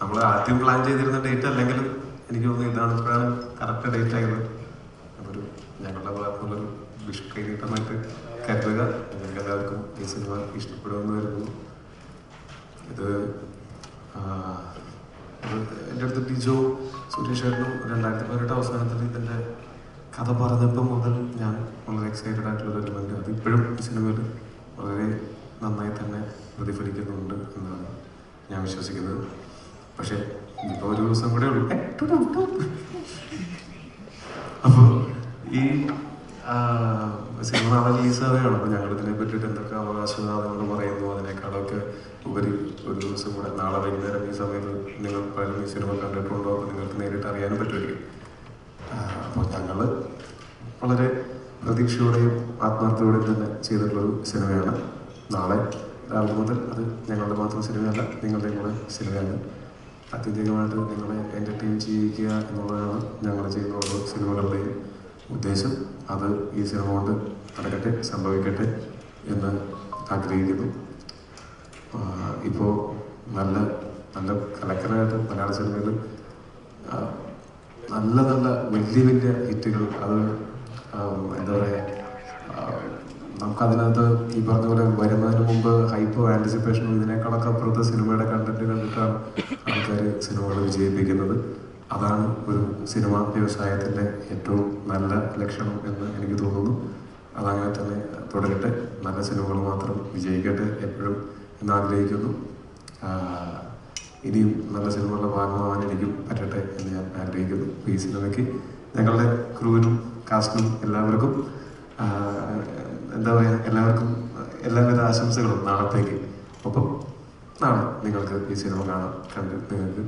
നമ്മൾ ആദ്യം പ്ലാൻ ചെയ്തിരുന്ന ഡേറ്റ് അല്ലെങ്കിൽ എനിക്ക് തോന്നുന്നു ഇതാണ് ഇപ്പോഴാണ് കറക്റ്റ് ഡേറ്റ് ആയത്. അതൊരു ഞങ്ങളുടെ ഭാഗത്തുനിന്നുള്ളൊരു വിഷു കൈനീട്ടമായിട്ട് കരുതുക. നിങ്ങൾക്ക് എല്ലാവർക്കും ഈ സിനിമ ഇഷ്ടപ്പെടുമെന്ന് കരുതുന്നു. ഇത് എൻ്റെ അടുത്ത് ഡിജോ സുരേഷ് ഏട്ടനും 2018 അവസാനത്തിൽ ഇതിൻ്റെ കഥ പറഞ്ഞപ്പോൾ മുതൽ ഞാൻ വളരെ എക്സൈറ്റഡ് ആയിട്ടുള്ളൊരു മൊമെൻ്റ്. അതിപ്പോഴും ഈ സിനിമയിൽ വളരെ നന്നായി തന്നെ പ്രതിഫലിക്കുന്നുണ്ട് എന്നാണ് ഞാൻ വിശ്വസിക്കുന്നത്. പക്ഷേ ഇപ്പോൾ ഒരു ദിവസം കൂടെ ഉള്ളൂ. അപ്പോൾ ഈ സിനിമ നാളെ റിലീസാവുകയാണ്. അപ്പോൾ ഞങ്ങളിതിനെ പറ്റിയിട്ട് എന്തൊക്കെ അവകാശവാദങ്ങൾ പറയുന്നു അതിനേക്കാളൊക്കെ ഉപരി ഒരു ദിവസം കൂടെ നാളെ വൈകുന്നേരം ഈ സമയത്ത് നിങ്ങൾ പലരും ഈ സിനിമ കണ്ടിട്ടുണ്ടോ അപ്പോൾ നിങ്ങൾക്ക് നേരിട്ട് അറിയാനും പറ്റുമായിരിക്കും. അപ്പോൾ ഞങ്ങൾ വളരെ പ്രതീക്ഷയോടെയും ആത്മാർത്ഥതയോടെയും തന്നെ ചെയ്തിട്ടുള്ളൊരു സിനിമയാണ്. നാളെ രാവിലെ മുതൽ അത് ഞങ്ങളുടെ മാത്രം സിനിമയല്ല, നിങ്ങളുടെയും കൂടെ സിനിമയാണ്. അത്യന്തികമായിട്ട് നിങ്ങളെ എൻ്റർടൈൻ ചെയ്യിക്കുക എന്നുള്ളതാണ് ഞങ്ങൾ ചെയ്യുന്ന ഓരോ സിനിമകളുടെയും ഉദ്ദേശം. അത് ഈ സിനിമ കൊണ്ട് നടക്കട്ടെ, സംഭവിക്കട്ടെ എന്ന് ആഗ്രഹിക്കുന്നു. ഇപ്പോൾ നല്ല നല്ല കലക്കനായിട്ട് മലയാള സിനിമയിൽ നല്ല നല്ല വലിയ വലിയ ഹിറ്റുകൾ അത് എന്താ പറയുക, നമുക്കതിനകത്ത് ഈ പറഞ്ഞ പോലെ വരുന്നതിന് മുമ്പ് ഹൈപ്പോ ആൻറ്റിസിപ്പേഷനും ഇതിനേക്കാളൊക്കെ അപ്പുറത്തെ സിനിമയുടെ കണ്ടന്റ് കണ്ടിട്ടാണ് ആൾക്കാർ സിനിമകൾ വിജയിപ്പിക്കുന്നത്. അതാണ് ഒരു സിനിമാ വ്യവസായത്തിൻ്റെ ഏറ്റവും നല്ല ലക്ഷണം എന്ന് എനിക്ക് തോന്നുന്നു. അതങ്ങനെ തന്നെ തുടരട്ടെ, നല്ല സിനിമകൾ മാത്രം വിജയിക്കട്ടെ എപ്പോഴും എന്നാഗ്രഹിക്കുന്നു. ഇനിയും നല്ല സിനിമകളുടെ ഭാഗമാവാൻ എനിക്കും പറ്റട്ടെ എന്ന് ഞാൻ ആഗ്രഹിക്കുന്നു. ഈ സിനിമയ്ക്ക് ഞങ്ങളുടെ ക്രൂവിനും കാസ്റ്റിനും എല്ലാവർക്കും എന്താ പറയുക, എല്ലാവർക്കും എല്ലാവിധ ആശംസകളും നാളത്തേക്ക്. ഒപ്പം നാളെ നിങ്ങൾക്ക് ഈ സിനിമ കണ്ട് നിങ്ങൾക്ക്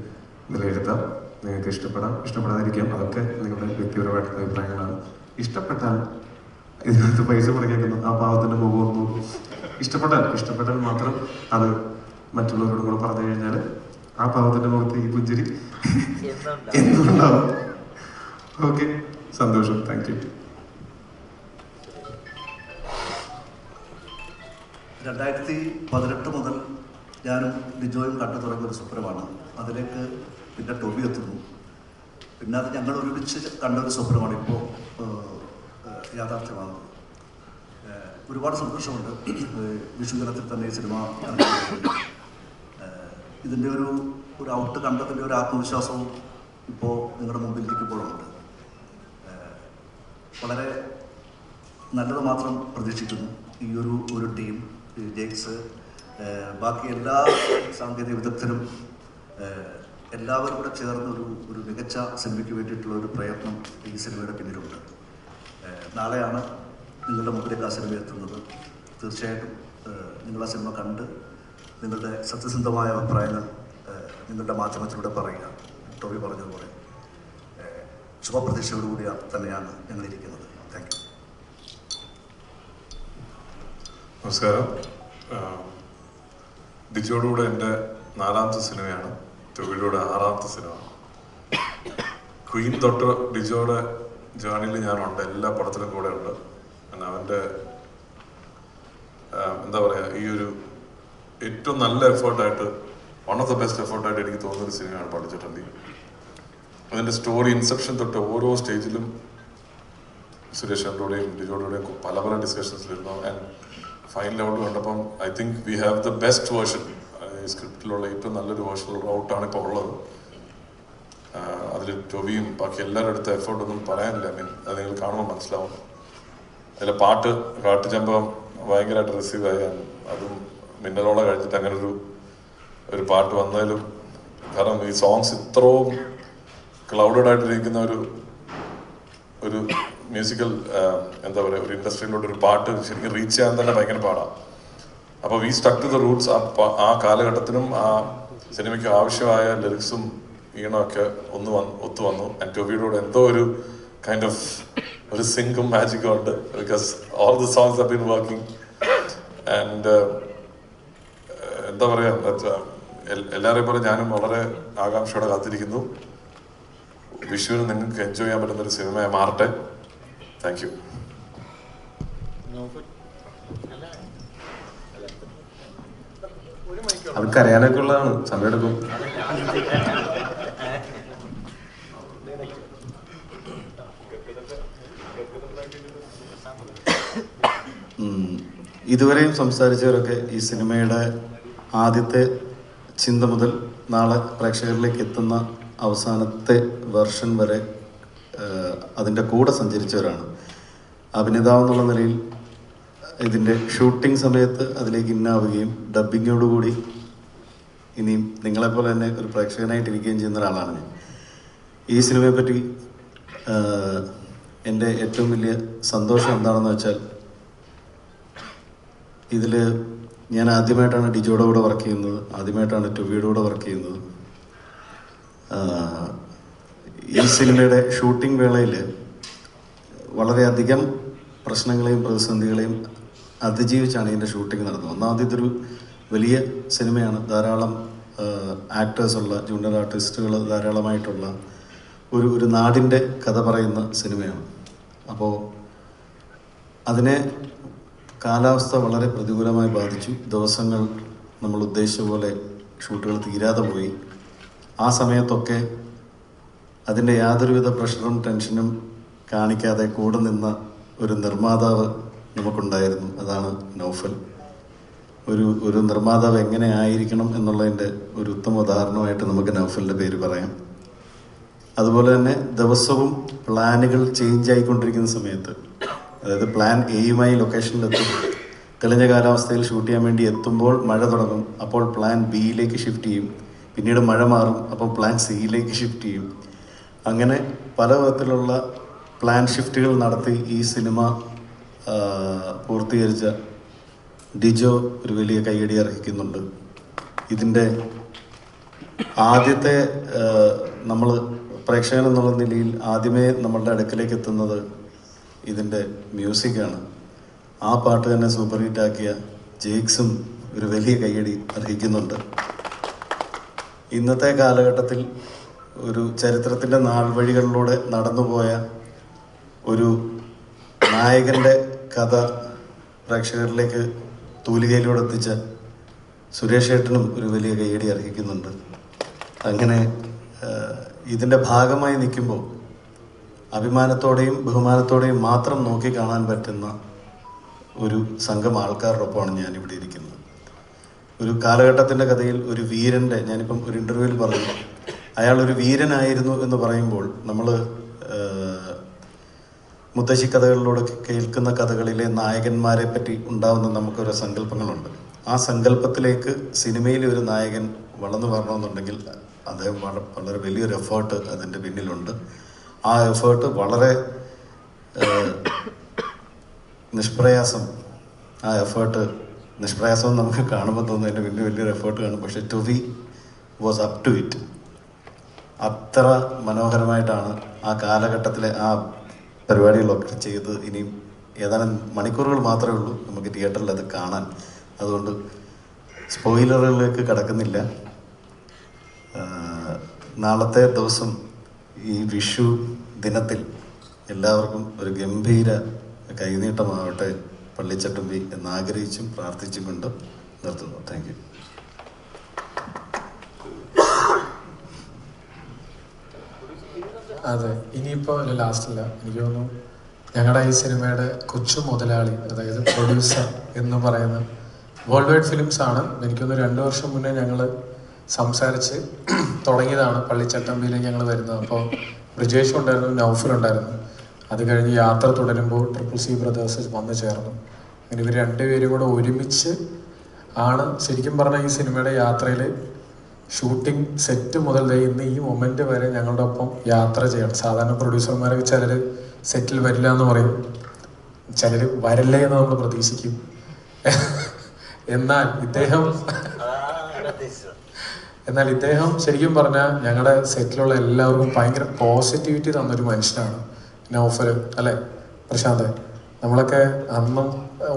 വിലയിരുത്താം. നിങ്ങൾക്ക് ഇഷ്ടപ്പെടാം, ഇഷ്ടപ്പെടാതിരിക്കാം, അതൊക്കെ നിങ്ങളുടെ വ്യക്തിപരമായിട്ടുള്ള അഭിപ്രായങ്ങളാണ്. ഇഷ്ടപ്പെട്ടാൽ ഇതിനകത്ത് പൈസ മുടക്കിയേക്കുന്നു ആ പാവത്തിൻ്റെ മുഖം നോക്കും. ഇഷ്ടപ്പെട്ടാൽ മാത്രം അത് മറ്റുള്ളവരോടും കൂടെ പറഞ്ഞു കഴിഞ്ഞാൽ ആ പാവത്തിൻ്റെ മുഖത്ത് ഈ പുഞ്ചിരി എന്തുണ്ടാവും. ഓക്കെ, സന്തോഷം, താങ്ക് യു. 2018 മുതൽ ഞാനും ലിജോയും കണ്ടു തുടങ്ങിയ ഒരു സ്വപ്നമാണ്. അതിലേക്ക് പിന്നെ ടോബി എത്തുന്നു. പിന്നെ അത് ഞങ്ങൾ ഒരുമിച്ച് കണ്ടൊരു സ്വപ്നമാണ് ഇപ്പോൾ യാഥാർത്ഥ്യമാകുന്നത്. ഒരുപാട് സന്തോഷമുണ്ട്. വിഷു ദിനത്തിൽ തന്നെ ഈ സിനിമ ഇതിൻ്റെ ഒരു ഔട്ട് കണ്ടതിൻ്റെ ഒരു ആത്മവിശ്വാസവും ഇപ്പോൾ നിങ്ങളുടെ മുമ്പിൽ ഇരിക്കുമ്പോഴുണ്ട്. വളരെ നല്ലത് മാത്രം പ്രതീക്ഷിക്കുന്നു. ഈ ഒരു ടീം, ജെയ്ക്സ്, ബാക്കി എല്ലാ സാങ്കേതിക വിദഗ്ധരും എല്ലാവരും കൂടെ ചേർന്ന് ഒരു മികച്ച സിനിമയ്ക്ക് വേണ്ടിയിട്ടുള്ള ഒരു പ്രയത്നം ഈ സിനിമയുടെ പിന്നിലുണ്ട്. നാളെയാണ് നിങ്ങളുടെ മുമ്പിലേക്ക് ആ സിനിമ എത്തുന്നത്. തീർച്ചയായിട്ടും നിങ്ങൾ ആ സിനിമ കണ്ട് നിങ്ങളുടെ സത്യസന്ധമായ അഭിപ്രായങ്ങൾ നിങ്ങളുടെ മാധ്യമത്തിലൂടെ പറയുക. ടോബി പറഞ്ഞതുപോലെ ശുഭപ്രതീക്ഷയോടുകൂടി തന്നെയാണ് ഞങ്ങളിരിക്കുന്നത്. Thank you. നമസ്കാരം. ഡിജോയുടെ എൻ്റെ 4ാമത്തെ സിനിമയാണ്, ടോബിയുടെ 6ാമത്തെ സിനിമ. ക്വീൻ തൊട്ട് ഡിജോയുടെ ജേണിയിൽ ഞാനുണ്ട്, എല്ലാ പടത്തിലും കൂടെ ഉണ്ട്. അവൻ്റെ എന്താ പറയുക, ഈ ഒരു ഏറ്റവും നല്ല എഫേർട്ടായിട്ട്, വൺ ഓഫ് ദ ബെസ്റ്റ് എഫേർട്ടായിട്ട് എനിക്ക് തോന്നുന്നൊരു സിനിമയാണ് പഠിച്ചിട്ടുണ്ട്. അതിൻ്റെ സ്റ്റോറി ഇൻസെപ്ഷൻ തൊട്ട് ഓരോ സ്റ്റേജിലും സുരേഷ് ഏട്ടൻ്റെയും ഡിജോയുടെയും പല പല ഡിസ്കഷൻസിലിരുന്നു. ആൻഡ് ഫൈനൽ ഔട്ട് കണ്ടപ്പം I think we have the best version. ഈ സ്ക്രിപ്റ്റിലുള്ള ഏറ്റവും നല്ലൊരു വേർഷൻ ഔട്ടാണ് ഇപ്പോൾ ഉള്ളത്. അതിൽ ടോബിയും ബാക്കി എല്ലാവരും എടുത്ത എഫേർട്ടൊന്നും പറയാനില്ല. അത് നിങ്ങൾ കാണുമ്പോൾ മനസ്സിലാവും. അതിലെ കാട്ടുചമ്പം ഭയങ്കരമായിട്ട് റിസീവ് ആയാൽ, അതും മിന്നലോളം കഴിച്ചിട്ട് അങ്ങനെ ഒരു പാട്ട് വന്നാലും, കാരണം ഈ സോങ്സ് ഇത്രയും ക്ലൗഡഡ് ആയിട്ടിരിക്കുന്ന ഒരു മ്യൂസിക്കൽ എന്താ പറയുക, ഒരു ഇൻഡസ്ട്രിയിലോട്ട് ഒരു പാട്ട് ശരിക്കും റീച്ച് ചെയ്യാൻ തന്നെ ഭയങ്കര പാടാണ്. അപ്പോൾ we stuck to the roots. ആ കാലഘട്ടത്തിനും ആ സിനിമയ്ക്ക് ആവശ്യമായ ലിറിക്സും ഈണമൊക്കെ ഒത്തു വന്നു. ആൻഡ് ടോബിയോട് എന്തോ ഒരു കൈൻഡ് ഓഫ് ഒരു സിങ്കും മാജിക്കും ഉണ്ട്. Because all the songs have been working. And എന്താ പറയുക, എല്ലാവരെയും പോലെ ഞാനും വളരെ ആകാംക്ഷയോടെ കാത്തിരിക്കുന്നു. വിഷുവിന് നിങ്ങൾക്ക് എൻജോയ് ചെയ്യാൻ പറ്റുന്നൊരു സിനിമയായി മാറട്ടെ. Thank you. ഒരു അത് കരയാനൊക്കെ ഉള്ളതാണ്, സമയമെടുക്കും. ഇതുവരെയും സംസാരിച്ചവരൊക്കെ ഈ സിനിമയുടെ ആദ്യത്തെ ചിന്ത മുതൽ നാളെ പ്രേക്ഷകരിലേക്ക് എത്തുന്ന അവസാനത്തെ വെർഷൻ വരെ അതിൻ്റെ കൂടെ സഞ്ചരിച്ചവരാണ്. അഭിനേതാവ് എന്നുള്ള നിലയിൽ ഇതിൻ്റെ ഷൂട്ടിംഗ് സമയത്ത് അതിലേക്ക് ഇന്നാവുകയും ഡബ്ബിങ്ങോടുകൂടി ഇനിയും നിങ്ങളെപ്പോലെ തന്നെ ഒരു പ്രേക്ഷകനായിട്ടിരിക്കുകയും ചെയ്യുന്ന ഒരാളാണ് ഞാൻ. ഈ സിനിമയെപ്പറ്റി എൻ്റെ ഏറ്റവും വലിയ സന്തോഷം എന്താണെന്ന് വെച്ചാൽ, ഇതിൽ ഞാൻ ആദ്യമായിട്ടാണ് ഡിജോയുടെ കൂടെ വർക്ക് ചെയ്യുന്നത്, ആദ്യമായിട്ടാണ് ടൊവിയുടെ കൂടെ വർക്ക് ചെയ്യുന്നത്. ഈ സിനിമയുടെ ഷൂട്ടിംഗ് വേളയിൽ വളരെയധികം പ്രശ്നങ്ങളെയും പ്രതിസന്ധികളെയും അതിജീവിച്ചാണ് ഇതിൻ്റെ ഷൂട്ടിംഗ് നടന്നത്. ഒന്നാമത് ഇതൊരു വലിയ സിനിമയാണ്, ധാരാളം ആക്ടേഴ്സുള്ള, ജൂനിയർ ആർട്ടിസ്റ്റുകൾ ധാരാളമായിട്ടുള്ള ഒരു നാടിൻ്റെ കഥ പറയുന്ന സിനിമയാണ്. അപ്പോൾ അതിനെ കാലാവസ്ഥ വളരെ പ്രതികൂലമായി ബാധിച്ചു. ദിവസങ്ങൾ നമ്മൾ ഉദ്ദേശിച്ച പോലെ ഷൂട്ടുകൾ തീരാതെ പോയി. ആ സമയത്തൊക്കെ അതിൻ്റെ യാതൊരുവിധ പ്രഷറും ടെൻഷനും കാണിക്കാതെ കൂടെ നിന്ന ഒരു നിർമ്മാതാവ് നമുക്കുണ്ടായിരുന്നു. അതാണ് നൗഫൽ. ഒരു നിർമ്മാതാവ് എങ്ങനെ ആയിരിക്കണം എന്നുള്ളതിൻ്റെ ഒരു ഉത്തമ ഉദാഹരണമായിട്ട് നമുക്ക് നൗഫലിൻ്റെ പേര് പറയാം. അതുപോലെ തന്നെ ദിവസവും പ്ലാനുകൾ ചേഞ്ച് ആയിക്കൊണ്ടിരിക്കുന്ന സമയത്ത്, അതായത് പ്ലാൻ എയുമായി ലൊക്കേഷനിലെത്തും, തെളിഞ്ഞ കാലാവസ്ഥയിൽ ഷൂട്ട് ചെയ്യാൻ വേണ്ടി എത്തുമ്പോൾ മഴ തുടങ്ങും, അപ്പോൾ പ്ലാൻ ബിയിലേക്ക് ഷിഫ്റ്റ് ചെയ്യും, പിന്നീട് മഴ മാറും, അപ്പോൾ പ്ലാൻ സിയിലേക്ക് ഷിഫ്റ്റ് ചെയ്യും. അങ്ങനെ പല വിധത്തിലുള്ള പ്ലാൻ ഷിഫ്റ്റുകൾ നടത്തി ഈ സിനിമ പൂർത്തീകരിച്ച ഡിജോ ഒരു വലിയ കയ്യടി അർഹിക്കുന്നുണ്ട്. ഇതിൻ്റെ ആദ്യത്തെ നമ്മൾ പ്രേക്ഷകൻ എന്നുള്ള നിലയിൽ ആദ്യമേ നമ്മളുടെ അടുക്കലേക്ക് എത്തുന്നത് ഇതിൻ്റെ മ്യൂസിക്കാണ്. ആ പാട്ട് തന്നെ സൂപ്പർ ഹിറ്റാക്കിയ ജെയ്ക്സും ഒരു വലിയ കയ്യടി അർഹിക്കുന്നുണ്ട്. ഇന്നത്തെ കാലഘട്ടത്തിൽ ഒരു ചരിത്രത്തിൻ്റെ നാൾവഴികളിലൂടെ നടന്നുപോയ ഒരു നായകൻ്റെ കഥ പ്രേക്ഷകരിലേക്ക് തൂലികയിലൂടെ എത്തിച്ച സുരേഷ് ഏട്ടനും ഒരു വലിയ കയ്യടി അർഹിക്കുന്നുണ്ട്. അങ്ങനെ ഇതിൻ്റെ ഭാഗമായി നിൽക്കുമ്പോൾ അഭിമാനത്തോടെയും ബഹുമാനത്തോടെയും മാത്രം നോക്കി കാണാൻ പറ്റുന്ന ഒരു സംഘം ആൾക്കാരുടെ ഒപ്പമാണ് ഞാനിവിടെ ഇരിക്കുന്നത്. ഒരു കാലഘട്ടത്തിൻ്റെ കഥയിൽ ഒരു വീരൻ്റെ, ഞാനിപ്പം ഒരു ഇൻ്റർവ്യൂവിൽ പറഞ്ഞു, അയാൾ ഒരു വീരനായിരുന്നു എന്ന് പറയുമ്പോൾ നമ്മൾ മുത്തശ്ശി കഥകളിലൂടെ കേൾക്കുന്ന കഥകളിലെ നായകന്മാരെ പറ്റി ഉണ്ടാവുന്ന നമുക്കൊരു സങ്കല്പങ്ങളുണ്ട്. ആ സങ്കല്പത്തിലേക്ക് സിനിമയിലെ ഒരു നായകൻ വളർന്നു വരണമെന്നുണ്ടെങ്കിൽ അദ്ദേഹം വളരെ വലിയൊരു എഫേർട്ട് അതിൻ്റെ പിന്നിലുണ്ട്. ആ എഫേർട്ട് വളരെ നിഷ്പ്രയാസം നമുക്ക് കാണുമ്പോൾ തോന്നുന്നു അതിൻ്റെ വലിയൊരു എഫേർട്ട് കാണും. പക്ഷേ Tovi was up to it. അത്ര മനോഹരമായിട്ടാണ് ആ കാലഘട്ടത്തിലെ ആ പരിപാടികളൊക്കെ ചെയ്ത്. ഇനിയും ഏതാനും മണിക്കൂറുകൾ മാത്രമേ ഉള്ളൂ നമുക്ക് തിയേറ്ററിൽ അത് കാണാൻ. അതുകൊണ്ട് സ്പോയിലറുകളിലേക്ക് കടക്കുന്നില്ല. നാളത്തെ ദിവസം ഈ വിഷു ദിനത്തിൽ എല്ലാവർക്കും ഒരു ഗംഭീര കൈനീട്ടമാവട്ടെ പള്ളിച്ചട്ടമ്പി എന്നാഗ്രഹിച്ചും പ്രാർത്ഥിച്ചും കൊണ്ട് നിർത്തുന്നു. Thank you. അതെ, ഇനിയിപ്പോൾ ലാസ്റ്റില്ല, എനിക്ക് തോന്നുന്നു ഞങ്ങളുടെ ഈ സിനിമയുടെ കൊച്ചു മുതലാളി, അതായത് പ്രൊഡ്യൂസർ എന്ന് പറയുന്ന വേൾഡ് വൈഡ് ഫിലിംസ് ആണ്. എനിക്കൊന്ന് 2 വർഷം മുന്നേ ഞങ്ങൾ സംസാരിച്ച് തുടങ്ങിയതാണ് പള്ളിച്ചട്ടമ്പിയിലേക്ക് ഞങ്ങൾ വരുന്നത്. അപ്പോൾ ബ്രിജേഷ് ഉണ്ടായിരുന്നു, നൗഫലുണ്ടായിരുന്നു. അത് കഴിഞ്ഞ് യാത്ര തുടരുമ്പോൾ CCC ബ്രദേഴ്സ് വന്നു ചേർന്നു. അങ്ങനെ ഇവർ രണ്ടുപേരും കൂടെ ഒരുമിച്ച് ആണ് ശരിക്കും പറഞ്ഞാൽ ഈ സിനിമയുടെ യാത്രയിൽ ഷൂട്ടിംഗ് സെറ്റ് മുതൽ ഇന്ന് ഈ മൊമെന്റ് വരെ ഞങ്ങളുടെ ഒപ്പം യാത്ര ചെയ്യണം. സാധാരണ പ്രൊഡ്യൂസർമാരൊക്കെ ചിലർ സെറ്റിൽ വരില്ല എന്ന് പറയും, ചിലർ വരല്ലേ എന്ന് നമ്മൾ പ്രതീക്ഷിക്കും. എന്നാൽ ഇദ്ദേഹം ശരിക്കും പറഞ്ഞാൽ ഞങ്ങളുടെ സെറ്റിലുള്ള എല്ലാവർക്കും ഭയങ്കര പോസിറ്റിവിറ്റി തന്നൊരു മനുഷ്യനാണ് നൗഫൽ, അല്ലേ പ്രശാന്ത്? നമ്മളൊക്കെ അന്നും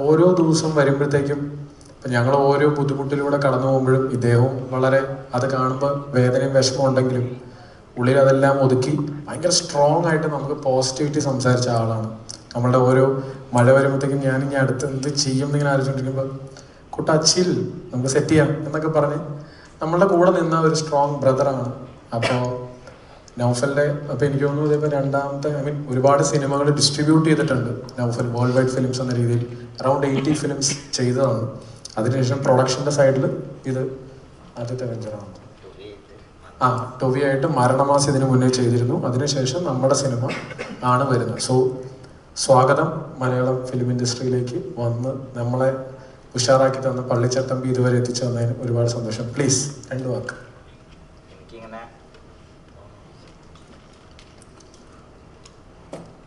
ഓരോ ദിവസം വരുമ്പോഴത്തേക്കും അപ്പം ഞങ്ങൾ ഓരോ ബുദ്ധിമുട്ടിലൂടെ കടന്നു പോകുമ്പോഴും ഇദ്ദേഹവും വളരെ അത് കാണുമ്പോൾ വേദനയും വിഷമം ഉണ്ടെങ്കിലും ഉള്ളിൽ അതെല്ലാം ഒതുക്കി ഭയങ്കര സ്ട്രോങ് ആയിട്ട് നമുക്ക് പോസിറ്റിവിറ്റി സംസാരിച്ച ആളാണ്. നമ്മളുടെ ഓരോ മഴ വരുമ്പോഴത്തേക്കും ഞാനിങ്ങനെ അടുത്ത് എന്ത് ചെയ്യും എന്നിങ്ങനെ ആലോചിച്ചുകൊണ്ടിരിക്കുമ്പോൾ കുട്ടാച്ചിൽ നമുക്ക് സെറ്റ് ചെയ്യാം എന്നൊക്കെ പറഞ്ഞ് നമ്മളുടെ കൂടെ നിന്ന ഒരു സ്ട്രോങ് ബ്രദറാണ്. അപ്പോൾ നൗഫലിൻ്റെ അപ്പോൾ എനിക്ക് തോന്നുന്നു ഇതേപോലെ രണ്ടാമത്തെ ഒരുപാട് സിനിമകൾ ഡിസ്ട്രിബ്യൂട്ട് ചെയ്തിട്ടുണ്ട് നൗഫൽ വേൾഡ് വൈഡ് ഫിലിംസ് എന്ന രീതിയിൽ. അറൗണ്ട് 80 ഫിലിംസ് ചെയ്തതാണ്. അതിനുശേഷം പ്രൊഡക്ഷൻ്റെ സൈഡിൽ ഇത് ആദ്യത്തെ വെഞ്ചറാണ്. ടൊവിയായിട്ട് മരണമാസം ഇതിനു മുന്നേ ചെയ്തിരുന്നു. അതിനുശേഷം നമ്മുടെ സിനിമ ആണ് വരുന്നത്. സോ സ്വാഗതം മലയാളം ഫിലിം ഇൻഡസ്ട്രിയിലേക്ക് വന്ന് നമ്മളെ ഉഷാറാക്കി തന്ന പള്ളിച്ചട്ടമ്പി ഇതുവരെ എത്തിച്ചു തന്നതിന് ഒരുപാട് സന്തോഷം. പ്ലീസ് 2 വാക്ക്. എനിക്കിങ്ങനെ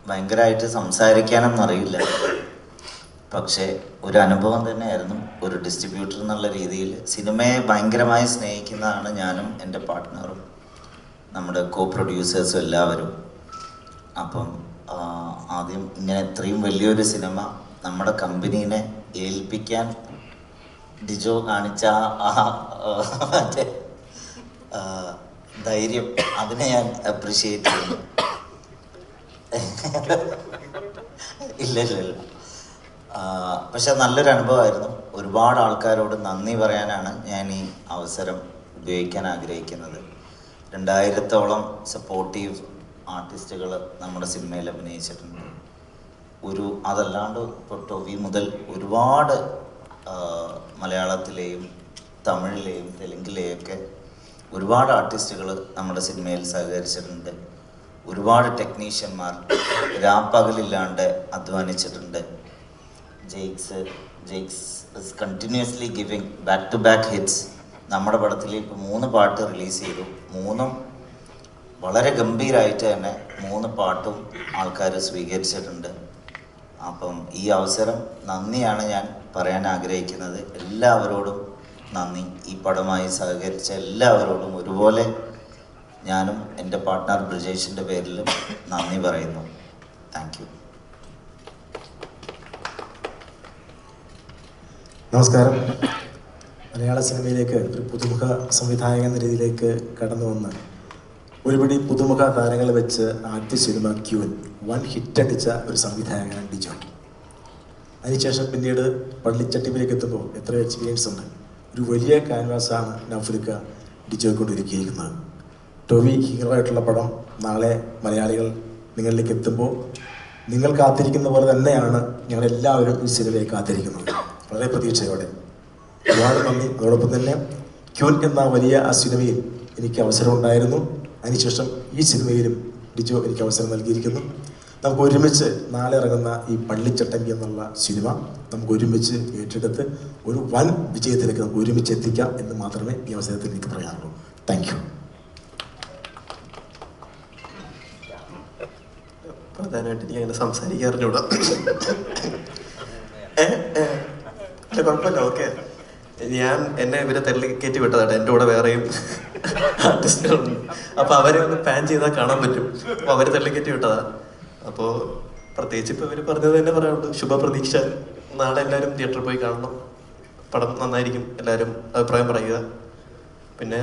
ഭയങ്കരമായിട്ട് സംസാരിക്കാനൊന്നും അറിയില്ല, പക്ഷേ ഒരു അനുഭവം തന്നെയായിരുന്നു. ഒരു ഡിസ്ട്രിബ്യൂട്ടർ എന്നുള്ള രീതിയിൽ സിനിമയെ ഭയങ്കരമായി സ്നേഹിക്കുന്നതാണ് ഞാനും എൻ്റെ പാർട്ട്ണറും നമ്മുടെ കോ പ്രൊഡ്യൂസേഴ്സും എല്ലാവരും. അപ്പം ആദ്യം ഇങ്ങനെ ഇത്രയും വലിയൊരു സിനിമ നമ്മുടെ കമ്പനീനെ ഏൽപ്പിക്കാൻ ഡിജോ കാണിച്ച മറ്റേ ധൈര്യം, അതിനെ ഞാൻ അപ്രിഷിയേറ്റ് ചെയ്യുന്നു. ഇല്ല പക്ഷെ നല്ലൊരു അനുഭവമായിരുന്നു. ഒരുപാട് ആൾക്കാരോട് നന്ദി പറയാനാണ് ഞാൻ ഈ അവസരം ഉപയോഗിക്കാൻ ആഗ്രഹിക്കുന്നത്. 2000-ഓളം സപ്പോർട്ടീവ് ആർട്ടിസ്റ്റുകൾ നമ്മുടെ സിനിമയിൽ അഭിനയിച്ചിട്ടുണ്ട്. അതല്ലാണ്ട് ഇപ്പോൾ ടൊവി മുതൽ ഒരുപാട് മലയാളത്തിലെയും തമിഴിലെയും തെലുങ്കിലെയൊക്കെ ഒരുപാട് ആർട്ടിസ്റ്റുകൾ നമ്മുടെ സിനിമയിൽ സഹകരിച്ചിട്ടുണ്ട്. ഒരുപാട് ടെക്നീഷ്യന്മാർ രാപ്പകലില്ലാണ്ട് അധ്വാനിച്ചിട്ടുണ്ട്. Jakes is continuously giving back to back hits. നമ്മുടെ പടത്തിൽ ഇപ്പോൾ 3 പാട്ട് റിലീസ് ചെയ്തു. 3ഉം വളരെ ഗംഭീരമായിട്ട് തന്നെ 3 പാട്ടും ആൾക്കാർ സ്വീകരിച്ചിട്ടുണ്ട്. അപ്പം ഈ അവസരം നന്ദിയാണ് ഞാൻ പറയാൻ ആഗ്രഹിക്കുന്നത്. എല്ലാവരോടും നന്ദി. ഈ പടമായി സഹകരിച്ച എല്ലാവരോടും ഒരുപോലെ ഞാനും എൻ്റെ പാർട്ട്ണർ ബ്രിജേഷിൻ്റെ പേരിലും നന്ദി പറയുന്നു. Thank you. നമസ്കാരം. മലയാള സിനിമയിലേക്ക് ഒരു പുതുമുഖ സംവിധായകൻ എന്ന രീതിയിലേക്ക് കടന്നു വന്ന് ഒരുപടി പുതുമുഖ താരങ്ങൾ വെച്ച് ആദ്യ സിനിമ ക്യൂൻ 1 ഹിറ്റ് അടിച്ച ഒരു സംവിധായകനാണ് ഡിജോ. അതിനുശേഷം പിന്നീട് പള്ളിച്ചട്ടിപ്പിലേക്ക് എത്തുമ്പോൾ എത്രയോ എക്സ്പീരിയൻസ് ഉണ്ട്. ഒരു വലിയ ക്യാൻവാസാണ് നൗഫലിക്ക ഡിജോ കൊണ്ട് ഒരുക്കിയിരിക്കുന്നത്. ടൊവി ഹീറോ ആയിട്ടുള്ള പടം നാളെ മലയാളികൾ നിങ്ങളിലേക്ക് എത്തുമ്പോൾ നിങ്ങൾ കാത്തിരിക്കുന്ന പോലെ തന്നെയാണ് ഞങ്ങളെല്ലാവരും ഈ സിനിമയെ കാത്തിരിക്കുന്നത്, വളരെ പ്രതീക്ഷയോടെ. ഒരുപാട് നന്ദി. അതോടൊപ്പം തന്നെ ക്യൂൻ എന്ന വലിയ ആ സിനിമയിൽ എനിക്ക് അവസരമുണ്ടായിരുന്നു. അതിനുശേഷം ഈ സിനിമയിലും ഡിജോ എനിക്ക് അവസരം നൽകിയിരിക്കുന്നു. നമുക്ക് ഒരുമിച്ച് നാളെ ഇറങ്ങുന്ന ഈ പള്ളിച്ചട്ടമ്പി എന്നുള്ള സിനിമ നമുക്ക് ഒരുമിച്ച് ഏറ്റെടുത്ത് ഒരു വൻ വിജയത്തിലേക്ക് നമുക്ക് ഒരുമിച്ച് എത്തിക്കാം എന്ന് മാത്രമേ ഈ അവസരത്തിൽ എനിക്ക് പറയാനുള്ളൂ. Thank you. പ്രധാനമായിട്ട് എനിക്ക് അങ്ങനെ സംസാരിക്കാറിഞ്ഞൂടാ. കുഴപ്പമില്ല, ഓക്കെ. എന്നെ ഇവരെ തള്ളി കയറ്റി വിട്ടതാട്ടെ. എൻ്റെ കൂടെ വേറെയും ആർട്ടിസ്റ്റുകളുണ്ട്. അപ്പോൾ അവരെ ഒന്ന് പാൻ ചെയ്താൽ കാണാൻ പറ്റും. അപ്പോൾ അവർ തള്ളി കയറ്റി വിട്ടതാ. അപ്പോൾ പ്രത്യേകിച്ച് ഇപ്പോൾ ഇവർ പറഞ്ഞത് തന്നെ പറയാനുള്ളൂ. ശുഭപ്രതീക്ഷ. നാളെ എല്ലാവരും തിയേറ്ററിൽ പോയി കാണണം. പടം നന്നായിരിക്കും. എല്ലാവരും അഭിപ്രായം പറയുക. പിന്നെ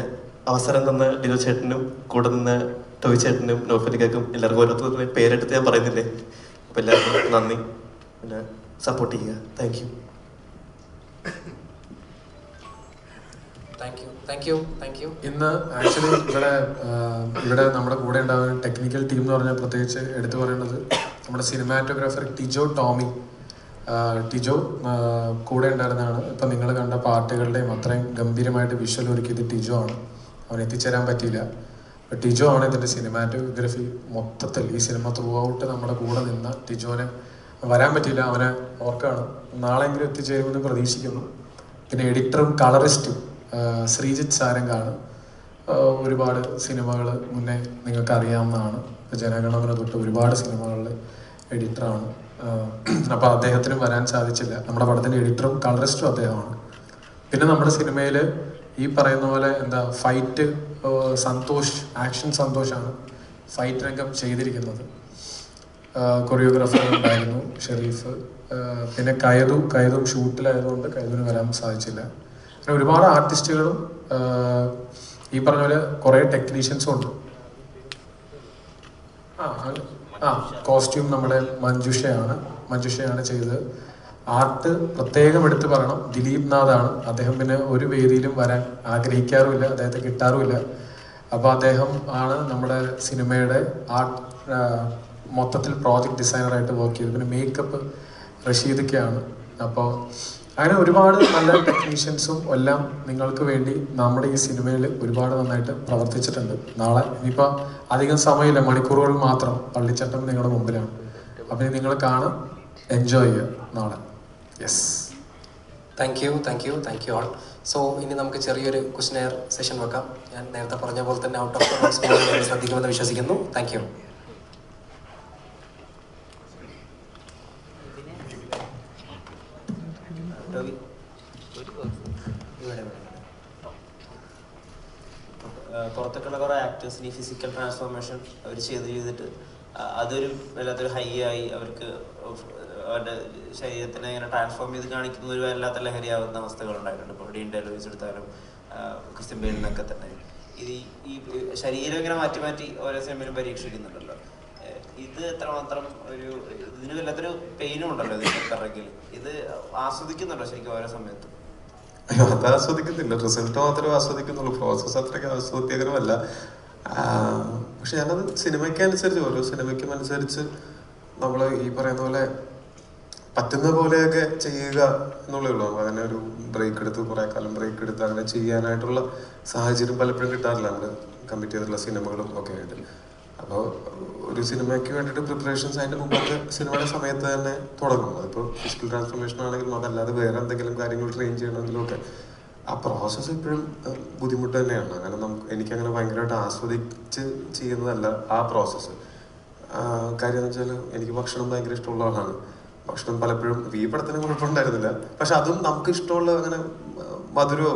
അവസരം തന്ന ഡിജോ ചേട്ടനും കൂടെ നിന്ന് ടോയ് ചേട്ടനും നൗഫലിക്കും എല്ലാവർക്കും ഓരോരുത്തർ പേരെടുത്ത് ഞാൻ പറയുന്നില്ലേ. അപ്പോൾ എല്ലാവർക്കും നന്ദി. പിന്നെ സപ്പോർട്ട് ചെയ്യുക. Thank you. ഇന്ന് ആക്ച്വലി ഇവിടെ നമ്മുടെ കൂടെ ഉണ്ടാകുന്ന ടെക്നിക്കൽ ടീം എന്ന് പറഞ്ഞാൽ പ്രത്യേകിച്ച് എടുത്തു പറയുന്നത് നമ്മുടെ സിനിമാറ്റോഗ്രാഫർ ടിജോ ടോമി. ടിജോ കൂടെ ഉണ്ടായിരുന്നതാണ്. ഇപ്പം നിങ്ങൾ കണ്ട പാട്ടുകളുടെയും അത്രയും ഗംഭീരമായിട്ട് വിഷ്വൽ ഒരുക്കിയത് ടിജോ ആണ്. അവൻ എത്തിച്ചേരാൻ പറ്റിയില്ല. ടിജോ ആണ് ഇതിൻ്റെ സിനിമാറ്റോഗ്രഫി മൊത്തത്തിൽ. ഈ സിനിമ ത്രൂ ഔട്ട് നമ്മുടെ കൂടെ നിന്ന ടിജോനെ വരാൻ പറ്റിയില്ല. അവനെ ഓർക്കാണ്. നാളെങ്കിലും എത്തിച്ചേരുമെന്ന് പ്രതീക്ഷിക്കുന്നു. പിന്നെ എഡിറ്ററും കളറിസ്റ്റും ശ്രീജിത്ത് സാരംഗാണ്. ഒരുപാട് സിനിമകൾ മുന്നേ നിങ്ങൾക്ക് അറിയാവുന്നതാണ്. ജനഗണമന തൊട്ട് ഒരുപാട് സിനിമകളിൽ എഡിറ്ററാണ്. അപ്പോൾ അദ്ദേഹത്തിന് വരാൻ സാധിച്ചില്ല. നമ്മുടെ പടത്തിൻ്റെ എഡിറ്ററും കളറിസ്റ്റും അദ്ദേഹമാണ്. പിന്നെ നമ്മുടെ സിനിമയിൽ ഈ പറയുന്ന പോലെ ഫൈറ്റ് സന്തോഷ്, ആക്ഷൻ സന്തോഷാണ് ഫൈറ്റ് രംഗം ചെയ്തിരിക്കുന്നത്. കൊറിയോഗ്രാഫർ ഉണ്ടായിരുന്നു ഷെരീഫ്. പിന്നെ കയതും ഷൂട്ടിലായതുകൊണ്ട് കയതുവിന് വരാൻ സാധിച്ചില്ല. അങ്ങനെ ഒരുപാട് ആർട്ടിസ്റ്റുകളും ഈ പറഞ്ഞ പോലെ കുറേ ടെക്നീഷ്യൻസും ഉണ്ട്. കോസ്റ്റ്യൂം നമ്മുടെ മഞ്ജുഷയാണ് ചെയ്തത്. ആർട്ട് പ്രത്യേകം എടുത്തു പറയണം, ദിലീപ് നാഥാണ്. അദ്ദേഹം പിന്നെ ഒരു വേദിയിലും വരാൻ ആഗ്രഹിക്കാറുമില്ല, അദ്ദേഹത്തെ കിട്ടാറുമില്ല. അപ്പോൾ അദ്ദേഹം ആണ് നമ്മുടെ സിനിമയുടെ ആർട്ട് മൊത്തത്തിൽ പ്രോജക്റ്റ് ഡിസൈനറായിട്ട് വർക്ക് ചെയ്തു. പിന്നെ മേക്കപ്പ് റഷീദൊക്കെയാണ്. അപ്പോൾ അങ്ങനെ ഒരുപാട് നല്ല ടെക്നീഷ്യൻസും എല്ലാം നിങ്ങൾക്ക് വേണ്ടി നമ്മുടെ ഈ സിനിമയിൽ ഒരുപാട് നന്നായിട്ട് പ്രവർത്തിച്ചിട്ടുണ്ട്. നാളെ ഇനിയിപ്പോൾ അധികം സമയമില്ല, മണിക്കൂറുകൾ മാത്രം പള്ളിച്ചട്ടം നിങ്ങളുടെ മുമ്പിലാണ്. അപ്പോൾ നിങ്ങൾ കാണും, എൻജോയ് ചെയ്യുക നാളെ. Yes, thank you all. So ഇനി നമുക്ക് ചെറിയൊരു ക്വസ്റ്റ്യൻ സെഷൻ വെക്കാം. ഞാൻ നേരത്തെ പറഞ്ഞ പോലെ തന്നെ ഔട്ട് ഓഫ് ദ ബോക്സ് ശ്രദ്ധിക്കുമെന്ന് വിശ്വസിക്കുന്നു. Thank you. പുറത്തൊക്കെയുള്ള കുറേ ആക്ടേഴ്സിന് ഈ ഫിസിക്കൽ ട്രാൻസ്ഫോർമേഷൻ അവർ ചെയ്തിട്ട് അതൊരു വല്ലാത്തൊരു ഹൈ ആയി അവർക്ക് അവരുടെ ശരീരത്തിനെ ഇങ്ങനെ ട്രാൻസ്ഫോം ചെയ്ത് കാണിക്കുന്ന ഒരു വല്ലാത്ത ലഹരിയാവുന്ന അവസ്ഥകൾ ഉണ്ടായിട്ടുണ്ട്. ഇപ്പോൾ ഡീൻ ഡെലോയിസ് എടുത്താലും ക്രിസ്ത്യൻ ബെയിലിനൊക്കെ തന്നെ ഈ ശരീരം ഇങ്ങനെ മാറ്റി മാറ്റി ഓരോ സിനിമയിലും പരീക്ഷിക്കുന്നുണ്ടല്ലോ. ഇത് എത്രമാത്രം ഇതിന് വല്ലാത്തൊരു പെയിനും ഉണ്ടല്ലോ ഇതിന്റെ പിറകിൽ. ഇത് ആസ്വദിക്കുന്നുണ്ടോ ശരിക്കും ഓരോ സമയത്തും? അത് ആസ്വദിക്കുന്നില്ല, റിസൾട്ട് മാത്രമേ ആസ്വദിക്കുന്നുള്ളൂ. പ്രോസസ്സ് അത്രയ്ക്ക് ആസ്വദികരമല്ല. പക്ഷെ ഞാനത് സിനിമയ്ക്കനുസരിച്ച്, ഓരോ സിനിമയ്ക്കും അനുസരിച്ച് നമ്മൾ ഈ പറയുന്ന പോലെ പറ്റുന്ന പോലെയൊക്കെ ചെയ്യുക എന്നുള്ളേ ഉള്ളൂ. നമുക്ക് അങ്ങനെ ഒരു ബ്രേക്ക് എടുത്ത് കുറേ കാലം ബ്രേക്ക് എടുത്ത് അങ്ങനെ ചെയ്യാനായിട്ടുള്ള സാഹചര്യം പലപ്പോഴും കിട്ടാറില്ല നമ്മൾ കമ്മിറ്റ് ചെയ്തിട്ടുള്ള സിനിമകളും ഒക്കെ ആയിട്ട്. അപ്പോൾ ഒരു സിനിമയ്ക്ക് വേണ്ടിയിട്ട് പ്രിപ്പറേഷൻസ് അതിൻ്റെ മുമ്പത്തെ സിനിമയുടെ സമയത്ത് തന്നെ തുടങ്ങും. അതിപ്പോൾ ഫിസിക്കൽ ട്രാൻസ്ഫോർമേഷൻ ആണെങ്കിലും അതല്ലാതെ വേറെ എന്തെങ്കിലും കാര്യങ്ങൾ ട്രെയിൻ ചെയ്യണമെങ്കിലും ഒക്കെ ആ പ്രോസസ്സ് ഇപ്പോഴും ബുദ്ധിമുട്ട് തന്നെയാണ്. അങ്ങനെ എനിക്കങ്ങനെ ഭയങ്കരമായിട്ട് ആസ്വദിച്ച് ചെയ്യുന്നതല്ല ആ പ്രോസസ്സ്. കാര്യം എന്ന് വെച്ചാൽ എനിക്ക് ഭക്ഷണം ഭയങ്കര ഇഷ്ടമുള്ള ആളാണ്. ഭക്ഷണം പലപ്പോഴും ഈ പടത്തിന് കുഴപ്പമുണ്ടായിരുന്നില്ല. പക്ഷെ അതും നമുക്ക് ഇഷ്ടമുള്ള അങ്ങനെ മധുരമോ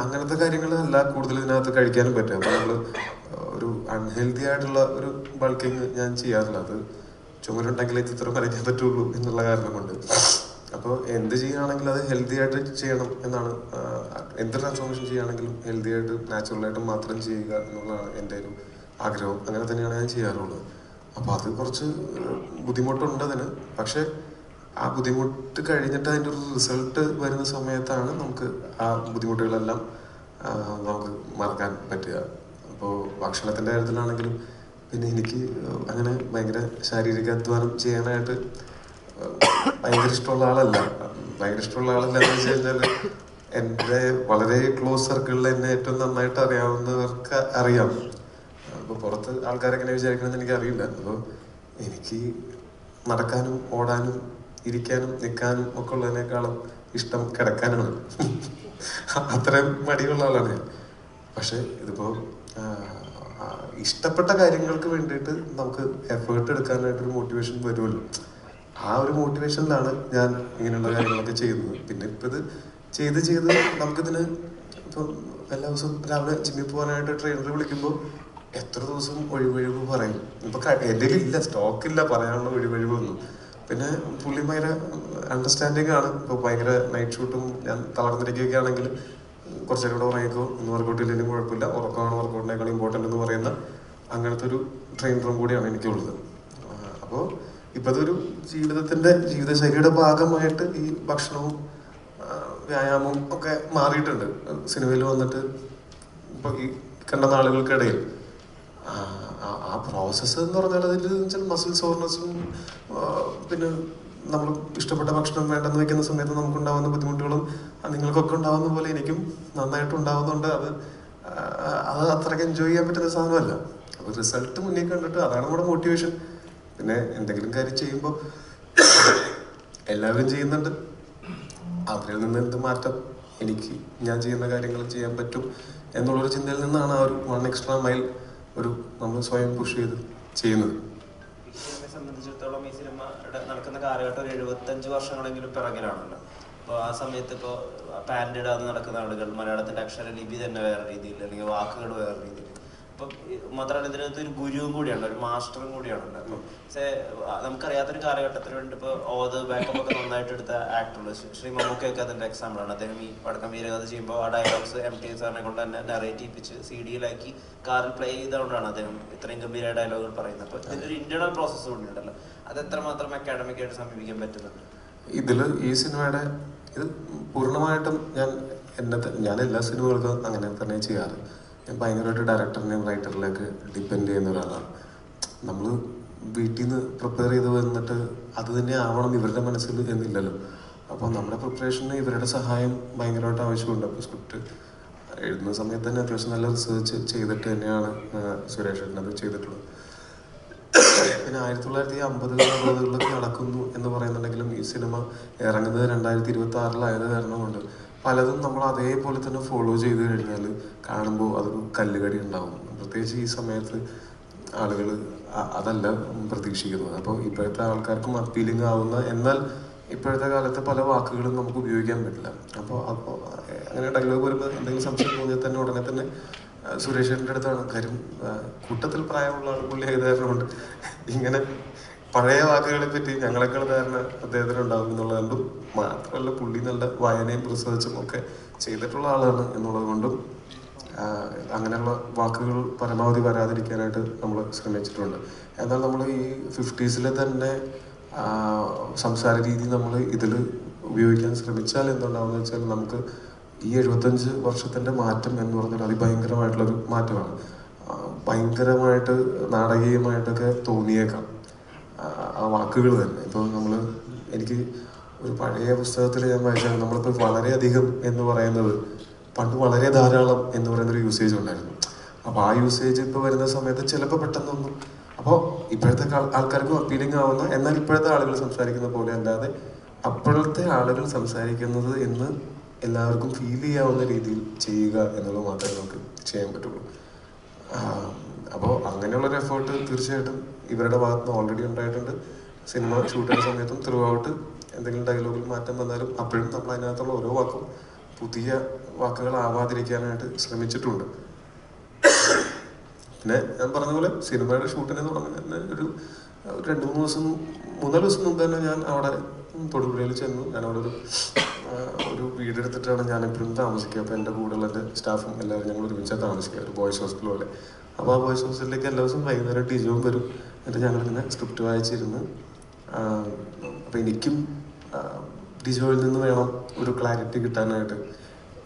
അങ്ങനത്തെ കാര്യങ്ങളല്ല കൂടുതൽ ഇതിനകത്ത് കഴിക്കാനും പറ്റും. അപ്പോൾ നമ്മൾ ഒരു അൺഹെൽത്തി ആയിട്ടുള്ള ഒരു ബൾക്കിങ് ഞാൻ ചെയ്യാറില്ല. അത് ചുമരുണ്ടെങ്കിലേ ചിത്രം വരയ്ക്കാൻ പറ്റുള്ളൂ എന്നുള്ള കാരണം കൊണ്ട്. അപ്പോൾ എന്ത് ചെയ്യുകയാണെങ്കിലും അത് ഹെൽത്തി ആയിട്ട് ചെയ്യണം എന്നാണ്. എന്ത് ട്രാൻസ്ഫോർമേഷൻ ചെയ്യുകയാണെങ്കിലും ഹെൽത്തി ആയിട്ട് നാച്ചുറലായിട്ട് മാത്രം ചെയ്യുക എന്നുള്ളതാണ് എൻ്റെ ഒരു ആഗ്രഹം. അങ്ങനെ തന്നെയാണ് ഞാൻ ചെയ്യാറുള്ളത്. അപ്പോൾ അത് കുറച്ച് ബുദ്ധിമുട്ടുണ്ട് അതിന്. പക്ഷെ ആ ബുദ്ധിമുട്ട് കഴിഞ്ഞിട്ട് അതിൻ്റെ ഒരു റിസൾട്ട് വരുന്ന സമയത്താണ് നമുക്ക് ആ ബുദ്ധിമുട്ടുകളെല്ലാം നമുക്ക് മറക്കാൻ പറ്റുക. അപ്പോൾ ഭക്ഷണത്തിൻ്റെ കാര്യത്തിലാണെങ്കിലും പിന്നെ എനിക്ക് അങ്ങനെ ഭയങ്കര ശാരീരിക അധ്വാനം ചെയ്യാനായിട്ട് ഭയങ്കര ഇഷ്ടമുള്ള ആളല്ല. എന്ന് വെച്ച് കഴിഞ്ഞാൽ എൻ്റെ വളരെ ക്ലോസ് സർക്കിളിൽ എന്നെ ഏറ്റവും നന്നായിട്ട് അറിയാവുന്നവർക്ക് അറിയാം. അപ്പോൾ പുറത്ത് ആൾക്കാരെങ്ങനെ വിചാരിക്കണമെന്ന് എനിക്കറിയില്ല. അപ്പോൾ എനിക്ക് നടക്കാനും ഓടാനും ഇരിക്കാനും നിൽക്കാനും ഒക്കെ ഉള്ളതിനേക്കാളും ഇഷ്ടം കിടക്കാനാണ്. അത്രയും മടിയുള്ള ആളാണ് ഞാൻ. പക്ഷെ ഇതിപ്പോൾ ഇഷ്ടപ്പെട്ട കാര്യങ്ങൾക്ക് വേണ്ടിയിട്ട് നമുക്ക് എഫേർട്ട് എടുക്കാനായിട്ടൊരു മോട്ടിവേഷൻ വരുമല്ലോ. ആ ഒരു മോട്ടിവേഷനിലാണ് ഞാൻ ഇങ്ങനെയുള്ള കാര്യങ്ങളൊക്കെ ചെയ്യുന്നത്. പിന്നെ ഇപ്പം ഇത് ചെയ്ത് നമുക്കിതിന് ഇപ്പം എല്ലാ ദിവസവും രാവിലെ ജിമ്മിൽ പോകാനായിട്ട് ട്രെയിനർ വിളിക്കുമ്പോൾ എത്ര ദിവസം ഒഴിവൊഴിവ് പറയും. ഇപ്പം എൻ്റെ ഇല്ല, സ്റ്റോക്കില്ല പറയാനുള്ള ഒഴിവൊഴിവൊന്നും. പിന്നെ പുള്ളി ഭയങ്കര അണ്ടർസ്റ്റാൻഡിങ് ആണ്. ഇപ്പോൾ ഭയങ്കര നൈറ്റ് ഷൂട്ടും ഞാൻ തളർന്നിരിക്കുകയൊക്കെ ആണെങ്കിൽ കുറച്ചേരം കൂടെ ഉറങ്ങിക്കോ, ഒന്നും വർക്കൗട്ട് ഇല്ലെങ്കിലും കുഴപ്പമില്ല, ഉറക്കമാണ് വർക്കൗട്ടിനേക്കാൾ ഇമ്പോർട്ടൻ്റ് എന്ന് പറയുന്ന അങ്ങനത്തെ ഒരു ട്രെയിനറും കൂടിയാണ് എനിക്കുള്ളത്. അപ്പോൾ ഇപ്പം അതൊരു ജീവിതശൈലിയുടെ ഭാഗമായിട്ട് ഈ ഭക്ഷണവും വ്യായാമവും ഒക്കെ മാറിയിട്ടുണ്ട്. സിനിമയിൽ വന്നിട്ട് ഇപ്പോൾ ഈ കണ്ട നാളുകൾക്കിടയിൽ ആ പ്രോസസ്സ് എന്ന് പറഞ്ഞാൽ അതിൽ മസിൽ സോർനെസ്സും പിന്നെ നമ്മൾ ഇഷ്ടപ്പെട്ട ഭക്ഷണം വേണ്ടെന്ന് വെക്കുന്ന സമയത്ത് നമുക്കുണ്ടാകുന്ന ബുദ്ധിമുട്ടുകളും നിങ്ങൾക്കൊക്കെ ഉണ്ടാകുന്ന പോലെ എനിക്കും നന്നായിട്ട് ഉണ്ടാകുന്നുണ്ട്. അത് അത്രയ്ക്ക് എൻജോയ് ചെയ്യാൻ പറ്റുന്ന സാധനമല്ല. അപ്പോൾ റിസൾട്ട് മുന്നിൽ കണ്ടിട്ട് അതാണ് നമ്മുടെ മോട്ടിവേഷൻ. പിന്നെ എന്തെങ്കിലും കാര്യം ചെയ്യുമ്പോൾ എല്ലാവരും ചെയ്യുന്നുണ്ട്, അവരിൽ നിന്ന് എന്ത് മാറ്റം എനിക്ക് ഞാൻ ചെയ്യുന്ന കാര്യങ്ങൾ ചെയ്യാൻ പറ്റും എന്നുള്ളൊരു ചിന്തയിൽ നിന്നാണ് ആ ഒരു 1 extra mile നമ്മൾ സ്വയം പുഷ് ചെയ്ത് ചെയ്യുന്നത്. സംബന്ധിച്ചിടത്തോളം ഈ സിനിമ നടക്കുന്ന കാലഘട്ടം ഒരു 75 വർഷങ്ങളെങ്കിലും പിറകിലാണല്ലോ. അപ്പോൾ ആ സമയത്ത് ഇപ്പോൾ പാൻറ് ഇടാതെ നടക്കുന്ന ആളുകൾ, മലയാളത്തിൻ്റെ അക്ഷരലിപി തന്നെ വേറെ രീതിയിൽ, അല്ലെങ്കിൽ വാക്കുകൾ വേറെ രീതിയിൽ. അപ്പം മാത്രമല്ല ഇതിനകത്ത് ഒരു ഗുരുവും കൂടിയാണ്, ഒരു മാസ്റ്ററും കൂടിയാണല്ലോ. അപ്പം നമുക്കറിയാത്തൊരു കാലഘട്ടത്തിന് വേണ്ടി ഇപ്പോൾ ഓത് ബാക്കപ്പ് ഒക്കെ നന്നായിട്ട് എടുത്ത ആക്ടറുകൾ ശ്രീ മമ്മൂക്കയൊക്കെ അതിൻ്റെ എക്സാമ്പിളാണ്. അദ്ദേഹം ഈ പടക്കം വീരകഥ ചെയ്യുമ്പോൾ ആ ഡയലോഗ്സ് MT സാറിനെ കൊണ്ട് തന്നെ നറേറ്റ് ചെയ്യിപ്പിച്ച് CD-യിലാക്കി കാറിൽ പ്ലേ ചെയ്തുകൊണ്ടാണ് അദ്ദേഹം ഇത്രയും ഗംഭീര ഡയലോഗുകൾ പറയുന്നത്. അപ്പോൾ ഇതിൻ്റെ ഒരു ഇന്റേണൽ പ്രോസസ്സ് കൂടിയുണ്ടല്ലോ. അത് എത്രമാത്രം അക്കാഡമിക്കായിട്ട് സമീപിക്കാൻ പറ്റുന്നുണ്ട്? ഈ സിനിമയുടെ ഇത് പൂർണ്ണമായിട്ടും ഞാൻ എല്ലാ സിനിമകൾക്കും അങ്ങനെ തന്നെ ചെയ്യാറ്. ഞാൻ ഭയങ്കരമായിട്ട് ഡയറക്ടറിനെയും റൈറ്ററിലേക്ക് ഡിപ്പെൻഡ് ചെയ്യുന്ന ഒരാളാണ്. നമ്മൾ വീട്ടിൽ നിന്ന് പ്രിപ്പയർ ചെയ്ത് വന്നിട്ട് അത് തന്നെ ആവണം ഇവരുടെ മനസ്സിൽ എന്നില്ലല്ലോ. അപ്പോൾ നമ്മുടെ പ്രിപ്പറേഷന് ഇവരുടെ സഹായം ഭയങ്കരമായിട്ട് ആവശ്യമുണ്ട്. അപ്പോൾ സ്ക്രിപ്റ്റ് എഴുതുന്ന സമയത്ത് തന്നെ അത്യാവശ്യം നല്ല റിസർച്ച് ചെയ്തിട്ട് തന്നെയാണ് സുരേഷ് അത് ചെയ്തിട്ടുള്ളത്. പിന്നെ 1950-60 നടക്കുന്നു എന്ന് പറയുന്നുണ്ടെങ്കിലും ഈ സിനിമ ഇറങ്ങുന്നത് 2026 കാരണം കൊണ്ട് പലതും നമ്മൾ അതേപോലെ തന്നെ ഫോളോ ചെയ്ത് കഴിഞ്ഞാൽ കാണുമ്പോൾ അതൊരു കല്ലുകടി ഉണ്ടാവും. പ്രത്യേകിച്ച് ഈ സമയത്ത് ആളുകൾ അതല്ല പ്രതീക്ഷിക്കുന്നത്. അപ്പോൾ ഇപ്പോഴത്തെ ആൾക്കാർക്കും അപ്പീലിംഗ് ആവുന്ന, എന്നാൽ ഇപ്പോഴത്തെ കാലത്ത് പല വാക്കുകളും നമുക്ക് ഉപയോഗിക്കാൻ പറ്റില്ല. അപ്പോൾ അങ്ങനെ ഡയലോഗ് വരുമ്പോൾ എന്തെങ്കിലും സംശയം തോന്നിയാൽ തന്നെ ഉടനെ തന്നെ സുരേഷിൻ്റെ അടുത്താണ്. കാര്യം കൂട്ടത്തിൽ പ്രായമുള്ള ആൾ പുള്ളി ആയത് കാരണം കൊണ്ട് ഇങ്ങനെ പഴയ വാക്കുകളെ പറ്റി ഞങ്ങളെക്കാൾ ധാരണ അദ്ദേഹത്തിന് ഉണ്ടാകും എന്നുള്ളതുകൊണ്ടും മാത്രമല്ല പുള്ളി നല്ല വായനയും റിസർച്ചും ഒക്കെ ചെയ്തിട്ടുള്ള ആളാണ് എന്നുള്ളത് കൊണ്ടും അങ്ങനെയുള്ള വാക്കുകൾ പരമാവധി വരാതിരിക്കാനായിട്ട് നമ്മൾ ശ്രമിച്ചിട്ടുണ്ട്. എന്നാൽ നമ്മൾ ഈ 50s തന്നെ സംസാര രീതി നമ്മൾ ഇതിൽ ഉപയോഗിക്കാൻ ശ്രമിച്ചാൽ എന്തുണ്ടാവുമെന്ന് വെച്ചാൽ നമുക്ക് ഈ 75 വർഷത്തിൻ്റെ മാറ്റം എന്ന് പറഞ്ഞാൽ അതിഭയങ്കരമായിട്ടുള്ളൊരു മാറ്റമാണ്. ഭയങ്കരമായിട്ട് നാടകീയമായിട്ടൊക്കെ തോന്നിയേക്കാം ആ വാക്കുകൾ തന്നെ. ഇപ്പോൾ എനിക്ക് ഒരു പഴയ പുസ്തകത്തിൽ ഞാൻ വായിച്ചാൽ നമ്മളിപ്പോൾ വളരെയധികം എന്ന് പറയുന്നത് പണ്ട് വളരെ ധാരാളം എന്ന് പറയുന്നൊരു യൂസേജ് ഉണ്ടായിരുന്നു. അപ്പോൾ ആ യൂസേജ് ഇപ്പോൾ വരുന്ന സമയത്ത് ചിലപ്പോൾ പെട്ടെന്നൊന്നും, അപ്പോൾ ഇപ്പോഴത്തെ ആൾക്കാർക്കും അപ്പീലിംഗ് ആവുന്ന, എന്നാൽ ഇപ്പോഴത്തെ ആളുകൾ സംസാരിക്കുന്ന പോലെ അല്ലാതെ അപ്പോഴത്തെ ആളുകൾ സംസാരിക്കുന്നത് എന്ന് എല്ലാവർക്കും ഫീൽ ചെയ്യാവുന്ന രീതിയിൽ ചെയ്യുക എന്നുള്ളത് മാത്രമേ നമുക്ക് ചെയ്യാൻ പറ്റുള്ളൂ. അപ്പോൾ അങ്ങനെയുള്ളൊരു എഫേർട്ട് തീർച്ചയായിട്ടും ഇവരുടെ ഭാഗത്ത് നിന്ന് ഓൾറെഡി ഉണ്ടായിട്ടുണ്ട്. സിനിമ ഷൂട്ട് ചെയ്യുന്ന സമയത്തും ത്രൂ ഔട്ട് എന്തെങ്കിലും ഡയലോഗിൽ മാറ്റം വന്നാലും അപ്പോഴും നമ്മൾ അതിനകത്തുള്ള ഓരോ വാക്കും പുതിയ വാക്കുകളാവാതിരിക്കാനായിട്ട് ശ്രമിച്ചിട്ടുണ്ട്. പിന്നെ ഞാൻ പറഞ്ഞ പോലെ സിനിമയുടെ ഷൂട്ടിനെ തുടങ്ങുന്ന ഒരു 3-4 ദിവസം മുമ്പ് തന്നെ ഞാൻ അവിടെ തൊടുപുഴയിൽ ചെന്നു. ഞാൻ അവിടെ ഒരു വീടെടുത്തിട്ടാണ് ഞാൻ എപ്പോഴും താമസിക്കുക. അപ്പോൾ എൻ്റെ കൂടെയുള്ള എൻ്റെ സ്റ്റാഫും എല്ലാവരും ഞങ്ങൾ ഒരുമിച്ചാണ് താമസിക്കുക, ഒരു ബോയ്സ് ഹോസ്റ്റൽ പോലെ. അപ്പോൾ ആ ബോയ്സ് ഹോസ്റ്റലിലേക്ക് എല്ലാ ദിവസവും വൈകുന്നേരം ഡിജോയും വരും. എന്നിട്ട് ഞങ്ങളിങ്ങനെ സ്ക്രിപ്റ്റ് വായിച്ചിരുന്ന് അപ്പോൾ എനിക്കും ഡിജോയിൽ നിന്ന് വേണം ഒരു ക്ലാരിറ്റി കിട്ടാനായിട്ട്.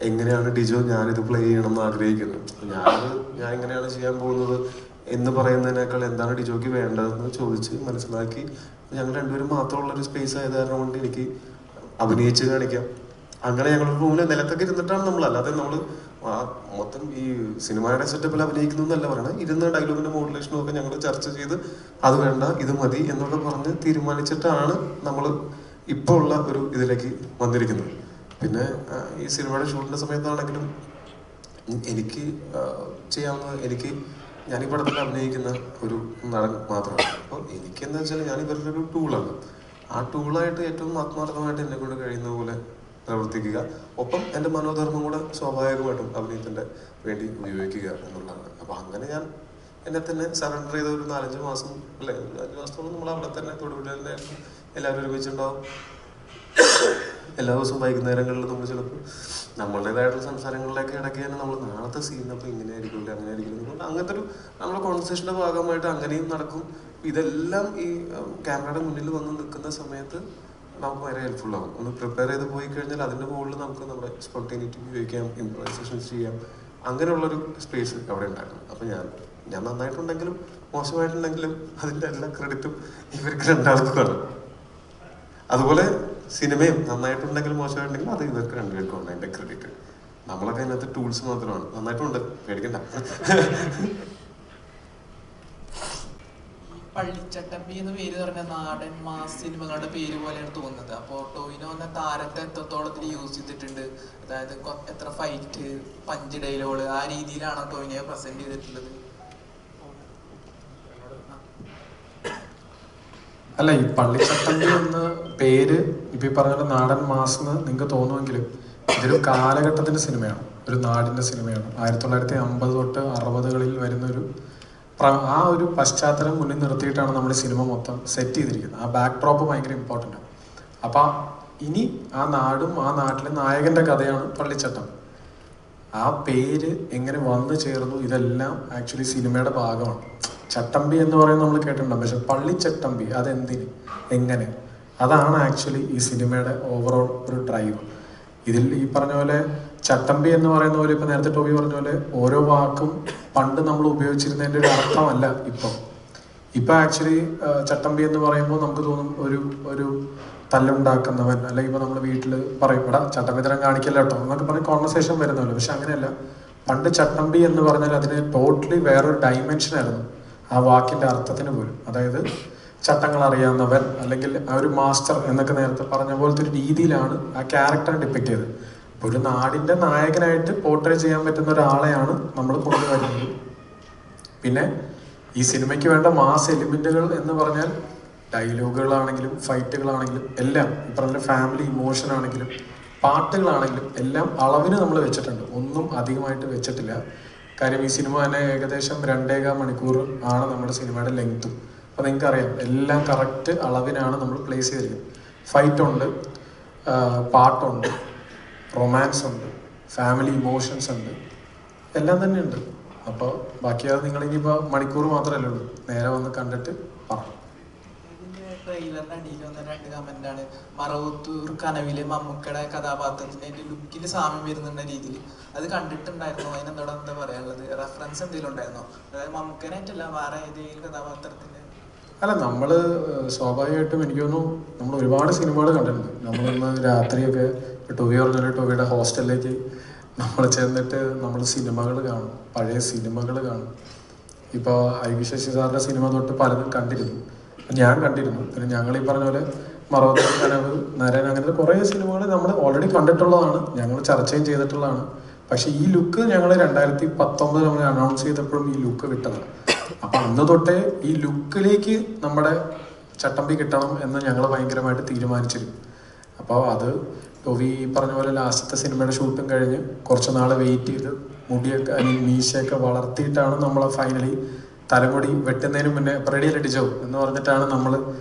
എങ്ങനെയാണ് ഡിജോ ഞാനിത് പ്ലേ ചെയ്യണം എന്ന് ആഗ്രഹിക്കുന്നത്, ഞാൻ എങ്ങനെയാണ് ചെയ്യാൻ പോകുന്നത് എന്ന് പറയുന്നതിനേക്കാൾ എന്താണ് ഡിജോയ്ക്ക് വേണ്ടതെന്ന് ചോദിച്ച് മനസ്സിലാക്കി ഞങ്ങൾ രണ്ടുപേരും മാത്രമുള്ളൊരു സ്പേസ് ആയത് കാരണം കൊണ്ട് എനിക്ക് അഭിനയിച്ച് കാണിക്കാം. അങ്ങനെ ഞങ്ങൾ റൂമിൽ നിലത്തൊക്കെ ഇരുന്നിട്ടാണ് നമ്മൾ, അല്ലാതെ നമ്മൾ മൊത്തം ഈ സിനിമയുടെ സെറ്റപ്പിൽ അഭിനയിക്കുന്നതെന്നല്ല പറയണത്. ഇരുന്ന് ഡയലോഗിന്റെ മോഡുലേഷനും ഒക്കെ ഞങ്ങൾ ചർച്ച ചെയ്ത് അത് വേണ്ട ഇത് മതി എന്നൊക്കെ പറഞ്ഞ് തീരുമാനിച്ചിട്ടാണ് നമ്മൾ ഇപ്പോൾ ഉള്ള ഒരു ഇതിലേക്ക് വന്നിരിക്കുന്നത്. പിന്നെ ഈ സിനിമയുടെ ഷൂട്ടിന്റെ സമയത്താണെങ്കിലും എനിക്ക് ചെയ്യാവുന്നത്, ഞാൻ ഈ പടത്തിൽ അഭിനയിക്കുന്ന ഒരു നടൻ മാത്രമാണ്. അപ്പോൾ എനിക്കെന്താ വെച്ചാൽ ഞാൻ ഇവരുടെ ഒരു ടൂളാണ്. ആ ടൂളായിട്ട് ഏറ്റവും ആത്മാർത്ഥമായിട്ട് എന്നെ കൊണ്ട് കഴിയുന്ന പോലെ പ്രവർത്തിക്കുക, ഒപ്പം എൻ്റെ മനോധർമ്മം കൂടെ സ്വാഭാവികമായിട്ടും അഭിനയത്തിൻ്റെ വേണ്ടി ഉപയോഗിക്കുക എന്നുള്ളതാണ്. അപ്പോൾ അങ്ങനെ ഞാൻ എന്നെ തന്നെ സറണ്ടർ ചെയ്ത ഒരു 4-5 മാസം അല്ലേ, 5 മാസത്തോളം നമ്മൾ അവിടെ തന്നെ തൊടുപുഴയിലെ എല്ലാവരും ഒരുമിച്ചുണ്ടാവും. എല്ലാ ദിവസവും വൈകുന്നേരങ്ങളിൽ നമ്മൾ ചിലപ്പോൾ നമ്മളുടേതായിട്ടുള്ള സംസാരങ്ങളിലേക്ക് ഇടയ്ക്ക് തന്നെ നമ്മൾ നാളത്തെ സീനപ്പോൾ ഇങ്ങനെ ആയിരിക്കില്ല അങ്ങനെ ആയിരിക്കില്ല, അങ്ങനത്തെ ഒരു നമ്മുടെ കോൺവെർസേഷൻ്റെ ഭാഗമായിട്ട് അങ്ങനെയും നടക്കും. ഇതെല്ലാം ഈ ക്യാമറയുടെ മുന്നിൽ വന്ന് നിൽക്കുന്ന സമയത്ത് നമുക്ക് വളരെ ഹെൽപ്ഫുൾ ആവും. ഒന്ന് പ്രിപ്പയർ ചെയ്ത് പോയി കഴിഞ്ഞാൽ അതിൻ്റെ മുകളിൽ നമുക്ക് നമ്മുടെ സ്പോണ്ടേനിറ്റി ഉപയോഗിക്കാം, ഇംപ്രവൈസേഷൻസ് ചെയ്യാം. അങ്ങനെയുള്ളൊരു സ്പേസ് അവിടെ ഉണ്ടായിരുന്നു. അപ്പോൾ ഞാൻ നന്നായിട്ടുണ്ടെങ്കിലും മോശമായിട്ടുണ്ടെങ്കിലും അതിൻ്റെ എല്ലാ ക്രെഡിറ്റും ഇവർക്ക് രണ്ടാൾക്കുമാണ്. അതുപോലെ സിനിമയും നന്നായിട്ടുണ്ടെങ്കിലും മോശമായിട്ടുണ്ടെങ്കിലും അത് ഇവർക്ക് രണ്ടുപേർക്കുമാണ് അതിൻ്റെ ക്രെഡിറ്റ്. നമ്മളൊക്കെ അതിനകത്ത് ടൂൾസ് മാത്രമാണ്. നന്നായിട്ടുണ്ട്, പേടിക്കണ്ട. പള്ളിച്ചട്ടമ്പി എന്ന് പേര് പറഞ്ഞ നാടൻ മാസ് സിനിമകളുടെ പേര് പോലെയാണ് തോന്നുന്നത്. അപ്പോൾ ടോവിനോ എന്ന താരത്തെ എത്രത്തോളം ഇതിൽ യൂസ് ചെയ്തിട്ടുണ്ട്, അതായത് എത്ര ഫൈറ്റ്, പഞ്ച് ഡയലോഗ്, ആ രീതിയിലാണ് ടോവിനോയെ പ്രസന്റ് ചെയ്തിട്ടുള്ളത്? അല്ല, ഈ പള്ളിച്ചട്ടമ്പി എന്ന പേര് ഇപ്പം ഈ പറഞ്ഞ നാടൻ മാസ് എന്ന് നിങ്ങൾക്ക് തോന്നുമെങ്കിലും ഇതൊരു കാലഘട്ടത്തിൻ്റെ സിനിമയാണ്, ഒരു നാടിൻ്റെ സിനിമയാണ്. 1950 തൊട്ട് 60കളിൽ വരുന്നൊരു ആ ഒരു പശ്ചാത്തലം മുന്നിൽ നിർത്തിയിട്ടാണ് നമ്മൾ സിനിമ മൊത്തം സെറ്റ് ചെയ്തിരിക്കുന്നത്. ആ ബാക്ക് ഡ്രോപ്പ് ഭയങ്കര ഇമ്പോർട്ടൻ്റ് ആണ്. അപ്പം ഇനി ആ നാടും ആ നാട്ടിലെ നായകൻ്റെ കഥയാണ് പള്ളിച്ചട്ടം. ആ പേര് എങ്ങനെ വന്നു ചേർന്നു, ഇതെല്ലാം ആക്ച്വലി സിനിമയുടെ ഭാഗമാണ്. ചട്ടമ്പി എന്ന് പറയുന്നത് നമ്മൾ കേട്ടിട്ടുണ്ടാകും, പക്ഷെ പള്ളിച്ചട്ടമ്പി അതെന്തിന്, എങ്ങനെ, അതാണ് ആക്ച്വലി ഈ സിനിമയുടെ ഓവറോൾ ഒരു ഡ്രൈവ്. ഇതിൽ ഈ പറഞ്ഞ പോലെ ചട്ടമ്പി എന്ന് പറയുന്ന പോലെ ഇപ്പം നേരത്തെ ടോബി പറഞ്ഞ പോലെ ഓരോ വാക്കും പണ്ട് നമ്മൾ ഉപയോഗിച്ചിരുന്നതിൻ്റെ ഒരു അർത്ഥമല്ല ഇപ്പം ആക്ച്വലി ചട്ടമ്പി എന്ന് പറയുമ്പോൾ നമുക്ക് തോന്നും ഒരു തല്ലുണ്ടാക്കുന്നവൻ, അല്ലെങ്കിൽ ഇപ്പോൾ നമ്മൾ വീട്ടിൽ പറയും ഇവിടെ ചട്ടമ്പി തരം കാണിക്കല്ല കേട്ടോ എന്നൊക്കെ പറഞ്ഞ് കോൺവെർസേഷൻ വരുന്നല്ലോ. പക്ഷെ അങ്ങനെയല്ല. പണ്ട് ചട്ടമ്പി എന്ന് പറഞ്ഞാൽ അതിന് ടോട്ടലി വേറൊരു ഡൈമെൻഷനായിരുന്നു ആ വാക്കിൻ്റെ അർത്ഥത്തിന് പോലും. അതായത് ചട്ടങ്ങൾ അറിയാവുന്നവൻ അല്ലെങ്കിൽ ആ ഒരു മാസ്റ്റർ എന്നൊക്കെ നേരത്തെ പറഞ്ഞ പോലത്തെ ഒരു രീതിയിലാണ് ആ ക്യാരക്ടർ ഡിപ്പിക്റ്റ് ചെയ്തത്. അപ്പോൾ ഒരു നാടിൻ്റെ നായകനായിട്ട് പോർട്രേ ചെയ്യാൻ പറ്റുന്ന ഒരാളെയാണ് നമ്മൾ കൊണ്ടുവരുന്നത്. പിന്നെ ഈ സിനിമയ്ക്ക് വേണ്ട മാസ് എലിമെന്റുകൾ എന്ന് പറഞ്ഞാൽ ഡയലോഗുകളാണെങ്കിലും ഫൈറ്റുകളാണെങ്കിലും എല്ലാം, ഈ പറഞ്ഞ ഫാമിലി ഇമോഷൻ ആണെങ്കിലും പാട്ടുകളാണെങ്കിലും എല്ലാം അളവിന് നമ്മൾ വെച്ചിട്ടുണ്ട്, ഒന്നും അധികമായിട്ട് വെച്ചിട്ടില്ല. കാര്യം ഈ സിനിമ തന്നെ ഏകദേശം 2.25 മണിക്കൂർ ആണ് നമ്മുടെ സിനിമയുടെ ലെങ്ത്തും. അപ്പോൾ നിങ്ങൾക്കറിയാം എല്ലാം കറക്റ്റ് അളവിനാണ് നമ്മൾ പ്ലേസ് ചെയ്തിരിക്കുന്നത്. ഫൈറ്റുണ്ട്, പാട്ടുണ്ട്, റൊമാൻസ് ഉണ്ട്, ഫാമിലി ഇമോഷൻസ് ഉണ്ട്, എല്ലാം തന്നെ ഉണ്ട്. അപ്പോൾ ബാക്കിയത് നിങ്ങളിനിപ്പോൾ മണിക്കൂർ മാത്രമല്ലേ ഉള്ളൂ, നേരെ വന്ന് കണ്ടിട്ട് പറഞ്ഞു. ട്രെയിലറിന്റെ അടിയിൽ വന്ന 2 കമന്റാണ്. മറവത്തൂർ കനവിലെ മമ്മൂക്കയുടെ കഥാപാത്രത്തിന്റെ ലുക്കിൽ സാമ്യം വരുന്ന രീതിയിൽ അത് കണ്ടിട്ടുണ്ടായിരുന്നു. അതിനെന്തോടെ എന്താ പറയാനുള്ളത്? റെഫറൻസ് എന്തെങ്കിലും ഉണ്ടായിരുന്നോ? അതായത് മമ്മൂക്കനായിട്ടല്ല വേറെ ഏതെങ്കിലും കഥാപാത്രത്തിന്റെ? അല്ല, നമ്മൾ സ്വാഭാവികമായിട്ടും എനിക്ക് തോന്നുന്നു നമ്മൾ ഒരുപാട് സിനിമകൾ കണ്ടിട്ടുണ്ട്. നമ്മളിന്ന് രാത്രിയൊക്കെ ടോബി പറഞ്ഞ ടോബിയുടെ ഹോസ്റ്റലിലേക്ക് നമ്മൾ ചെന്നിട്ട് നമ്മൾ സിനിമകൾ കാണും, പഴയ സിനിമകൾ കാണും. ഇപ്പോൾ ഐ.വി. ശശി സാറിൻ്റെ സിനിമ തൊട്ട് പലതും കണ്ടിരുന്നു, ഞാൻ കണ്ടിരുന്നു. പിന്നെ ഞങ്ങൾ ഈ പറഞ്ഞ പോലെ മറവത്തൂർ കനവ്, നരൻ, അങ്ങനത്തെ കുറേ സിനിമകൾ നമ്മൾ ഓൾറെഡി കണ്ടിട്ടുള്ളതാണ്, ഞങ്ങൾ ചർച്ചയും ചെയ്തിട്ടുള്ളതാണ്. പക്ഷെ ഈ ലുക്ക് ഞങ്ങൾ 2019 നമ്മൾ അനൗൺസ് ചെയ്തപ്പോഴും ഈ ലുക്ക് വിട്ടതാണ്. അപ്പം അന്ന് തൊട്ടേ ഈ ലുക്കിലേക്ക് നമ്മുടെ ചട്ടമ്പി കിട്ടണം എന്ന് ഞങ്ങൾ ഭയങ്കരമായിട്ട് തീരുമാനിച്ചിരുന്നു. അപ്പോൾ അത് ടോബി പറഞ്ഞ പോലെ ലാസ്റ്റത്തെ സിനിമയുടെ ഷൂട്ടും കഴിഞ്ഞ് കുറച്ച് നാൾ വെയിറ്റ് ചെയ്ത് മുടിയൊക്കെ മീശയൊക്കെ വളർത്തിയിട്ടാണ് നമ്മൾ ഫൈനലി തലമുടി വെട്ടുന്നതിന് മുന്നേ റെഡിയല്ല ഡിജോ എന്ന് പറഞ്ഞിട്ടാണ് നമ്മൾ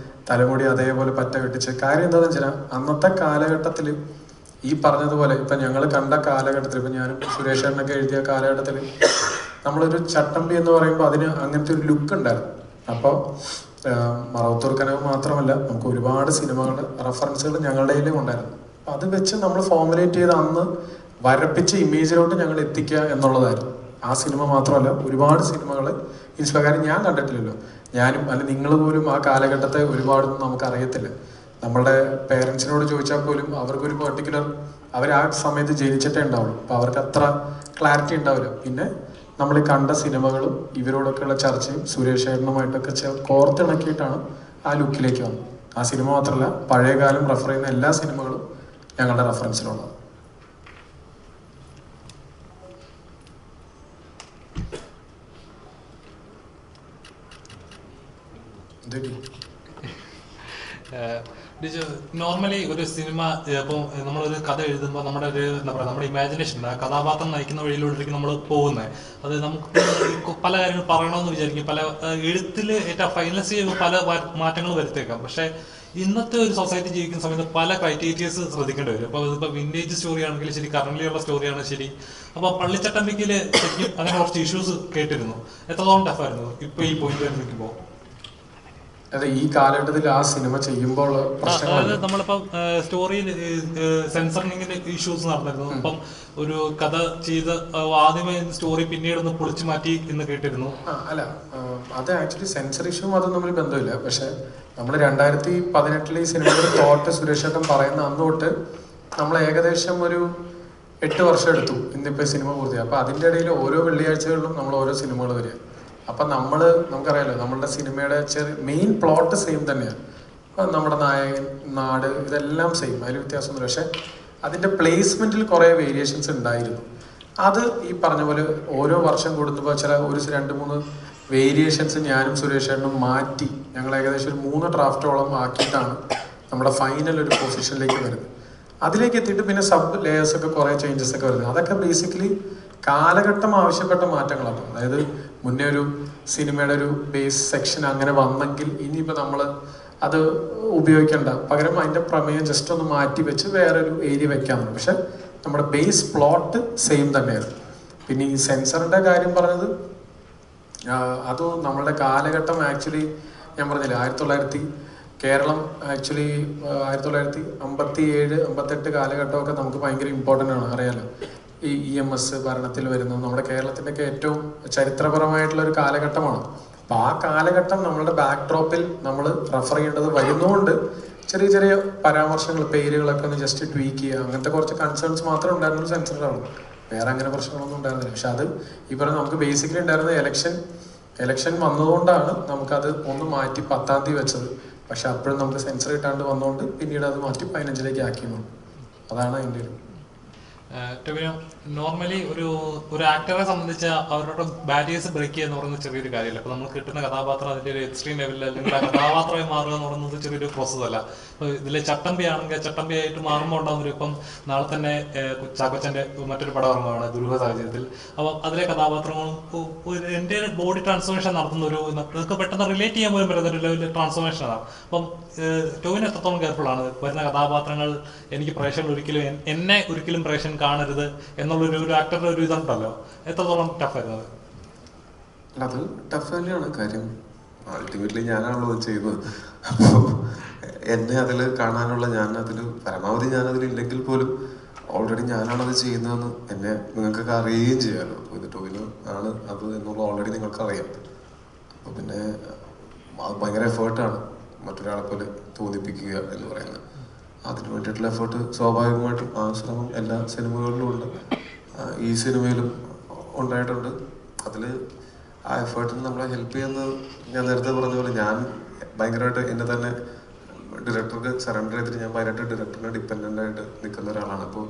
തലമുടി അതേപോലെ പറ്റ വെട്ടിച്ചത്. കാര്യം എന്താണെന്ന് വെച്ചാൽ അന്നത്തെ കാലഘട്ടത്തിൽ ഈ പറഞ്ഞതുപോലെ ഇപ്പം ഞങ്ങൾ കണ്ട കാലഘട്ടത്തിൽ, ഇപ്പം ഞാനും സുരേഷ് ചേട്ടനൊക്കെ എഴുതിയ കാലഘട്ടത്തിൽ നമ്മളൊരു ചട്ടമ്പി എന്ന് പറയുമ്പോൾ അതിന് അങ്ങനത്തെ ഒരു ലുക്ക് ഉണ്ടായിരുന്നു. അപ്പോൾ മറവത്തൂർ കനവ് മാത്രമല്ല, നമുക്ക് ഒരുപാട് സിനിമകളുടെ റെഫറൻസുകൾ ഞങ്ങളുടെ കയ്യിലും ഉണ്ടായിരുന്നു. അത് വെച്ച് നമ്മൾ ഫോർമുലേറ്റ് ചെയ്ത് അന്ന് വരപ്പിച്ച ഇമേജിലോട്ട് ഞങ്ങൾ എത്തിക്കുക എന്നുള്ളതായിരുന്നു. ആ സിനിമ മാത്രമല്ല, ഒരുപാട് സിനിമകൾ ഇൻസ്പയർ ഞാൻ കണ്ടിട്ടില്ലല്ലോ, ഞാനും അല്ല നിങ്ങൾ പോലും ആ കാലഘട്ടത്തെ ഒരുപാടൊന്നും നമുക്ക് അറിയത്തില്ല. നമ്മളുടെ പേരൻസിനോട് ചോദിച്ചാൽ പോലും അവർക്കൊരു പെർട്ടിക്കുലർ അവർ ആ സമയത്ത് ജനിച്ചിട്ടേ ഉണ്ടാവുള്ളൂ. അപ്പോൾ അവർക്ക് അത്ര ക്ലാരിറ്റി ഉണ്ടാവില്ല. പിന്നെ നമ്മൾ കണ്ട സിനിമകളും ഇവരോടൊക്കെയുള്ള ചർച്ചയും സുരേഷ് ചേട്ടനുമായിട്ടൊക്കെ കോർത്തിണക്കിയിട്ടാണ് ആ ലുക്കിലേക്ക് വന്നത്. ആ സിനിമ മാത്രമല്ല, പഴയകാലം റെഫർ ചെയ്യുന്ന എല്ലാ സിനിമകളും ഞങ്ങളുടെ റെഫറൻസിലുള്ളത്. നോർമലി ഒരു സിനിമ ഇപ്പോൾ നമ്മളൊരു കഥ എഴുതുമ്പോൾ നമ്മുടെ ഒരു എന്താ പറയുക, നമ്മുടെ ഇമാജിനേഷൻ ആ കഥാപാത്രം നയിക്കുന്ന വഴിയിലൂടെയായിരിക്കും നമ്മൾ പോകുന്നത്. അത് നമുക്ക് പല കാര്യങ്ങൾ പറയണമെന്ന് വിചാരിക്കും, പല എഴുത്തിൽ ഏറ്റവും ഫൈനലൈസ് ചെയ്യുമ്പോൾ പല മാറ്റങ്ങൾ വരുത്തേക്കാം. പക്ഷേ ഇന്നത്തെ ഒരു സൊസൈറ്റി ജീവിക്കുന്ന സമയത്ത് പല ക്രൈറ്റീരിയസ് ശ്രദ്ധിക്കേണ്ടി വരും. അപ്പോൾ ഇതിപ്പോൾ വിൻറ്റേജ് സ്റ്റോറി ആണെങ്കിലും ശരി, കറണ്ട്ലി ഉള്ള സ്റ്റോറിയാണ് ശരി. അപ്പോൾ പള്ളിച്ചട്ടമ്പിക്കൽ ശരിക്കും അങ്ങനെ കുറച്ച് ഇഷ്യൂസ് കേട്ടിരുന്നു. എത്രത്തോളം ടഫായിരുന്നു ഇപ്പോൾ ഈ പോയിന്റ് വരെ നിൽക്കുമ്പോൾ? അതെ, ഈ കാലഘട്ടത്തിൽ ആ സിനിമ ചെയ്യുമ്പോൾ അതായത് നമ്മളിപ്പം സ്റ്റോറിയിൽ സെൻസറിങ്ങിന്റെ ഇഷ്യൂസ് നടന്നിരുന്നു. അപ്പം ഒരു കഥ ചെയ്ത് ആദ്യമേ സ്റ്റോറി പിന്നീട് ഒന്ന് പൊളിച്ചു മാറ്റി എന്ന് കേട്ടിരുന്നു. അല്ല, അത് ആക്ച്വലി സെൻസർ ഇഷ്യൂവും അതും തമ്മിൽ ബന്ധമില്ല. പക്ഷെ നമ്മൾ 2018 ഈ സിനിമയുടെ തോട്ട് സുരേഷ് ചേട്ടൻ പറയുന്ന അന്ന് തൊട്ട് നമ്മൾ ഏകദേശം ഒരു 8 വർഷം എടുത്തു ഇന്നിപ്പോൾ സിനിമ പൂർത്തിയായി. അപ്പോൾ അതിൻ്റെ ഇടയിൽ ഓരോ വെള്ളിയാഴ്ചകളിലും നമ്മൾ ഓരോ സിനിമകൾ വരിക. അപ്പം നമുക്കറിയാലോ, നമ്മളുടെ സിനിമയുടെ മെയിൻ പ്ലോട്ട് സെയിം തന്നെയാണ്. നമ്മുടെ നായകൻ, നാട്, ഇതെല്ലാം സെയിം, അതിൽ വ്യത്യാസമൊന്നുമില്ല. പക്ഷെ അതിൻ്റെ പ്ലേസ്മെൻറ്റിൽ കുറേ വേരിയേഷൻസ് ഉണ്ടായിരുന്നു. അത് ഈ പറഞ്ഞ പോലെ ഓരോ വർഷം കൂടുമ്പോൾ ചില ഒരു 2-3 വേരിയേഷൻസ് ഞാനും സുരേഷ് ചേട്ടനും മാറ്റി ഞങ്ങൾ ഏകദേശം ഒരു 3 ഡ്രാഫ്റ്റോളം ആക്കിയിട്ടാണ് നമ്മുടെ ഫൈനൽ ഒരു പൊസിഷനിലേക്ക് വരുന്നത്. അതിലേക്ക് എത്തിയിട്ട് പിന്നെ സബ് ലെയേഴ്സൊക്കെ കുറേ ചേഞ്ചസ് ഒക്കെ വരുന്നത്. അതൊക്കെ ബേസിക്കലി കാലഘട്ടം ആവശ്യപ്പെട്ട മാറ്റങ്ങളാണ്. അതായത് മുന്നേ ഒരു സിനിമയുടെ ഒരു ബേസ് സെക്ഷൻ അങ്ങനെ വന്നെങ്കിൽ ഇനിയിപ്പോൾ നമ്മൾ അത് ഉപയോഗിക്കേണ്ട, പകരം അതിൻ്റെ പ്രമേയം ജസ്റ്റ് ഒന്ന് മാറ്റി വെച്ച് വേറൊരു ഏരിയ വെക്കാമെന്ന്. പക്ഷെ നമ്മുടെ ബേസ് പ്ലോട്ട് സെയിം തന്നെയായിരുന്നു. പിന്നെ ഈ സെൻസറിൻ്റെ കാര്യം പറഞ്ഞത്, അത് നമ്മളുടെ കാലഘട്ടം ആക്ച്വലി ഞാൻ പറഞ്ഞില്ല, കേരളം ആക്ച്വലി 1957, 58 കാലഘട്ടമൊക്കെ നമുക്ക് ഭയങ്കര ഇമ്പോർട്ടൻ്റ് ആണ്, അറിയാലോ. ഈ EMS ഭരണത്തിൽ വരുന്നു, നമ്മുടെ കേരളത്തിൻ്റെയൊക്കെ ഏറ്റവും ചരിത്രപരമായിട്ടുള്ള ഒരു കാലഘട്ടമാണ്. അപ്പോൾ ആ കാലഘട്ടം നമ്മളുടെ ബാക്ക് ഡ്രോപ്പിൽ നമ്മൾ റെഫർ ചെയ്യേണ്ടത് വരുന്നതുകൊണ്ട് ചെറിയ ചെറിയ പരാമർശങ്ങൾ, പേരുകളൊക്കെ ഒന്ന് ജസ്റ്റ് ട്വീക്ക് ചെയ്യുക, അങ്ങനത്തെ കുറച്ച് കൺസേൺസ് മാത്രമേ ഉണ്ടായിരുന്നുള്ളൂ സെൻസറിലാണ്. വേറെ അങ്ങനെ പ്രശ്നങ്ങളൊന്നും ഉണ്ടായിരുന്നില്ല. പക്ഷെ അത് ഈ പറഞ്ഞ നമുക്ക് ബേസിക്കലി ഉണ്ടായിരുന്ന എലക്ഷൻ വന്നതുകൊണ്ടാണ് നമുക്കത് ഒന്ന് മാറ്റി 10-ാം തീയതി വെച്ചത്. പക്ഷെ അപ്പോഴും നമുക്ക് സെൻസർ കിട്ടാണ്ട് വന്നുകൊണ്ട് പിന്നീട് അത് മാറ്റി 15-ലേക്ക് ആക്കിയെന്നു. അതാണ് അതിൻ്റെ ഒരു ടോവിനോ. നോർമലി ഒരു ആക്ടറെ സംബന്ധിച്ച് അവരുടെ ബാരിയേഴ്സ് ബ്രേക്ക് ചെയ്യുക എന്ന് പറയുന്നത് ചെറിയൊരു കാര്യമല്ല. അപ്പോൾ നമ്മൾ കിട്ടുന്ന കഥാപാത്രം അതിൻ്റെ ഒരു എക്സ്ട്രീം ലെവലിൽ അല്ലെങ്കിൽ ആ കഥാപാത്രമായി മാറുക എന്ന് പറയുന്നത് ചെറിയൊരു പ്രോസസ് അല്ല. ഇപ്പോൾ ഇതിലെ ചട്ടമ്പി ആണെങ്കിൽ ചട്ടമ്പിയായിട്ട് മാറുമ്പോൾ ഉണ്ടാകുന്നൊരു, ഇപ്പം നാളെ തന്നെ ചാക്കോച്ചൻ്റെ മറ്റൊരു പടം ഇറങ്ങുകയാണ് ദുരൂഹ സാഹചര്യത്തിൽ. അപ്പം അതിലെ കഥാപാത്രങ്ങളും എൻ്റെ ബോഡി ട്രാൻസ്ഫോർമേഷൻ നടത്തുന്ന ഒരു, നിങ്ങൾക്ക് പെട്ടെന്ന് റിലേറ്റ് ചെയ്യാൻ പോലും പറ്റുന്ന ഒരു ലെവലിൽ ട്രാൻസ്ഫോർമേഷനാണ്. അപ്പം ടോവിനോ എത്രത്തോളം കെയർഫുൾ ആണ് വരുന്ന കഥാപാത്രങ്ങൾ എനിക്ക് പ്രേക്ഷകർ എന്നെ ഒരിക്കലും പ്രേക്ഷകൻ കാണരുത് എന്നുള്ളൊരു ആക്ടറുടെ ഒരു ഇതുണ്ടല്ലോ, എത്രത്തോളം ടഫായിരുന്നു അത്? അല്ല, അത് ടഫ് തന്നെയാണ്. കാര്യം അൾട്ടിമേറ്റ്ലി ഞാനാണല്ലോ അത് ചെയ്യുന്നത്. അപ്പോൾ എന്നെ അതിൽ കാണാനുള്ള, പരമാവധി ഞാനതിലില്ലെങ്കിൽ പോലും ഓൾറെഡി ഞാനാണത് ചെയ്യുന്നതെന്ന് എന്നെ നിങ്ങൾക്കൊക്കെ അറിയുകയും ചെയ്യാമല്ലോ. ഇത് ടോവിനോ ആണ് അത് എന്നുള്ള ഓൾറെഡി നിങ്ങൾക്ക് അറിയാം. അപ്പോൾ പിന്നെ അത് ഭയങ്കര എഫേർട്ടാണ് മറ്റൊരാളെ പോലെ തോന്നിപ്പിക്കുക എന്ന് പറയുന്നത്. അതിന് വേണ്ടിയിട്ടുള്ള എഫേർട്ട് സ്വാഭാവികമായിട്ടും ആ ശ്രമം എല്ലാ സിനിമകളിലും ഉണ്ട്, ഈ സിനിമയിലും ഉണ്ടായിട്ടുണ്ട്. അതിൽ ആ എഫേർട്ടിന് നമ്മളെ ഹെൽപ്പ് ചെയ്യുന്നത് ഞാൻ നേരത്തെ പറഞ്ഞ പോലെ ഞാൻ ഭയങ്കരമായിട്ട് എന്നെ തന്നെ ഡയറക്ടർക്ക് സറണ്ടർ ചെയ്തിട്ട് ഞാൻ ഭയങ്കരമായിട്ട് ഡയറക്ടറിനെ ഡിപ്പെൻഡൻ്റ് ആയിട്ട് നിൽക്കുന്ന ഒരാളാണ്. അപ്പോൾ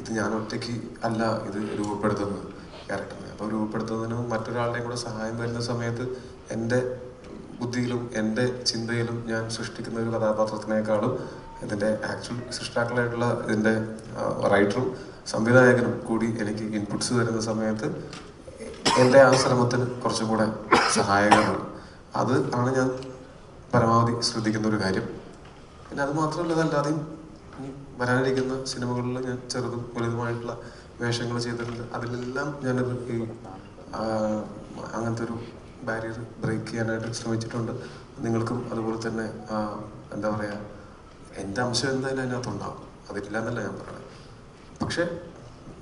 ഇത് ഞാൻ ഒറ്റയ്ക്ക് അല്ല ഇത് രൂപപ്പെടുത്തുന്നത് ക്യാരക്ടറിനെ. അപ്പോൾ രൂപപ്പെടുത്തുന്നതിന് മറ്റൊരാളുടെയും കൂടെ സഹായം വരുന്ന സമയത്ത് എൻ്റെ ബുദ്ധിയിലും എൻ്റെ ചിന്തയിലും ഞാൻ സൃഷ്ടിക്കുന്ന ഒരു കഥാപാത്രത്തിനേക്കാളും ഇതിൻ്റെ ആക്ച്വൽ സൃഷ്ടാക്കളായിട്ടുള്ള ഇതിൻ്റെ റൈറ്ററും സംവിധായകനും കൂടി എനിക്ക് ഇൻപുട്സ് തരുന്ന സമയത്ത് എൻ്റെ ആ ശ്രമത്തിന് കുറച്ചും കൂടെ സഹായകമാണ്. അത് ആണ് ഞാൻ പരമാവധി ശ്രദ്ധിക്കുന്ന ഒരു കാര്യം. പിന്നെ അത് മാത്രമല്ല, അതല്ലാതെയും ഇനി വരാനിരിക്കുന്ന സിനിമകളിൽ ഞാൻ ചെറുതും വലുതുമായിട്ടുള്ള വേഷങ്ങൾ ചെയ്തിട്ടുണ്ട്. അതിലെല്ലാം ഞാനത് ഈ അങ്ങനത്തെ ഒരു ബാരിയർ ബ്രേക്ക് ചെയ്യാനായിട്ട് ശ്രമിച്ചിട്ടുണ്ട്. നിങ്ങൾക്കും അതുപോലെ തന്നെ എന്താ പറയുക, എൻ്റെ അംശം എന്തായാലും അതിനകത്തുണ്ടാവും, അതില്ല എന്നല്ല ഞാൻ പറയുന്നത്. പക്ഷെ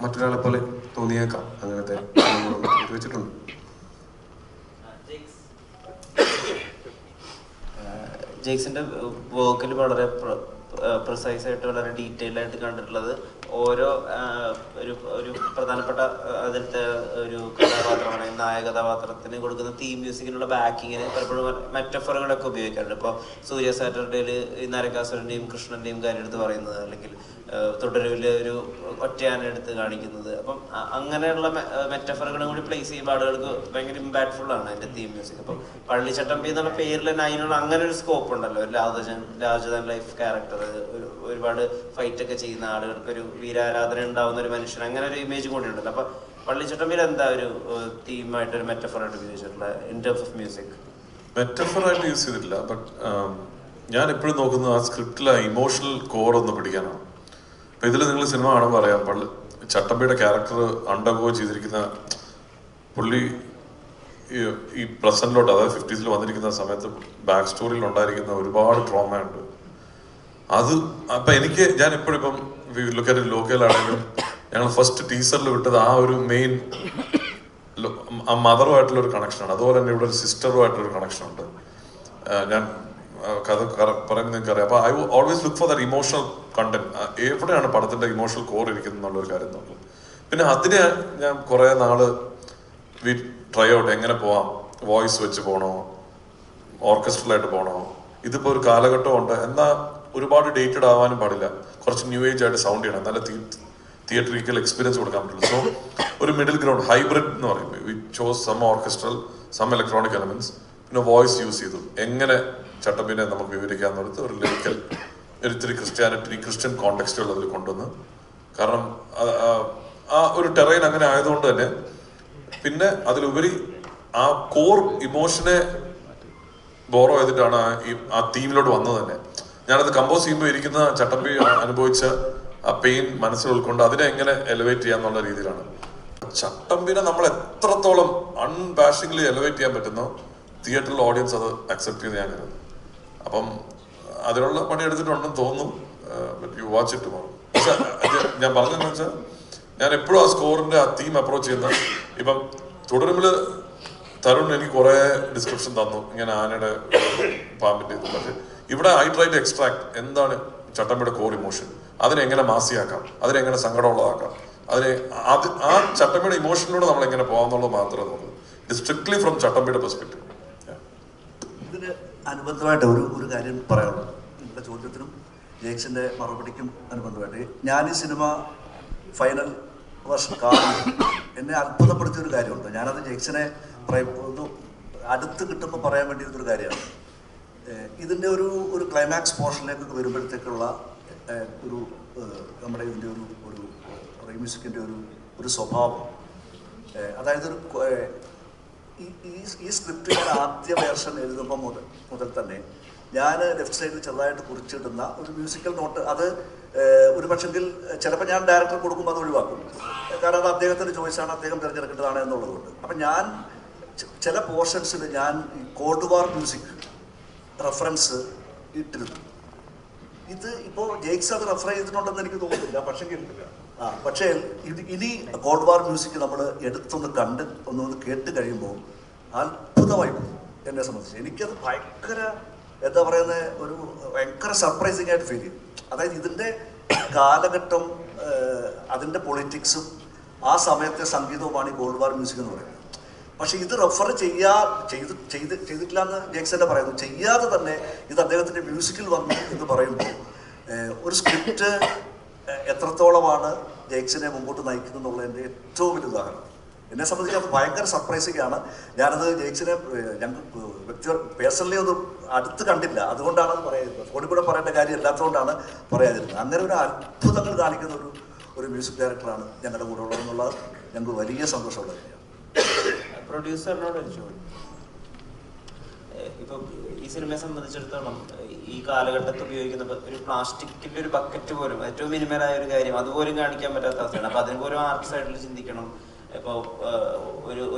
മറ്റൊരാളെ പോലെ തോന്നിയേക്കാം അങ്ങനത്തെ വെച്ചിട്ടുണ്ട്. ജെയ്ക്സിന്റെ വർക്കിൽ വളരെ പ്രിസൈസ് ആയിട്ട് വളരെ ഡീറ്റെയിൽ ആയിട്ട് കണ്ടിട്ടുള്ളത് ഓരോ ഒരു പ്രധാനപ്പെട്ട അതിലത്തെ ഒരു കഥാപാത്രമാണ് നായക കഥാപാത്രത്തിന് കൊടുക്കുന്ന തീം മ്യൂസിക്കിനുള്ള ബാക്കിങ്ങിന് പലപ്പോഴും മെറ്റഫറുകളൊക്കെ ഉപയോഗിക്കാറുണ്ട്. ഇപ്പോൾ സൂര്യ സാറ്റർഡേയിൽ ഈ നരകാസുരൻ്റെയും കൃഷ്ണൻ്റെയും കാര്യം എടുത്ത് പറയുന്നത്, അല്ലെങ്കിൽ തുടരുവിൽ ഒരു ഒറ്റയാനെ എടുത്ത് കാണിക്കുന്നത്. അപ്പം അങ്ങനെയുള്ള മെറ്റഫറുകളും കൂടി പ്ലേസ് ചെയ്യുമ്പോൾ ആളുകൾക്ക് ഭയങ്കര ഇമ്പാക്ട്ഫുൾ ആണ് അതിൻ്റെ തീം മ്യൂസിക്. അപ്പം പള്ളിച്ചട്ടമ്പി എന്നുള്ള പേരിൽ തന്നെ അതിനുള്ള അങ്ങനെ ഒരു സ്കോപ്പ് ഉണ്ടല്ലോ, ഒരു ലാർജർ ദാൻ ലൈഫ് ക്യാരക്ടർ, ഒരുപാട് ഫൈറ്റ് ഒക്കെ ചെയ്യുന്ന ആളുകൾക്ക് ഒരു വീരാരാധന ഉണ്ടാവുന്ന ഒരു മനുഷ്യൻ, അങ്ങനെ ഒരു ഇമേജ് കൂടി ഉണ്ടല്ലോ. അപ്പൊ പള്ളിച്ചട്ടമ്പിൽ എന്താ ഒരു തീമായിട്ട് ഒരു മെറ്റഫറായിട്ട് ഉപയോഗിച്ചിട്ടുള്ള ഇൻ ടേംസ് ഓഫ് മ്യൂസിക്? മെറ്റഫറായിട്ട് യൂസ് ചെയ്തിട്ടില്ല. ബട്ട് ഞാൻ എപ്പോഴും നോക്കുന്നത് ആ സ്ക്രിപ്റ്റിലെ ഇമോഷണൽ കോർ ഒന്ന് പിടിക്കാനാണ്. അപ്പൊ ഇതിൽ നിങ്ങൾ സിനിമ കാണുമ്പോൾ അറിയാം, ചട്ടമ്പിയുടെ ക്യാരക്ടർ അണ്ടർഗോ ചെയ്തിരിക്കുന്ന പുള്ളി ഈ പ്രസന്റിലോട്ട്, അതായത് 50s വന്നിരിക്കുന്ന സമയത്ത് ബാക്ക് സ്റ്റോറിയിൽ ഉണ്ടായിരിക്കുന്ന ഒരുപാട് ട്രോമ ഉണ്ട്. അത് അപ്പൊ ഞാൻ എപ്പോഴും ഇപ്പം ലുക്കാറ്റ് ലോക്കലാണെങ്കിലും ഞങ്ങൾ ഫസ്റ്റ് ടീസറിൽ വിട്ടത് ആ ഒരു മെയിൻ ആ മദറുമായിട്ടുള്ള ഒരു കണക്ഷനാണ്. അതുപോലെ തന്നെ ഇവിടെ ഒരു സിസ്റ്ററുമായിട്ടുള്ള ഒരു കണക്ഷൻ ഉണ്ട്. ഞാൻ കഥ പറയുന്നത് നിങ്ങൾക്ക് അറിയാം. അപ്പൊ I always look for that emotional content. എവിടെയാണ് പടത്തിന്റെ ഇമോഷണൽ കോർ ഇരിക്കുന്നത് എന്നുള്ളൊരു കാര്യം നോക്കും. പിന്നെ അതിനെ ഞാൻ കുറെ നാള് ട്രൈ ഔട്ട്, എങ്ങനെ പോവാം, വോയിസ് വെച്ച് പോകണോ, ഓർക്കസ്ട്രലായിട്ട് പോകണോ, ഇതിപ്പോ ഒരു കാലഘട്ടം ഉണ്ട്, എന്നാൽ ഒരുപാട് ഡേറ്റഡ് ആവാനും പാടില്ല, കുറച്ച് ന്യൂ ഏജ് ആയിട്ട് സൗണ്ട് ചെയ്യണം, നല്ല തിയേറ്ററിക്കൽ എക്സ്പീരിയൻസ് കൊടുക്കാൻ പറ്റില്ല. സോ ഒരു മിഡിൽ ഗ്രൗണ്ട് ഹൈബ്രിഡ് എന്ന് പറയും. We chose some orchestral, some electronic elements, പിന്നെ വോയിസ് യൂസ് ചെയ്തു എങ്ങനെ ചട്ടമ്പിനെ നമുക്ക് വിവരിക്കാന്നുള്ളത് ഒരു ലിറിക്കൽ, ഒരിത്തിരി ക്രിസ്ത്യൻ കോണ്ടെക്സ്റ്റുകൾ അതിൽ കൊണ്ടുവന്ന്. കാരണം ആ ഒരു ടെറൈൻ അങ്ങനെ ആയതുകൊണ്ട് തന്നെ പിന്നെ അതിലുപരി ആ കോർ ഇമോഷനെ ബോറോ ചെയ്തിട്ടാണ് ആ തീമിലോട്ട് വന്നത് തന്നെ. ഞാനത് കമ്പോസ് ചെയ്യുമ്പോൾ ഇരിക്കുന്ന ചട്ടമ്പി അനുഭവിച്ച ആ പെയിൻ മനസ്സിൽ ഉൾക്കൊണ്ട് അതിനെ എങ്ങനെ എലിവേറ്റ് ചെയ്യാന്നുള്ള രീതിയിലാണ്. ചട്ടമ്പിനെ നമ്മൾ എത്രത്തോളം അൺബാഷിംഗ്ലി എലിവേറ്റ് ചെയ്യാൻ പറ്റുന്നോ തിയേറ്ററിൽ ഓഡിയൻസ് അത് അക്സെപ്റ്റ് ചെയ്ത് ഞാൻ കരുതുന്നു. അപ്പം അതിനുള്ള പണി എടുത്തിട്ടുണ്ടെന്ന് തോന്നുന്നു. You watch it tomorrow. പക്ഷെ ഞാൻ പറഞ്ഞതെന്ന് വെച്ചാൽ ഞാൻ എപ്പോഴും ആ സ്കോറിന്റെ ആ തീം അപ്രോച്ച് ചെയ്യുന്ന ഇപ്പം തുടരുമ്പില് തരുൺ എനിക്ക് കുറെ ഡിസ്ക്രിപ്ഷൻ തന്നു ഇങ്ങനെ ആനയുടെ പാമ്പിന്റെ ഇത്. പക്ഷെ ഇവിടെ ഐ ട്രൈ ടു എക്സ്ട്രാക്ട് എന്താണ് ചട്ടമ്പിയുടെ കോർ ഇമോഷൻ, അതിനെ എങ്ങനെ മാസിയാക്കാം, അതിനെങ്ങനെ സങ്കടമുള്ളതാക്കാം, ആ ചട്ടമ്പിയുടെ ഇമോഷനിലൂടെ നമ്മൾ എങ്ങനെ പോകാന്നുള്ളത് മാത്രമേ നോക്കുന്നത്. ഇറ്റ് സ്ട്രിക്ട്ലി ഫ്രം ചട്ടമ്പിയുടെ പെർസ്പെക്റ്റീവ്. ഇതിന് അനുബന്ധമായിട്ട് ഒരു കാര്യം പറയാനുള്ളത്, നിങ്ങളുടെ ചോദ്യത്തിനും ജേക്സിന്റെ മറുപടിക്കും അനുബന്ധമായിട്ട് ഞാൻ ഈ സിനിമ ഫൈനൽ വർഷം കാണുമ്പോൾ എന്നെ അത്ഭുതപ്പെടുത്തിയൊരു കാര്യമുണ്ട്. ഞാനത് ജേക്സിനെ ഒന്ന് അടുത്ത് കിട്ടുമ്പോൾ പറയാൻ വേണ്ടിയിരുന്നൊരു കാര്യമാണ്. ഇതിൻ്റെ ഒരു ക്ലൈമാക്സ് പോർഷനിലേക്ക് വരുമ്പോഴത്തേക്കുള്ള ഒരു നമ്മുടെ ഇതിൻ്റെ ഒരു മ്യൂസിക്കിൻ്റെ ഒരു സ്വഭാവം, അതായത് ഈ സ്ക്രിപ്റ്റ് ഞാൻ ആദ്യ വേർഷൻ എഴുതുമ്പോൾ മുതൽ തന്നെ ഞാൻ ലെഫ്റ്റ് സൈഡിൽ ചെറുതായിട്ട് കുറിച്ചിടുന്ന ഒരു മ്യൂസിക്കൽ നോട്ട്, അത് ഒരു പക്ഷെങ്കിൽ ചിലപ്പോൾ ഞാൻ ഡയറക്ടർ കൊടുക്കുമ്പോൾ അത് ഒഴിവാക്കും. കാരണം അത് അദ്ദേഹത്തിൻ്റെ ചോയ്സാണ്, അദ്ദേഹം തിരഞ്ഞെടുക്കേണ്ടതാണ് എന്നുള്ളതുകൊണ്ട്. അപ്പം ഞാൻ ചില പോർഷൻസിൽ ഞാൻ ഈ കോൾഡ് വാർ മ്യൂസിക് റെഫറൻസ് ഇട്ടിരുന്നു. ഇത് ഇപ്പോൾ ജേക്സ് അത് റെഫർ ചെയ്തിട്ടുണ്ടെന്ന് എനിക്ക് തോന്നുന്നില്ല. പക്ഷേ ഇനി കോൾഡ് വാർ മ്യൂസിക് നമ്മൾ എടുത്തൊന്ന് കണ്ട് ഒന്ന് കേട്ട് കഴിയുമ്പോൾ അത്ഭുതമായി എന്നെ സംബന്ധിച്ച് എനിക്കത് ഭയങ്കര എന്താ പറയുന്നത് ഒരു ഭയങ്കര സർപ്രൈസിങ് ആയിട്ട് ഫീൽ ചെയ്യും. അതായത് ഇതിൻ്റെ കാലഘട്ടം, അതിൻ്റെ പൊളിറ്റിക്സും ആ സമയത്തെ സംഗീതവുമാണ് ഈ കോൾഡ് വാർ മ്യൂസിക് എന്ന് പറയുന്നത്. പക്ഷെ ഇത് റെഫർ ചെയ്തിട്ടില്ല എന്ന് ജേക്സ് തന്നെ പറയുന്നു. ചെയ്യാതെ തന്നെ ഇത് അദ്ദേഹത്തിൻ്റെ മ്യൂസിക്കിൽ വന്നു എന്ന് പറയുമ്പോൾ ഒരു സ്ക്രിപ്റ്റ് എത്രത്തോളമാണ് ജേക്സിനെ മുമ്പോട്ട് നയിക്കുന്നത് എന്നുള്ളതിൻ്റെ ഏറ്റവും വലിയ ഉദാഹരണം. എന്നെ സംബന്ധിച്ച് അത് ഭയങ്കര സർപ്രൈസിംഗ് ആണ്. ഞാനത് ജേക്സിനെ ഞങ്ങൾക്ക് പേഴ്സണലി ഒന്നും അടുത്ത് കണ്ടില്ല, അതുകൊണ്ടാണ് അത് പറയാതിരുന്നത്. ഫോണിൽ കൂടെ പറയേണ്ട കാര്യം അല്ലാത്തതുകൊണ്ടാണ് പറയാതിരുന്നത്. അങ്ങനെ ഒരു അത്ഭുതങ്ങൾ കാണിക്കുന്ന ഒരു മ്യൂസിക് ഡയറക്ടറാണ് ഞങ്ങളുടെ കൂടെ ഉള്ളതെന്നുള്ളത് ഞങ്ങൾക്ക് വലിയ സന്തോഷമുള്ള കാര്യമാണ്. പ്രൊഡ്യൂസറിനോട് ഇപ്പൊ ഈ സിനിമയെ സംബന്ധിച്ചിടത്തോളം ഈ കാലഘട്ടത്തിൽ ഉപയോഗിക്കുന്ന ഒരു പ്ലാസ്റ്റിക്കിന്റെ ഒരു ബക്കറ്റ് പോലും ഏറ്റവും മിനിമലായ ഒരു കാര്യം അതുപോലും കാണിക്കാൻ പറ്റാത്ത അവസ്ഥയാണ്. അപ്പൊ അതിന് പോലും ആർട്ട് സൈഡിൽ ചിന്തിക്കണം. ഇപ്പോൾ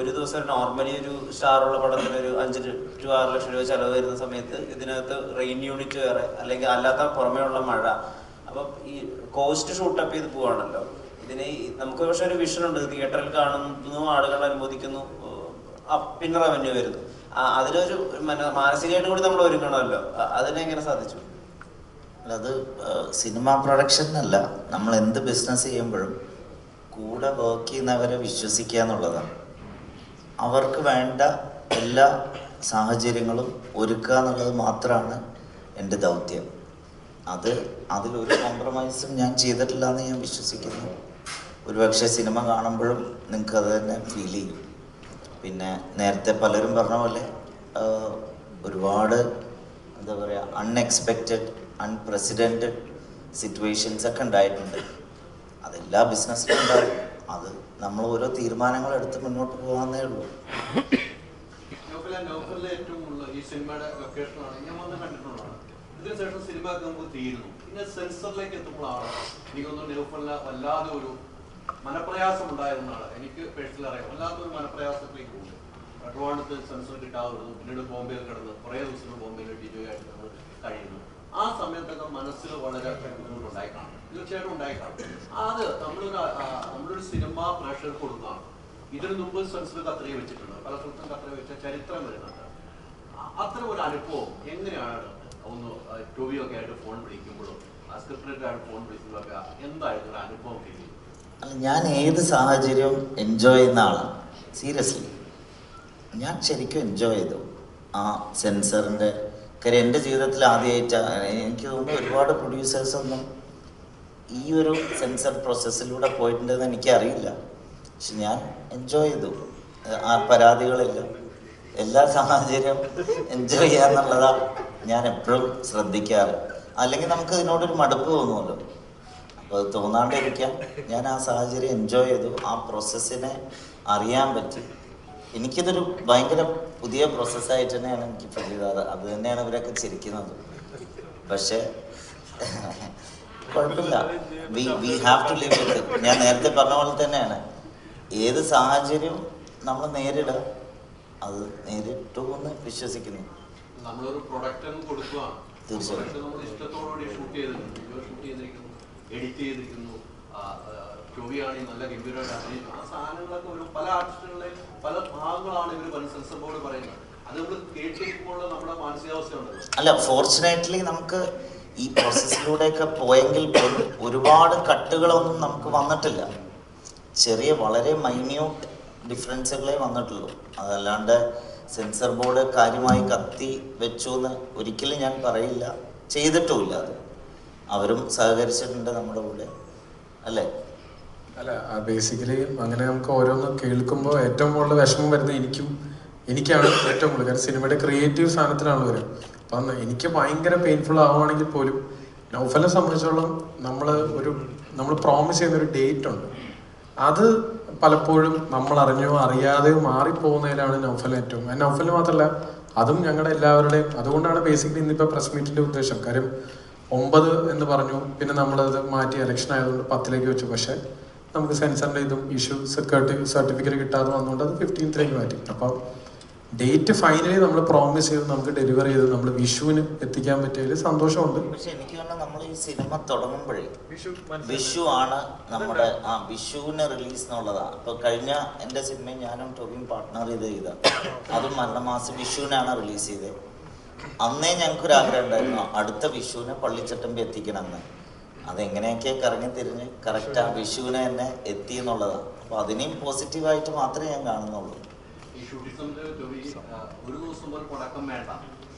ഒരു ദിവസം നോർമലി ഒരു സ്റ്റാറുള്ള പടത്തിന് ഒരു 5 to 6 ലക്ഷം രൂപ ചെലവ് വരുന്ന സമയത്ത് ഇതിനകത്ത് റെയിൻ യൂണിറ്റ് വേറെ, അല്ലെങ്കിൽ അല്ലാത്ത പുറമേ ഉള്ള മഴ, അപ്പം ഈ കോസ്റ്റ് ഷൂട്ടപ്പ് ചെയ്ത് പോവാണല്ലോ. ഇതിന് നമുക്ക് പക്ഷെ ഒരു വിഷൻ ഉണ്ട്, തിയേറ്ററിൽ കാണുന്നു, ആളുകൾ അനുമോദിക്കുന്നു, പിന്നെ റവന്യൂ വരുന്നു. അതിനൊരു മാനസികമായിട്ട് കൂടി നമ്മൾ ഒരുക്കണമല്ലോ. അതിനെങ്ങനെ സാധിച്ചു? അത് സിനിമ പ്രൊഡക്ഷൻ അല്ല, നമ്മൾ എന്ത് ബിസിനസ് ചെയ്യുമ്പോഴും കൂടെ വർക്ക് ചെയ്യുന്നവരെ വിശ്വസിക്കുക എന്നുള്ളതാണ്. അവർക്ക് വേണ്ട എല്ലാ സാഹചര്യങ്ങളും ഒരുക്കുക എന്നുള്ളത് മാത്രമാണ് എൻ്റെ ദൗത്യം. അതിലൊരു കോംപ്രമൈസും ഞാൻ ചെയ്തിട്ടില്ല എന്ന് ഞാൻ വിശ്വസിക്കുന്നു. ഒരുപക്ഷെ സിനിമ കാണുമ്പോഴും നിങ്ങൾക്ക് അത് തന്നെ ഫീൽ ചെയ്യും. പിന്നെ നേരത്തെ പലരും പറഞ്ഞ പോലെ ഒരുപാട് എന്താ പറയുക അൺഎക്സ്പെക്റ്റഡ് അൺപ്രസിഡൻറ്റഡ് സിറ്റുവേഷൻസ് ഒക്കെ ഉണ്ടായിട്ടുണ്ട്. അതെല്ലാ ബിസിനസ്സിലും ഉണ്ടാവും. അത് നമ്മൾ ഓരോ തീരുമാനങ്ങൾ എടുത്ത് മുന്നോട്ട് പോകാന്നേ ഉള്ളൂ. ഏറ്റവും കൂടുതൽ ഈ സിനിമയുടെ ലൊക്കേഷനാണ് ഞാൻ വന്ന് കണ്ടിട്ടുള്ളതാണ്. ഇതിനുശേഷം സിനിമ നമുക്ക് തീരുന്നു, പിന്നെ സെൻസറിലേക്ക് എത്തുമ്പോഴാണ് എനിക്ക് തോന്നുന്നു നൗഫലിന് വല്ലാതെ ഒരു മനപ്രയാസം ഉണ്ടായിരുന്നാണ് എനിക്ക് പേഴ്സണലി അറിയാം. വല്ലാത്തൊരു മനപ്രയാസത്തിലേക്ക് പോകും. ട്രിവാൻഡ്രത്ത് സെൻസർ കിട്ടാതെ വരുന്നു, പിന്നീട് ബോംബെയിൽ കിടന്ന് കുറേ ദിവസങ്ങൾ ബോംബെയിൽ ഡിജോയായിട്ട് നമ്മൾ കഴിയുന്നു. ആ സമയത്തൊക്കെ മനസ്സിൽ വളരെ ബുദ്ധിമുട്ടുണ്ടായി കാണും, തീർച്ചയായിട്ടും ഉണ്ടായി കാണും. അത് നമ്മളൊരു സിനിമ പ്രേക്ഷകർക്ക് കൊടുക്കുകയാണ്. ഇതിനു മുമ്പ് സെൻസർ കത്രിക വെച്ചിട്ടുണ്ട്, പല സ്ഥലത്തും കത്രിക വെച്ച ചരിത്രം വരുന്നുണ്ട്. അത്തരം ഒരു അനുഭവം എങ്ങനെയാണ് ഒന്ന് ടോവിയൊക്കെ ആയിട്ട് ഫോൺ വിളിക്കുമ്പോഴും സ്ക്രിപ്റ്റൊക്കെ ആയിട്ട് ഫോൺ വിളിക്കുമ്പോഴൊക്കെ എന്തായിരുന്നു ഒരു അനുഭവം ഫീൽ ചെയ്യും? ഞാൻ ഏത് സാഹചര്യവും എൻജോയ് ചെയ്യുന്ന ആളാണ്. സീരിയസ്ലി ഞാൻ ശരിക്കും എൻജോയ് ചെയ്തു ആ സെൻസറിൻ്റെ കാര്യം. എൻ്റെ ജീവിതത്തിൽ ആദ്യമായിട്ടാണ് എനിക്ക് തോന്നുന്നു ഒരുപാട് പ്രൊഡ്യൂസേഴ്സൊന്നും ഈ ഒരു സെൻസർ പ്രോസസ്സിലൂടെ പോയിട്ടുണ്ടെന്ന് എനിക്കറിയില്ല. പക്ഷെ ഞാൻ എൻജോയ് ചെയ്തു. ആ പരാതികളില്ല, എല്ലാ സാഹചര്യവും എൻജോയ് ചെയ്യാന്നുള്ളതാണ് ഞാൻ എപ്പോഴും ശ്രദ്ധിക്കാറ്. അല്ലെങ്കിൽ നമുക്ക് ഇതിനോടൊരു മടുപ്പ് തോന്നുമല്ലോ. അപ്പോൾ അത് തോന്നാണ്ടിരിക്കാൻ ഞാൻ ആ സാഹചര്യം എൻജോയ് ചെയ്തു. ആ പ്രോസസ്സിനെ അറിയാൻ പറ്റി. എനിക്കിതൊരു ഭയങ്കര പുതിയ പ്രോസസ്സായിട്ട് തന്നെയാണ് എനിക്ക് ഫീൽ ചെയ്തത്. അത് തന്നെയാണ് ഇവരൊക്കെ ചിരിക്കുന്നത്. പക്ഷേ കുഴപ്പമില്ല, we have to live with it. ഞാൻ നേരത്തെ പറഞ്ഞ പോലെ തന്നെയാണ്, ഏത് സാഹചര്യവും നമ്മൾ നേരിടുക, അത് നേരിട്ടു എന്ന് വിശ്വസിക്കുന്നു. നമ്മളൊരു പ്രൊഡക്റ്റ് കൊടുക്കുകയാണ്, തീർച്ചയായും നമ്മൾ ഇഷ്ടത്തോടുകൂടി ഷൂട്ട് ചെയ്തിരിക്കുന്നു, എഡിറ്റ് ചെയ്തിരിക്കുന്നു, ടോവിയാണെങ്കിൽ നല്ല ഗംഭീരമായിട്ട് അഭിനയിച്ചു. ആ സാധനങ്ങളൊക്കെ ഒരു പല ആർട്ടിസ്റ്റുകളുടെ പല ഭാഗങ്ങളാണ് ഇവർ സെൻസർ ബോർഡ് പറയുന്നത്. അത് നമ്മൾ കേട്ടിരിക്കുമ്പോൾ നമ്മുടെ മാനസികാവസ്ഥ ഉണ്ട്. അല്ല, ഫോർച്ചുനേറ്റ്ലി നമുക്ക് ഈ പ്രോസസ്സിലൂടെയൊക്കെ പോയെങ്കിൽ പോലും ഒരുപാട് കട്ടുകളൊന്നും നമുക്ക് വന്നിട്ടില്ല. ചെറിയ വളരെ മൈന്യൂട്ട് ഡിഫറൻസുകളെ വന്നിട്ടുള്ളൂ. അതല്ലാണ്ട് സെൻസർ ബോർഡ് കാര്യമായി കത്തി വെച്ചു എന്ന് ഒരിക്കലും ഞാൻ പറയില്ല, ചെയ്തിട്ടുമില്ല. അത് അവരും സഹകരിച്ചിട്ടുണ്ട് നമ്മുടെ കൂടെ, അല്ലേ? അല്ല, ബേസിക്കലി അങ്ങനെ നമുക്ക് ഓരോന്ന് കേൾക്കുമ്പോൾ ഏറ്റവും കൂടുതൽ വിഷമം വരുന്നത് എനിക്കാണ് ഏറ്റവും കൂടുതൽ. കാരണം സിനിമയുടെ ക്രിയേറ്റീവ് സാധനത്തിലാണ് വരിക. അപ്പം എനിക്ക് ഭയങ്കര പെയിൻഫുൾ ആവുകയാണെങ്കിൽ പോലും നൗഫലിനെ സംബന്ധിച്ചോളം നമ്മൾ പ്രോമിസ് ചെയ്യുന്നൊരു ഡേറ്റ് ഉണ്ട്. അത് പലപ്പോഴും നമ്മൾ അറിഞ്ഞോ അറിയാതെയോ മാറിപ്പോകുന്നതിലാണ് നൗഫൽ ഏറ്റവും. നൗഫലിന് മാത്രമല്ല, അതും ഞങ്ങളുടെ എല്ലാവരുടെയും. അതുകൊണ്ടാണ് ബേസിക്കലി ഇന്നിപ്പോൾ പ്രസ് മീറ്റിൻ്റെ ഉദ്ദേശം. കാര്യം 9 എന്ന് പറഞ്ഞു, പിന്നെ നമ്മളത് മാറ്റി ഇലക്ഷൻ ആയതുകൊണ്ട് 10 വെച്ചു. പക്ഷേ നമുക്ക് സെൻസറിൻ്റെ ഇതും ഇഷ്യൂ സർട്ടിഫിക്കറ്റ് കിട്ടാതെ വന്നുകൊണ്ട് അത് 15 മാറ്റി. അപ്പോൾ ഡേറ്റ് ഫൈനലി നമ്മൾ പ്രോമിസ് ചെയ്ത് നമുക്ക് ഡെലിവർ ചെയ്ത് നമ്മൾ വിഷുവിന് എത്തിക്കാൻ പറ്റിയതിൽ സന്തോഷമുണ്ട്. പക്ഷെ എനിക്ക് തോന്നുന്നു നമ്മൾ ഈ സിനിമ തുടങ്ങുമ്പോഴേ വിഷു ആണ് നമ്മുടെ വിഷുവിന് റിലീസ് എന്നുള്ളതാണ്. ഇപ്പോൾ കഴിഞ്ഞ എൻ്റെ സിനിമയും ഞാനും ടോവിയും പാർട്ട്ണർ ചെയ്ത അതും മരണമാസം വിഷുവിനാണ് റിലീസ് ചെയ്തത്. അന്നേ ഞങ്ങൾക്കൊരാഗ്രഹം ഉണ്ടായിരുന്നു അടുത്ത വിഷുവിന് പള്ളിച്ചട്ടമ്പി എത്തിക്കണമെന്ന്. അതെങ്ങനെയൊക്കെ കറങ്ങി തിരിഞ്ഞ് കറക്റ്റ് ആ വിഷുവിനെ തന്നെ എത്തി എന്നുള്ളതാണ്. അപ്പോൾ അതിനെയും പോസിറ്റീവായിട്ട് മാത്രമേ ഞാൻ കാണുന്നുള്ളൂ. ഈ ഷൂട്ടിംഗ് സമയത്ത് ടോവി ഒരു ദിവസം പോലും പടക്കം വേണ്ട.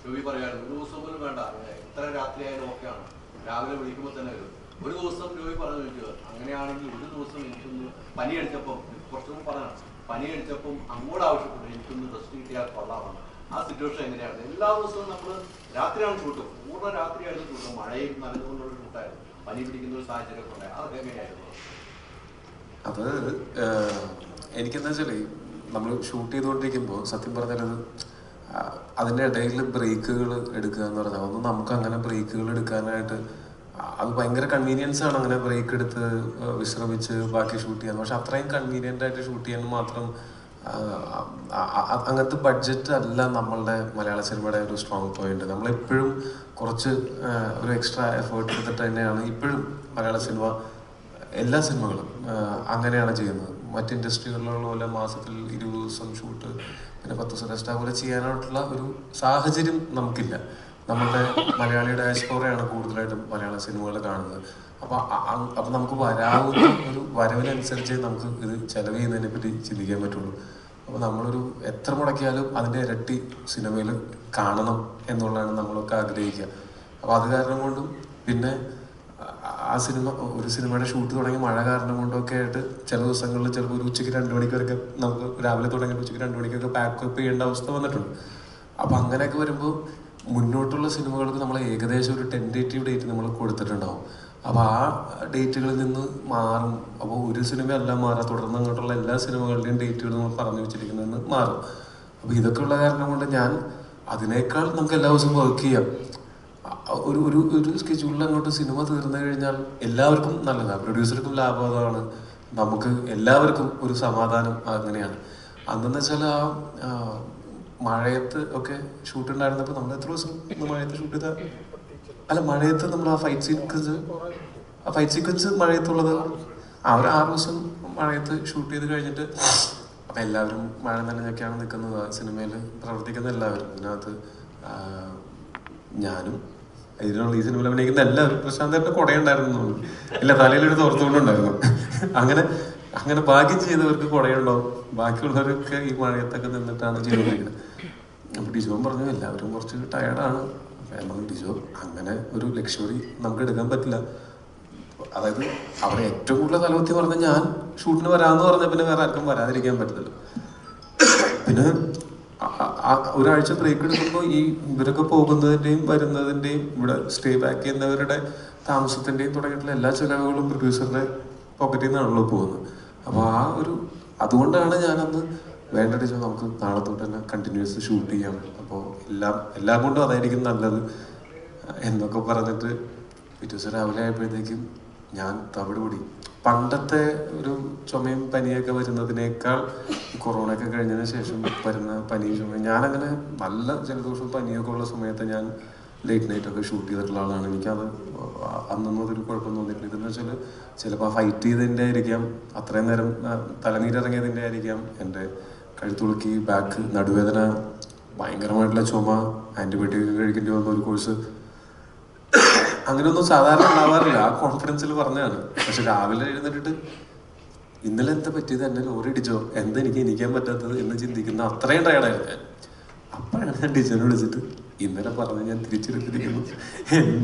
ടോവി പറയായിരുന്നു ഒരു ദിവസം പോലും വേണ്ട, എത്ര രാത്രി ആയാലും ഓക്കെയാണ്, രാവിലെ വിളിക്കുമ്പോൾ തന്നെ വരും. ഒരു ദിവസം ടോവി പറഞ്ഞു ചോദിച്ചത്, അങ്ങനെയാണെങ്കിൽ ഒരു ദിവസം എനിക്കൊന്ന് പനി അടിച്ചപ്പം, കുറച്ചും പറയണം, പനി അടിച്ചപ്പം അങ്ങോട്ട് ആവശ്യപ്പെട്ടു എനിക്കൊന്ന് റെസ്റ്റ് കിട്ടിയാൽ കൊള്ളാമാണ്. ആ സിറ്റുവേഷൻ എങ്ങനെയാണ്? എല്ലാ ദിവസവും നമ്മൾ രാത്രിയാണ് ഷൂട്ട്, പൂർണ്ണ രാത്രിയായിരുന്നു ഷൂട്ട്, മഴയും നനഞ്ഞുകൊണ്ടുള്ള ഷൂട്ടായിരുന്നു, പനി പിടിക്കുന്ന ഒരു സാഹചര്യമൊക്കെ ഉണ്ടായി. അതൊക്കെ എങ്ങനെയായിരുന്നു? അത് എനിക്കെന്താ വെച്ചാൽ നമ്മൾ ഷൂട്ട് ചെയ്തുകൊണ്ടിരിക്കുമ്പോൾ സത്യം പറഞ്ഞാൽ അതിൻ്റെ ഇടയിൽ ബ്രേക്കുകൾ എടുക്കുക എന്ന് പറഞ്ഞാൽ ഒന്നും നമുക്ക് അങ്ങനെ ബ്രേക്കുകൾ എടുക്കാനായിട്ട് അത് ഭയങ്കര കൺവീനിയൻസ് ആണ്. അങ്ങനെ ബ്രേക്ക് എടുത്ത് വിശ്രമിച്ച് ബാക്കി ഷൂട്ട് ചെയ്യാൻ. പക്ഷെ അത്രയും കൺവീനിയൻ്റ് ആയിട്ട് ഷൂട്ട് ചെയ്യാൻ മാത്രം അങ്ങനത്തെ ബഡ്ജറ്റ് അല്ല നമ്മളുടെ മലയാള സിനിമയുടെ ഒരു സ്ട്രോങ് പോയിന്റ്. നമ്മളെപ്പോഴും കുറച്ച് ഒരു എക്സ്ട്രാ എഫേർട്ട് എടുത്തിട്ട് തന്നെയാണ് ഇപ്പോഴും മലയാള സിനിമ എല്ലാ സിനിമകളും അങ്ങനെയാണ് ചെയ്യുന്നത്. മറ്റ് ഇൻഡസ്ട്രികളിലുള്ള പോലെ മാസത്തിൽ 20 ദിവസം ഷൂട്ട് പിന്നെ 10 ദിവസം റെസ്റ്റ് പോലെ ചെയ്യാനായിട്ടുള്ള ഒരു സാഹചര്യം നമുക്കില്ല. നമ്മളുടെ മലയാളി ഡയസ്പോറയാണ് കൂടുതലായിട്ടും മലയാള സിനിമകൾ കാണുന്നത്. അപ്പോൾ നമുക്ക് വരാവുന്ന ഒരു വരവിനനുസരിച്ച് നമുക്ക് ഇത് ചെലവ് ചെയ്യുന്നതിനെ പറ്റി ചിന്തിക്കാൻ പറ്റുള്ളൂ. അപ്പോൾ നമ്മളൊരു എത്ര മുടക്കിയാലും അതിൻ്റെ ഇരട്ടി സിനിമയിൽ കാണണം എന്നുള്ളതാണ് നമ്മളൊക്കെ ആഗ്രഹിക്കുക. അപ്പോൾ അത് കാരണം കൊണ്ടും പിന്നെ ഒരു സിനിമയുടെ ഷൂട്ട് തുടങ്ങി മഴ കാരണം കൊണ്ടൊക്കെ ആയിട്ട് ചില ദിവസങ്ങളിൽ ചിലപ്പോൾ ഒരു ഉച്ചയ്ക്ക് 2 മണിക്കൊക്കെ നമുക്ക് രാവിലെ തുടങ്ങിയിട്ട് ഉച്ചയ്ക്ക് 2 മണിക്കൊക്കെ പാക്കപ്പ് ചെയ്യേണ്ട അവസ്ഥ വന്നിട്ടുണ്ട്. അപ്പോൾ അങ്ങനെയൊക്കെ വരുമ്പോൾ മുന്നോട്ടുള്ള സിനിമകൾക്ക് നമ്മൾ ഏകദേശം ഒരു ടെൻറ്റേറ്റീവ് ഡേറ്റ് നമ്മൾ കൊടുത്തിട്ടുണ്ടാവും. അപ്പോൾ ആ ഡേറ്റുകളിൽ നിന്ന് മാറും. അപ്പോൾ ഒരു സിനിമയല്ല മാറുക, തുടർന്ന് അങ്ങോട്ടുള്ള എല്ലാ സിനിമകളുടെയും ഡേറ്റുകൾ നമ്മൾ പറഞ്ഞു വെച്ചിരിക്കുന്നതെന്ന് മാറും. അപ്പോൾ ഇതൊക്കെ ഉള്ള കാരണം കൊണ്ട് ഞാൻ അതിനേക്കാൾ നമുക്ക് എല്ലാ ദിവസവും വർക്ക് ചെയ്യാം. ഒരു സ്കെഡ്യൂളിൽ അങ്ങോട്ട് സിനിമ തീർന്നു കഴിഞ്ഞാൽ എല്ലാവർക്കും നല്ലതാണ്, പ്രൊഡ്യൂസർക്കും ലാഭമാണ്, നമുക്ക് എല്ലാവർക്കും ഒരു സമാധാനം അങ്ങനെയാണ്. അന്നെന്ന് വെച്ചാൽ ആ മഴയത്ത് ഒക്കെ ഷൂട്ട് ഉണ്ടായിരുന്നപ്പോൾ നമ്മൾ എത്ര ദിവസം മഴയത്ത് ഷൂട്ട് ചെയ്ത മഴയത്ത് നമ്മൾ ആ ഫൈറ്റ് സീക്വൻസ് മഴയത്തുള്ളത് ഒരു 6 ദിവസം മഴയത്ത് ഷൂട്ട് ചെയ്ത് കഴിഞ്ഞിട്ട് അപ്പം എല്ലാവരും മഴ നനഞ്ഞൊക്കെയാണ് നിൽക്കുന്നത് സിനിമയിൽ പ്രവർത്തിക്കുന്ന എല്ലാവരും. അതിനകത്ത് ഞാനും ഇതിനുള്ള ഈ സിനിമയിൽ അഭിനയിക്കുന്ന എല്ലാവരും പ്രശാന്തേട്ടൻ്റെ കുടയുണ്ടായിരുന്നു, എല്ലാ തലയിലെടുത്ത് ഓർത്തുകൊണ്ടുണ്ടായിരുന്നു. അങ്ങനെ ഭാഗ്യം ചെയ്തവർക്ക് കുടയുണ്ടാവും, ബാക്കിയുള്ളവരൊക്കെ ഈ മഴയത്തൊക്കെ നിന്നിട്ടാണ് ചെയ്തുകൊണ്ടിരിക്കുന്നത്. അപ്പോൾ ഡിജോൻ പറഞ്ഞു എല്ലാവരും കുറച്ച് ടയർഡാണ്. നമ്മൾ ഡിജോ അങ്ങനെ ഒരു ലക്ഷറി നമുക്ക് എടുക്കാൻ പറ്റില്ല. അതായത് അവിടെ ഏറ്റവും കൂടുതൽ തലവത്തി പറഞ്ഞാൽ ഞാൻ ഷൂട്ടിന് വരാമെന്ന് പറഞ്ഞാൽ പിന്നെ വേറെ ആർക്കും വരാതിരിക്കാൻ പറ്റില്ല. പിന്നെ ഒരാഴ്ച ബ്രേക്ക് എടുക്കുമ്പോൾ ഈ ഇവരൊക്കെ പോകുന്നതിൻ്റെയും വരുന്നതിൻ്റെയും ഇവിടെ സ്റ്റേ ബാക്ക് ചെയ്യുന്നവരുടെ താമസത്തിൻ്റെയും തുടങ്ങിയിട്ടുള്ള എല്ലാ ചിലവുകളും പ്രൊഡ്യൂസറുടെ പോക്കറ്റിൽ നിന്നാണല്ലോ പോകുന്നത്. അപ്പോൾ അതുകൊണ്ടാണ് ഞാനന്ന് വേണ്ട ടീച്ചർ നമുക്ക് നാളെ തൊട്ട് തന്നെ കണ്ടിന്യൂസ് ഷൂട്ട് ചെയ്യാം, അപ്പോൾ എല്ലാം കൊണ്ടും അതായിരിക്കും നല്ലത് എന്നൊക്കെ പറഞ്ഞിട്ട് പിറ്റേ ദിവസം രാവിലെ ആയപ്പോഴത്തേക്കും ഞാൻ തവിട് കൂടി. പണ്ടത്തെ ഒരു ചുമയും പനിയൊക്കെ വരുന്നതിനേക്കാൾ കൊറോണയൊക്കെ കഴിഞ്ഞതിന് ശേഷം വരുന്ന പനിയും ചുമയും, ഞാനങ്ങനെ നല്ല ജലദോഷവും പനിയൊക്കെ ഉള്ള സമയത്ത് ഞാൻ ലേറ്റ് നൈറ്റൊക്കെ ഷൂട്ട് ചെയ്തിട്ടുള്ള ആളാണ്. എനിക്കത് അന്നൊന്നും അതൊരു കുഴപ്പം തോന്നിയിട്ടില്ല. ഇതെന്ന് വെച്ചാൽ ചിലപ്പോൾ ഫൈറ്റ് ചെയ്തതിൻ്റെ ആയിരിക്കാം, അത്രയും നേരം തലനീരിറങ്ങിയതിൻ്റെ ആയിരിക്കാം, എൻ്റെ കഴുത്തുളുക്കി, ബാക്ക്, നടുവേദന, ഭയങ്കരമായിട്ടുള്ള ചുമ, ആൻറ്റിബയോട്ടിക് കഴിക്കേണ്ടി വന്ന ഒരു കോഴ്സ്, അങ്ങനെയൊന്നും സാധാരണ ഉണ്ടാവാറില്ല. ആ കോൺഫിഡൻസിൽ പറഞ്ഞതാണ്. പക്ഷെ രാവിലെ എഴുന്നേറ്റിട്ട് ഇന്നലെ എന്താ പറ്റിയത്, എന്നെ ലോറി ഇടിച്ചോ, എന്താ എനിക്ക് എണീക്കാൻ പറ്റാത്തത് എന്ന് ചിന്തിക്കുന്ന അത്രയും ടയർഡായിരുന്നു ഞാൻ. അപ്പോഴാണ് ഞാൻ ടീച്ചറിനെ വിളിച്ചിട്ട് ഇന്നലെ പറഞ്ഞ് ഞാൻ തിരിച്ചെടുത്തിരിക്കുന്നു,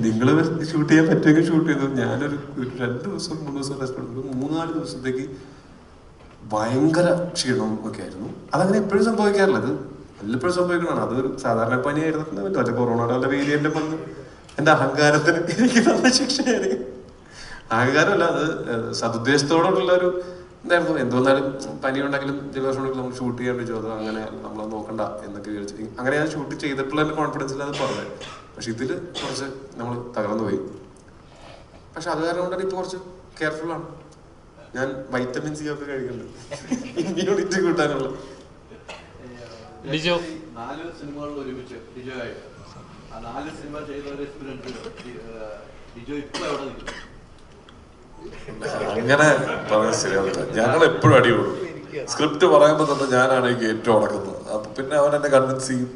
നിങ്ങൾ ഷൂട്ട് ചെയ്യാൻ പറ്റുമെങ്കിൽ ഷൂട്ട് ചെയ്തു. ഞാനൊരു 2 ദിവസം 3 ദിവസം റെസ്റ്റ് എടുത്തു. 3-4 ദിവസത്തേക്ക് ഭയങ്കര ക്ഷീണം ഒക്കെ ആയിരുന്നു. അതങ്ങനെ എപ്പോഴും സംഭവിക്കാറില്ല, അത് വല്ലപ്പോഴും സംഭവിക്കുന്നതാണ്. അതൊരു സാധാരണ പനിയായിരുന്നു. മറ്റേ കൊറോണയുടെ വല്ല വേരിയന്റും വന്ന് എൻ്റെ അഹങ്കാരത്തിന് എനിക്ക് തന്ന ശിക്ഷയായിരിക്കും. അഹങ്കാരമല്ല, അത് സതുദ്ദേശത്തോടുള്ള ഒരു എന്തായിരുന്നു. എന്തുവന്നാലും പനി ഉണ്ടെങ്കിലും ജലദോഷം ഉണ്ടെങ്കിലും നമ്മൾ ഷൂട്ട് ചെയ്യാൻ പറ്റുമോ, അതോ അങ്ങനെ നമ്മളത് നോക്കണ്ട എന്നൊക്കെ വിചാരിച്ചു. അങ്ങനെ ഞാൻ ഷൂട്ട് ചെയ്തിട്ടുള്ള കോൺഫിഡൻസിൽ അത് പറഞ്ഞത്. പക്ഷെ ഇതിൽ കുറച്ച് നമ്മൾ തകർന്നു പോയി. പക്ഷെ അത് കാരണം കൊണ്ടാണ് ഇപ്പോൾ കുറച്ച് കെയർഫുള്ളാണ്. ഞാൻ വൈറ്റമിൻ സി ഒക്കെ കഴിക്കുന്നുണ്ട് ഇമ്മ്യൂണിറ്റി കൂട്ടാനുള്ള. 4 സിനിമകളിൽ ഒരുമിച്ച് ഡിജോ ആയിട്ട് ആ 4 സിനിമ ചെയ്ത ഒരു എക്സ്പീരിയൻസ് ഡിജോ ഇപ്പോൾ എവിടെ നിൽക്കും? അങ്ങനെ പറയാൻ ശരിയാവില്ല. ഞങ്ങൾ എപ്പോഴും അടികൂടും. സ്ക്രിപ്റ്റ് പറയുമ്പോൾ തന്നെ ഞാനാണ് എനിക്ക് ഏറ്റവും അടക്കുന്നത്. അപ്പൊ പിന്നെ അവൻ എന്നെ കൺവിൻസ് ചെയ്യും.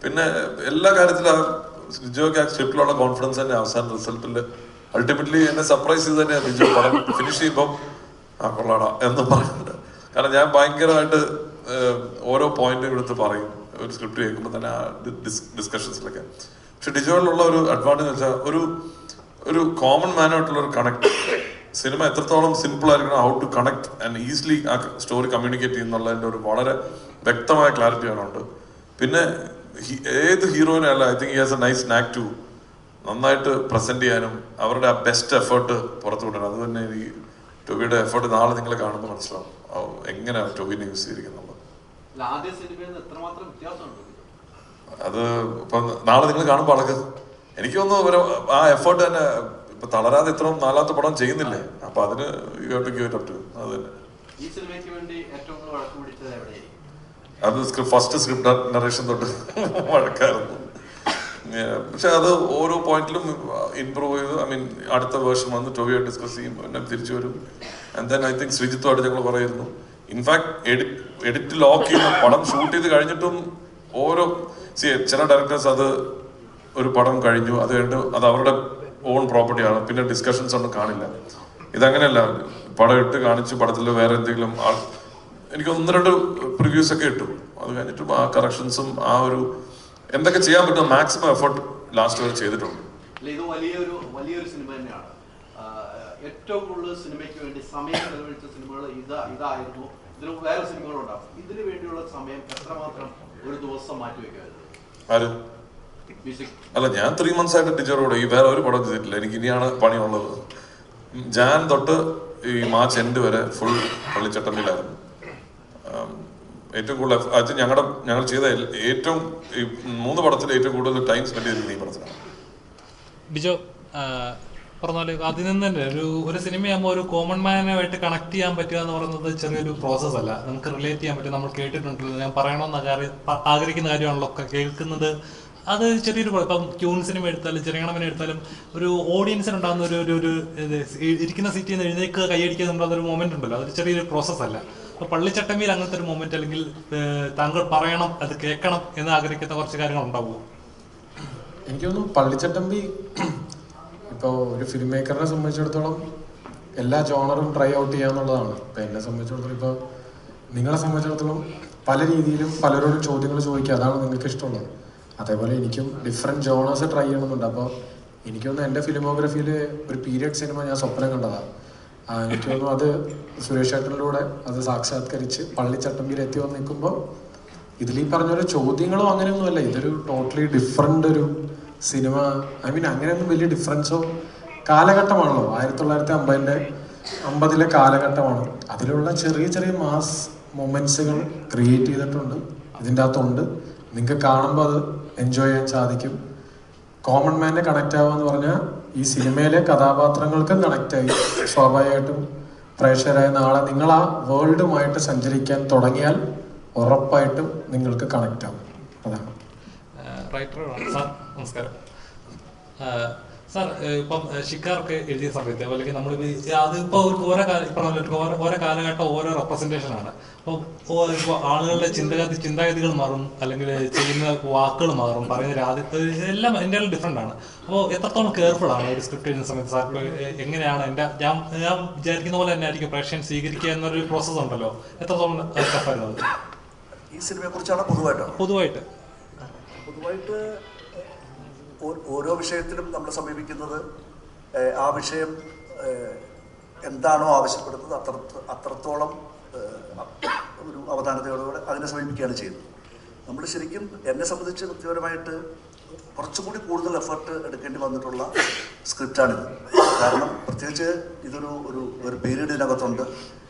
പിന്നെ എല്ലാ കാര്യത്തിലും ലിജോയ്ക്ക് ആ സ്ക്രിപ്റ്റിലുള്ള കോൺഫിഡൻസ് തന്നെ അവസാന റിസൾട്ടിൽ അൾട്ടിമേറ്റ്ലി എന്നെ സർപ്രൈസ് ചെയ്ത് തന്നെ ലിജോ പടം ഫിനിഷ് ചെയ്യുമ്പം കൊള്ളാടാ എന്ന് പറയുന്നുണ്ട്. കാരണം ഞാൻ ഭയങ്കരമായിട്ട് ഓരോ പോയിന്റും എടുത്ത് പറയും ഒരു സ്ക്രിപ്റ്റ് കേൾക്കുമ്പോൾ തന്നെ ആ ഡിസ്കഷൻസിലൊക്കെ. പക്ഷെ ഡിജോയിലുള്ള ഒരു അഡ്വാൻറ്റേജ് എന്ന് വെച്ചാൽ ഒരു കോമൺ മാനായിട്ടുള്ള ഒരു കണക്ട്. സിനിമ എത്രത്തോളം സിമ്പിൾ ആയിരിക്കണം, how to connect and easily ആ സ്റ്റോറി കമ്മ്യൂണിക്കേറ്റ് ചെയ്യുന്നുള്ളതിൻ്റെ ഒരു വളരെ വ്യക്തമായ ക്ലാരിറ്റി ആണ്. പിന്നെ ഏത് ഹീറോയിനല്ല, I think he has a nice knack to നന്നായിട്ട് പ്രസന്റ് ചെയ്യാനും അവരുടെ ആ ബെസ്റ്റ് എഫേർട്ട് പുറത്തു വിടണം. അത് തന്നെ ഈ ടൊബിയുടെ എഫേർട്ട് നാളെ നിങ്ങൾ കാണുമ്പോൾ മനസ്സിലാവും എങ്ങനെയാണ് ടൊബിനെ യൂസ് ചെയ്തിരിക്കുന്നത്. അത് ഇപ്പം നാളെ നിങ്ങൾ കാണുമ്പോൾ അളക്ക് എനിക്ക് തോന്നുന്നു ആ എഫേർട്ട് തന്നെ ഇപ്പൊ തളരാതെ ഇത്രയും 4ാമത്തെ പടം ചെയ്യുന്നില്ലേ, അപ്പൊ അതിന് അത് തന്നെ. അത് ഫസ്റ്റ് സ്ക്രിപ്റ്റ് നറേഷൻ തൊട്ട് വഴക്കായിരുന്നു. പക്ഷെ അത് ഓരോ പോയിന്റിലും ഇംപ്രൂവ് ചെയ്ത്, ഐ മീൻ അടുത്ത വേർഷൻ വന്ന് ടൊബിയായിട്ട് ഡിസ്കസ് ചെയ്യും, പിന്നെ തിരിച്ചു വരും. ആൻഡ് ദെൻ ഐ തിങ്ക് ശ്രീജിത്തുമായിട്ട് ഞങ്ങൾ പറയുന്നു. ഇൻഫാക്ട് എഡിറ്റ് ലോക്ക് ചെയ്യുന്ന പടം ഷൂട്ട് ചെയ്ത് കഴിഞ്ഞിട്ടും ഓരോ ചില ഡയറക്ടേഴ്സ് അത് ഒരു പടം കഴിഞ്ഞു, അത് കഴിഞ്ഞിട്ട് അത് അവരുടെ ഓൺ പ്രോപ്പർട്ടിയാണ്, പിന്നെ ഡിസ്കഷൻസ് ഒന്നും കാണില്ല. ഇതങ്ങനെയല്ല, പടം ഇട്ട് കാണിച്ച് പടത്തിൽ വേറെ എന്തെങ്കിലും എനിക്ക് 1-2 പ്രിവ്യൂസ് ഒക്കെ ഇട്ടു. അത് കഴിഞ്ഞിട്ടും ആ കറക്ഷൻസും ആ ഒരു എന്തൊക്കെ ചെയ്യാൻ പറ്റും മാക്സിമം എഫേർട്ട് ലാസ്റ്റ് വരെ ചെയ്തിട്ടുണ്ട്. ഇത് വലിയൊരു സിനിമ തന്നെയാണ്. ഏറ്റവും കൂടുതൽ സിനിമയ്ക്ക് വേണ്ടി സമയം ചെലവഴിച്ച സിനിമകൾ ഇതായിരുന്നു. ഇതിൽ വേറെ സിനിമകളുണ്ടാവും. ഇതിനു വേണ്ടിയുള്ള സമയം എത്രമാത്രം ഒരു ദിവസം മാറ്റിവെക്കായിരുന്നു? അല്ല, ഞാൻ 3 months ആയിട്ട് ടീച്ചറോട് ഈ വേറെ ഒരു പടം ചെയ്തിട്ടില്ല. എനിക്ക് ഇനിയാണ് പണിയുള്ളത്. ജാൻ തൊട്ട് ഈ മാർച്ച് എൻഡ് വരെ ഫുൾ പള്ളിച്ചട്ടമ്പിലായിരുന്നു. ഏറ്റവും കൂടുതൽ അത് ഞങ്ങൾ ചെയ്ത ഏറ്റവും 3 പടത്തിൽ ഏറ്റവും കൂടുതൽ ടൈം സ്പെൻഡ് ചെയ്തിരുന്നത് ഈ പടത്തിലാണ്. ഡിജോ പറഞ്ഞാല് അതിൽ നിന്ന് തന്നെ ഒരു സിനിമയാകുമ്പോൾ ഒരു കോമൺ മാനുമായിട്ട് കണക്ട് ചെയ്യാൻ പറ്റുക എന്ന് പറയുന്നത് ചെറിയൊരു പ്രോസസ് അല്ല. നമുക്ക് റിലേറ്റ് ചെയ്യാൻ പറ്റും. നമ്മൾ കേട്ടിട്ടുണ്ടല്ലോ, ഞാൻ പറയണമെന്ന് ആഗ്രഹിക്കുന്ന കാര്യമാണല്ലോ കേൾക്കുന്നത്. അത് ചെറിയൊരു ഇപ്പം ക്യൂൺ സിനിമ എടുത്താലും ചെറിയണമനെ എടുത്താലും ഒരു ഓഡിയൻസിനുണ്ടാകുന്ന ഒരു ഇരിക്കുന്ന സീറ്റിൽ നിന്ന് എഴുന്നേക്ക് കൈയടിക്കുന്നുണ്ടാകുന്ന ഒരു മൊമെന്റ് ഉണ്ടല്ലോ, അതൊരു ചെറിയൊരു പ്രോസസ് അല്ല. അപ്പോൾ പള്ളിച്ചട്ടമ്പിയിൽ അങ്ങനത്തെ ഒരു മൊമെന്റ് അല്ലെങ്കിൽ താങ്കൾ പറയണം, അത് കേൾക്കണം എന്ന് ആഗ്രഹിക്കുന്ന കുറച്ച് കാര്യങ്ങൾ ഉണ്ടാവുമോ? എനിക്ക് തോന്നുന്നു പള്ളിച്ചട്ടമ്പി ഇപ്പോൾ ഒരു ഫിലിം മേക്കറിനെ സംബന്ധിച്ചിടത്തോളം എല്ലാ ജോണറും ട്രൈ ഔട്ട് ചെയ്യാന്നുള്ളതാണ്. ഇപ്പം എന്നെ സംബന്ധിച്ചിടത്തോളം, ഇപ്പോൾ നിങ്ങളെ സംബന്ധിച്ചിടത്തോളം പല രീതിയിലും പലരോടും ചോദ്യങ്ങൾ ചോദിക്കുക, അതാണ് നിങ്ങൾക്ക് ഇഷ്ടമുള്ളത്. അതേപോലെ എനിക്കും ഡിഫറെൻറ്റ് ജോണേഴ്സ് ട്രൈ ചെയ്യണമെന്നുണ്ട്. അപ്പോൾ എനിക്ക് തോന്നുന്നു എൻ്റെ ഫിലിമോഗ്രഫിയിൽ ഒരു പീരിയഡ് സിനിമ ഞാൻ സ്വപ്നം കണ്ടതാണ്. എനിക്ക് തോന്നുന്നു അത് സുരേഷ് ചേട്ടനിലൂടെ അത് സാക്ഷാത്കരിച്ച് പള്ളിച്ചട്ടമ്പിയിൽ എത്തി വന്ന് നിൽക്കുമ്പോൾ ഇതിൽ ഈ പറഞ്ഞ ചോദ്യങ്ങളോ അങ്ങനെയൊന്നുമല്ല, ഇതൊരു ടോട്ടലി ഡിഫറെൻ്റ് ഒരു സിനിമ. ഐ മീൻ അങ്ങനെയൊന്നും വലിയ ഡിഫറൻസോ, കാലഘട്ടമാണല്ലോ 1950 കാലഘട്ടമാണ്. അതിലുള്ള ചെറിയ ചെറിയ മാസ് മൊമെന്റ്സുകൾ ക്രിയേറ്റ് ചെയ്തിട്ടുണ്ട് ഇതിൻ്റെ അകത്തുണ്ട്. നിങ്ങൾക്ക് കാണുമ്പോൾ അത് എൻജോയ് ചെയ്യാൻ സാധിക്കും. കോമൺ മാനെ കണക്റ്റ് ആവുക എന്ന് പറഞ്ഞാൽ ഈ സിനിമയിലെ കഥാപാത്രങ്ങൾക്കും കണക്റ്റായി സ്വാഭാവികമായിട്ടും പ്രേക്ഷകരായ നാളെ നിങ്ങൾ ആ വേൾഡുമായിട്ട് സഞ്ചരിക്കാൻ തുടങ്ങിയാൽ ഉറപ്പായിട്ടും നിങ്ങൾക്ക് കണക്റ്റ് ആവും. അതാണ്. റൈറ്ററാണ് സാർ, നമസ്കാരം. സാർ ഇപ്പം ഷിക്കാർക്ക് എഴുതിയ സമയത്ത് അല്ലെങ്കിൽ നമ്മളിപ്പോൾ അതിപ്പോൾ ഓരോ കാലഘട്ടം ഓരോ റെപ്രസെൻറ്റേഷൻ ആണ്. അപ്പോൾ ഇപ്പോൾ ആളുകളുടെ ചിന്താഗതികൾ മാറും, അല്ലെങ്കിൽ ചെയ്യുന്ന വാക്കുകൾ മാറും, പറയുന്ന എല്ലാം എൻ്റെ ഡിഫറെൻ്റ് ആണ്. അപ്പോൾ എത്രത്തോളം കെയർഫുൾ ആണ് ഒരു സ്ക്രിപ്റ്റ് എഴുതുന്ന സമയത്ത് സാർ? എങ്ങനെയാണ് ഞാൻ വിചാരിക്കുന്ന പോലെ തന്നെ ആയിരിക്കും പ്രേക്ഷകൻ സ്വീകരിക്കുക എന്നൊരു പ്രോസസ്സ് ഉണ്ടല്ലോ, എത്രത്തോളം ടഫായിരുന്നു അത്? ഈ സിനിമയെ കുറിച്ചാണ് പൊതുവായിട്ട് ഓരോ വിഷയത്തിലും നമ്മൾ സമീപിക്കുന്നത് ആ വിഷയം എന്താണോ ആവശ്യപ്പെടുന്നത് അത്രത്തോളം ഒരു അവധാനതയോടുകൂടെ അതിനെ സമീപിക്കുകയാണ് ചെയ്യുന്നത്. നമ്മൾ ശരിക്കും എന്നെ സംബന്ധിച്ച് വ്യക്തിപരമായിട്ട് കുറച്ചുകൂടി കൂടുതൽ എഫർട്ട് എടുക്കേണ്ടി വന്നിട്ടുള്ള സ്ക്രിപ്റ്റാണിത്. കാരണം പ്രത്യേകിച്ച് ഇതൊരു ഒരു പീരീഡിനകത്തുണ്ട്,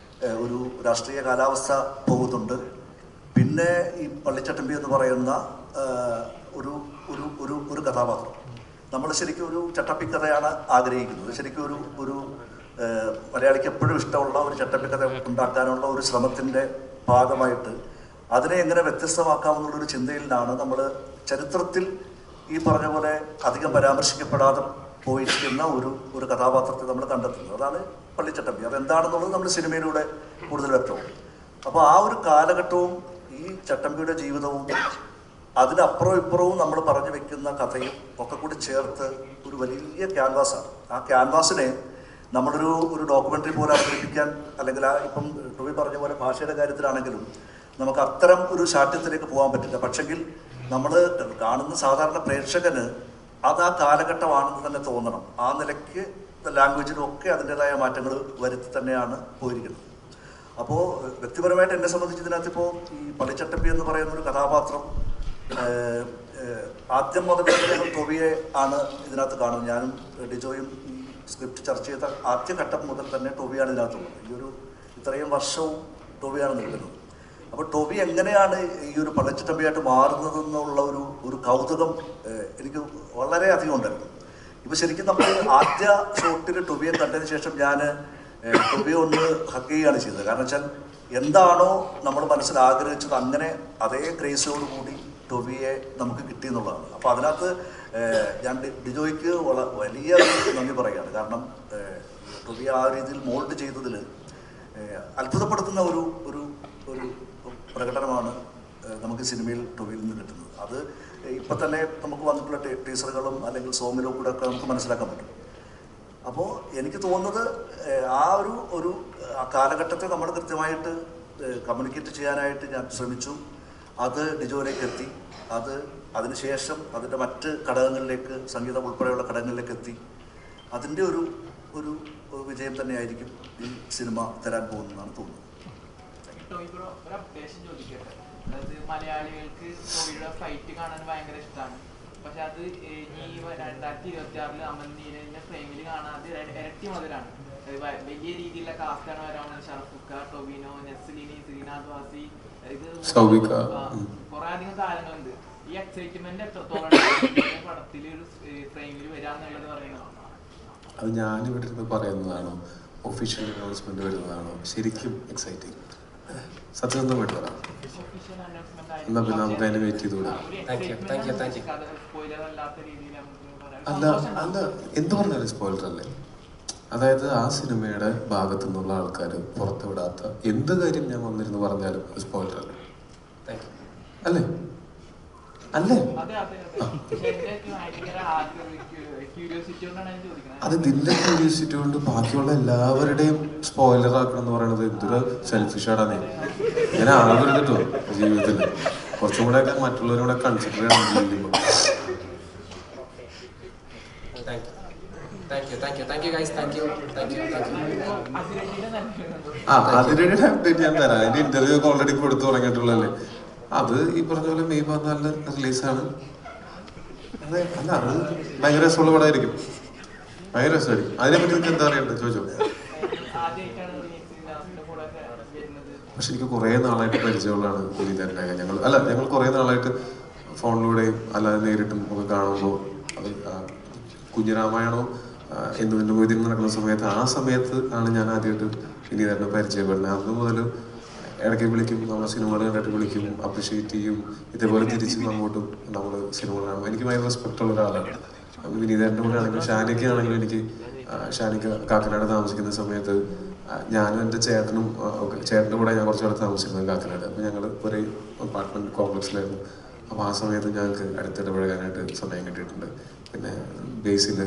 ഒരു രാഷ്ട്രീയ കാലാവസ്ഥ പോകുന്നുണ്ട്, പിന്നെ ഈ പള്ളിച്ചട്ടമ്പി എന്ന് പറയുന്ന ഒരു ഒരു ഒരു ഒരു കഥാപാത്രം. നമ്മൾ ശരിക്കും ഒരു ചട്ടപ്പിക്കഥയാണ് ആഗ്രഹിക്കുന്നത്. ശരിക്കും ഒരു മലയാളിക്ക് എപ്പോഴും ഇഷ്ടമുള്ള ഒരു ചട്ടപ്പിക്കഥ ഉണ്ടാക്കാനുള്ള ഒരു ശ്രമത്തിൻ്റെ ഭാഗമായിട്ട് അതിനെ എങ്ങനെ വ്യത്യസ്തമാക്കാമെന്നുള്ളൊരു ചിന്തയിലാണ് നമ്മൾ ചരിത്രത്തിൽ ഈ പറഞ്ഞ പോലെ അധികം പരാമർശിക്കപ്പെടാതെ പോയിരിക്കുന്ന ഒരു കഥാപാത്രത്തെ നമ്മൾ കണ്ടെത്തുന്നത്. അതാണ് പള്ളിച്ചട്ടമ്പി. അതെന്താണെന്നുള്ളത് നമ്മൾ സിനിമയിലൂടെ കൂടുതൽ വ്യക്തവും. അപ്പോൾ ആ ഒരു കാലഘട്ടവും ഈ ചട്ടമ്പിയുടെ ജീവിതവും അതിനപ്പുറവും ഇപ്പുറവും നമ്മൾ പറഞ്ഞു വെക്കുന്ന കഥയും ഒക്കെ കൂടി ചേർത്ത് ഒരു വലിയ ക്യാൻവാസാണ്. ആ ക്യാൻവാസിനെ നമ്മളൊരു ഡോക്യുമെൻ്ററി പോലെ അവതരിപ്പിക്കാൻ, അല്ലെങ്കിൽ ഇപ്പം ടോബി പറഞ്ഞ പോലെ ഭാഷയുടെ കാര്യത്തിലാണെങ്കിലും നമുക്ക് അത്തരം ഒരു ശാഠ്യത്തിലേക്ക് പോകാൻ പറ്റില്ല. പക്ഷെങ്കിൽ നമ്മൾ കാണുന്ന സാധാരണ പ്രേക്ഷകന് അത് ആ കാലഘട്ടമാണെന്ന് തന്നെ തോന്നണം. ആ നിലയ്ക്ക് ലാംഗ്വേജിലും ഒക്കെ അതിൻ്റെതായ മാറ്റങ്ങൾ വരുത്തി തന്നെയാണ് പോയിരിക്കുന്നത്. അപ്പോൾ വ്യക്തിപരമായിട്ട് എന്നെ സംബന്ധിച്ച് ഇതിനകത്ത് ഇപ്പോൾ ഈ പള്ളിച്ചട്ടമ്പി എന്ന് പറയുന്ന ഒരു കഥാപാത്രം ആദ്യം മുതൽ ഞങ്ങൾ ടോബിയെ ആണ് ഇതിനകത്ത് കാണുന്നത്. ഞാനും ഡിജോയും ഈ സ്ക്രിപ്റ്റ് ചർച്ച ചെയ്ത ആദ്യഘട്ടം മുതൽ തന്നെ ടോബിയാണ് ഇതിനകത്തുള്ളത്. ഈ ഇത്രയും വർഷവും ടോബിയാണ് നിൽക്കുന്നത്. അപ്പോൾ ടോബി എങ്ങനെയാണ് ഈ ഒരു പള്ളിച്ചട്ടമ്പിയായിട്ട് മാറുന്നതെന്നുള്ള ഒരു കൗതുകം എനിക്ക് വളരെ അധികം ഉണ്ടായിരുന്നു. ഇപ്പോൾ ശരിക്കും നമ്മൾ ആദ്യ ഷോട്ടിൽ ടോബിയെ കണ്ടതിന് ശേഷം ഞാൻ ടോബിയെ ഒന്ന് ഹഗ് ചെയ്യുകയാണ് ചെയ്തത്. കാരണം വെച്ചാൽ എന്താണോ നമ്മൾ മനസ്സിൽ ആഗ്രഹിച്ചത് അങ്ങനെ അതേ ഗ്രേസോടുകൂടി ടോബിയെ നമുക്ക് കിട്ടിയെന്നുള്ളതാണ്. അപ്പോൾ അതിനകത്ത് ഞാൻ ഡിജോയ്ക്ക് വലിയ നന്ദി പറയുകയാണ്. കാരണം ടോബിയെ ആ രീതിയിൽ മോൾഡ് ചെയ്തതിൽ അത്ഭുതപ്പെടുത്തുന്ന ഒരു ഒരു പ്രകടനമാണ് നമുക്ക് സിനിമയിൽ ടോബിയിൽ നിന്ന് കിട്ടുന്നത്. അത് ഇപ്പം തന്നെ നമുക്ക് വന്നിട്ടുള്ള ടീസറുകളും അല്ലെങ്കിൽ സോങ്ങിലും കൂടെ ഒക്കെ നമുക്ക് മനസ്സിലാക്കാൻ പറ്റും. അപ്പോൾ എനിക്ക് തോന്നുന്നത് ആ ഒരു കാലഘട്ടത്തെ നമ്മൾ കൃത്യമായിട്ട് കമ്മ്യൂണിക്കേറ്റ് ചെയ്യാനായിട്ട് ഞാൻ ശ്രമിച്ചു. അത് ഡിജോയിലേക്ക് എത്തി. അതിനുശേഷം അതിൻ്റെ മറ്റ് ഘടകങ്ങളിലേക്ക്, സംഗീതം ഉൾപ്പെടെയുള്ള ഘടകങ്ങളിലേക്ക് എത്തി. അതിൻ്റെ ഒരു വിജയം തന്നെയായിരിക്കും ഈ സിനിമ തരാൻ പോകുന്നതെന്നാണ് തോന്നുന്നത്. ഒരു അപ്ഡേഷൻ ചോദിക്കട്ടെ. അതായത് മലയാളികൾക്ക് ടോബിയുടെ ഫൈറ്റ് കാണാൻ ഭയങ്കര ഇഷ്ടമാണ്. പക്ഷെ അത് ഈ 2026 അമൽനീരന്റെ ഫ്രെയിമിൽ കാണാതെ ഇരട്ടി മുതലാണ്. വലിയ രീതിയിലുള്ള കാസ്റ്റാണ് വരാവുന്നത്. ഷറഫുക്ക, ടൊവിനോ, നെസ്ലിനി, ശ്രീനാഥ് വാസി, ഇത് കുറെ അധികം താരങ്ങളുണ്ട്. ഈ എക്സൈറ്റ്മെന്റ് എത്രത്തോളം പടത്തിൽ ഒരു ഫ്രെയിമിൽ വരാന്നുള്ളത് പറയുന്നത്? അത് ഞാനിവിടെ ഇരുന്ന് പറയുന്നതാണോ, ഒഫീഷ്യൽ അനൗൺസ്മെന്റ് വരുന്നതാണോ ശരിക്കും എക്സൈറ്റിംഗ്? സത്യസന്ധമായിട്ട് പറയാം. എന്നാ പിന്നെ നമുക്ക് അതിന് വെയിറ്റ് ചെയ്തുകൂടാ? അല്ല എന്ത് പറഞ്ഞാലും സ്പോയിലർ അല്ലേ? അതായത് ആ സിനിമയുടെ ഭാഗത്തു നിന്നുള്ള ആൾക്കാർ പുറത്തുവിടാത്ത എന്ത് കാര്യം ഞാൻ വന്നിരുന്ന് പറഞ്ഞാലും സ്പോയിലർ അല്ലേ? അല്ലേ അല്ലേ? അത് നിന്റെ ക്യൂരിയോസിറ്റി കൊണ്ട് ബാക്കിയുള്ള എല്ലാവരുടെയും സ്പോയിലർ ആക്കണം എന്ന് പറയുന്നത് എന്തൊരു സെൽഫിഷാടാണ്. ഞാൻ ആഗ്രഹിച്ചു കേട്ടോ ജീവിതത്തിൽ കുറച്ചും കൂടെ ഒക്കെ മറ്റുള്ളവരോടെ കൺസിഡർ ചെയ്യണം ജീവിക്കുമ്പോൾ. അതിരുടെ അപ്ഡേറ്റ് ഞാൻ തരാം. അതിന്റെ ഇന്റർവ്യൂ ഒക്കെ ഓൾറെഡി കൊടുത്തു തുടങ്ങിയിട്ടുള്ളല്ലേ. അത് ഈ പറഞ്ഞ പോലെ മെയ് 14 റിലീസാണ്. അതെ അല്ല, അത് ഭയങ്കര രസമുള്ള പടമായിരിക്കും. ഭയങ്കര രസമായിരിക്കും. അതിനെപ്പറ്റി നിങ്ങൾക്ക് എന്താ അറിയണ്ടത് ചോദിച്ചോ. പക്ഷെ എനിക്ക് കുറേ നാളായിട്ട് പരിചയമുള്ളതാണ് പുലിതന്നെ. ഞങ്ങൾ കുറേ നാളായിട്ട് ഫോണിലൂടെയും അല്ലാതെ നേരിട്ടും ഒക്കെ കാണുമ്പോൾ അത് കുഞ്ഞിരാമായണോ എന്തുകൊണ്ട് മൊയ്തീൻ നടക്കുന്ന സമയത്ത് ആ സമയത്ത് ആണ് ഞാൻ ആദ്യമായിട്ട് ഇനി തന്നെ പരിചയപ്പെടുന്നത്. അന്ന് മുതൽ ഇടയ്ക്ക് വിളിക്കും, നമ്മൾ സിനിമകൾ കണ്ടിട്ട് വിളിക്കും, അപ്രിഷ്യേറ്റ് ചെയ്യും. ഇതേപോലെ തിരിച്ചും അങ്ങോട്ടും നമ്മൾ സിനിമകൾ കാണും. എനിക്ക് ഭയങ്കര റെസ്പെക്റ്റ് ഉള്ള ഒരാളാണ്. വിനീതേട്ടൻ്റെ കൂടെ ആണെങ്കിലും ഷാനിക്ക ആണെങ്കിലും എനിക്ക് ഷാനിക്ക കാക്കനാട് താമസിക്കുന്ന സമയത്ത് ഞാനും എൻ്റെ ചേട്ടനും ചേട്ടൻ്റെ കൂടെ ഞാൻ കുറച്ച് കാലത്ത് താമസിച്ചിരുന്നത് കാക്കനാട്. അപ്പോൾ ഞങ്ങൾ ഒരേ അപ്പാർട്ട്മെൻറ്റ് കോംപ്ലക്സിലായിരുന്നു. അപ്പോൾ ആ സമയത്ത് ഞങ്ങൾക്ക് അടുത്തിടപഴകാനായിട്ട് സമയം കിട്ടിയിട്ടുണ്ട്. പിന്നെ ബേസിൽ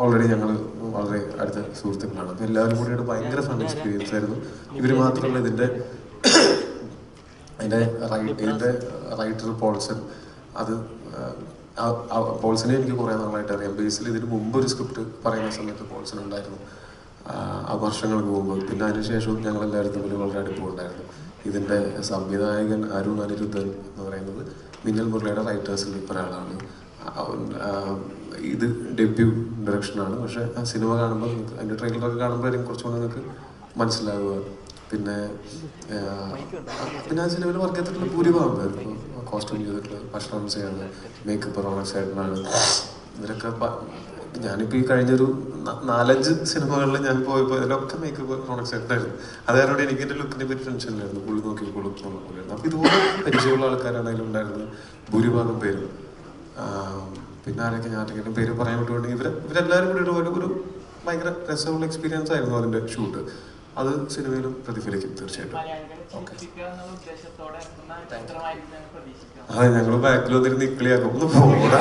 ഓൾറെഡി ഞങ്ങൾ വളരെ അടുത്ത സുഹൃത്തുക്കളാണ്. അപ്പോൾ എല്ലാവരും കൂടിയാണ് ഭയങ്കര ഫൺ എക്സ്പീരിയൻസ് ആയിരുന്നു. ഇവർ മാത്രമല്ല ഇതിൻ്റെ റൈറ്റർ പോൾസൺ, അത് പോൾസനെ എനിക്ക് കുറേ നാളായിട്ട് അറിയാം. ബേസിൽ ഇതിന് മുമ്പ് ഒരു സ്ക്രിപ്റ്റ് പറയുന്ന സമയത്ത് പോൾസൺ ഉണ്ടായിരുന്നു, ആ വർഷങ്ങൾക്ക് മുമ്പ്. പിന്നെ അതിനുശേഷവും ഞങ്ങളെല്ലാവരും തമ്മിൽ വളരെ അടുപ്പമുണ്ടായിരുന്നു. ഇതിൻ്റെ സംവിധായകൻ അരുൺ അനിരുദ്ധൻ എന്ന് പറയുന്നത് മിന്നൽ മുരളിയുടെ റൈറ്റേഴ്സിൽ ഒരാളാണ്. ഇത് ഡെബ്യൂ ഡയറക്ഷനാണ്. പക്ഷേ ആ സിനിമ കാണുമ്പോൾ അതിൻ്റെ ട്രെയിലറൊക്കെ കാണുമ്പോഴായിരിക്കും കുറച്ചുകൂടെ നിങ്ങൾക്ക് മനസ്സിലാവുക. പിന്നെ ആ സിനിമയിൽ വർക്ക് ചെയ്തിട്ടുള്ള ഭൂരിഭാഗം പേർക്കും കോസ്റ്റ്യൂം ചെയ്തിട്ടുള്ള ഭക്ഷണം ചെയ്യുന്നത് മേക്കപ്പ് റോണക്സ് ചേട്ടനാണ്. ഇതിലൊക്കെ ഞാനിപ്പോൾ ഈ കഴിഞ്ഞൊരു 4-5 സിനിമകളിൽ ഞാൻ പോയപ്പോൾ ഇതിലൊക്കെ മേക്കപ്പ് റോണക്സ് ചേട്ടനായിരുന്നു. അത് കാരണം എനിക്ക് എൻ്റെ ലുക്കിനെ പറ്റി ടെൻഷൻ ഇല്ലായിരുന്നു. പുള്ളി നോക്കി കൊളുത്തുള്ള പോലെയായിരുന്നു. അപ്പോൾ ഇതുപോലെ പരിചയമുള്ള ആൾക്കാരാണ് അതിലുണ്ടായിരുന്നത് ഭൂരിഭാഗം പേരും. പിന്നെ ആരൊക്കെ ഞാൻ പേര് പറയാൻ പറ്റുവാണെങ്കിൽ ഇവരെല്ലാവരും കൂടി ഒരു ഭയങ്കര രസമുള്ള എക്സ്പീരിയൻസ് ആയിരുന്നു അതിൻ്റെ ഷൂട്ട്. അത് സിനിമയിലും പ്രതിഫലിക്കും തീർച്ചയായിട്ടും. അതെ, ഞങ്ങൾ ബാക്കിൽ വന്നിരുന്ന് ഇക്കളിയാക്കും. ഒന്ന് പോടാ,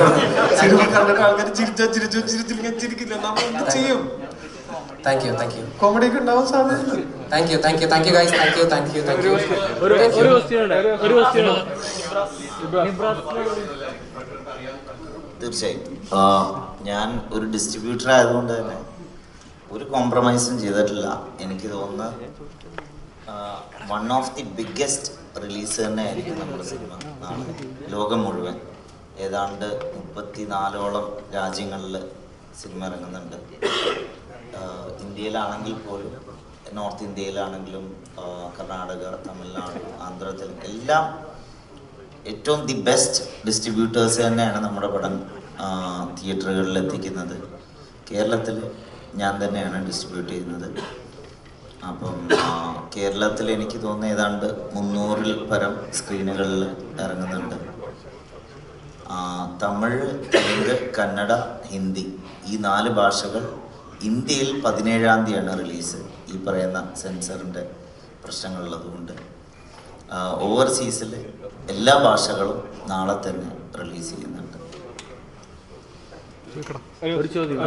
സിനിമ കണ്ടിട്ട് ആൾക്കാർ ചിരിക്കില്ല, നമ്മൾ എന്ത് ചെയ്യും? കോമഡി ഒക്കെ ഉണ്ടാവാൻ സാധ്യത. തീർച്ചയായും ഞാൻ ഒരു ഡിസ്ട്രിബ്യൂട്ടർ ആയതുകൊണ്ട് തന്നെ ഒരു കോംപ്രമൈസും ചെയ്തിട്ടില്ല. എനിക്ക് തോന്നുന്നത് one of the biggest release തന്നെ ആയിരിക്കും നമ്മുടെ സിനിമ നാളെ. ലോകം മുഴുവൻ ഏതാണ്ട് 34ഓളം രാജ്യങ്ങളിൽ സിനിമ ഇറങ്ങുന്നുണ്ട്. ഇന്ത്യയിലാണെങ്കിൽ പോലും, നോർത്ത് ഇന്ത്യയിലാണെങ്കിലും, കർണാടക, തമിഴ്നാട്, ആന്ധ്ര, തെലുങ്ക് എല്ലാം ഏറ്റവും ദി ബെസ്റ്റ് ഡിസ്ട്രിബ്യൂട്ടേഴ്സ് തന്നെയാണ് നമ്മുടെ പടം തിയേറ്ററുകളിൽ എത്തിക്കുന്നത്. കേരളത്തിൽ ഞാൻ തന്നെയാണ് ഡിസ്ട്രിബ്യൂട്ട് ചെയ്യുന്നത്. അപ്പം കേരളത്തിൽ എനിക്ക് തോന്നുന്നു ഏതാണ്ട് 300-ൽ പരം സ്ക്രീനുകളിൽ ഇറങ്ങുന്നുണ്ട്. തമിഴ്, തെലുങ്ക്, കന്നഡ, ഹിന്ദി ഈ 4 ഭാഷകൾ. ഇന്ത്യയിൽ 17-ാം തീയതിയാണ് റിലീസ്, ഈ പറയുന്ന സെൻസറിൻ്റെ പ്രശ്നങ്ങളുള്ളതുകൊണ്ട്. ഓവർസീസിൽ എല്ലാ ഭാഷകളും നാളെ തന്നെ റിലീസ് ചെയ്യുന്നുണ്ട്. ഒരു ചോദ്യം.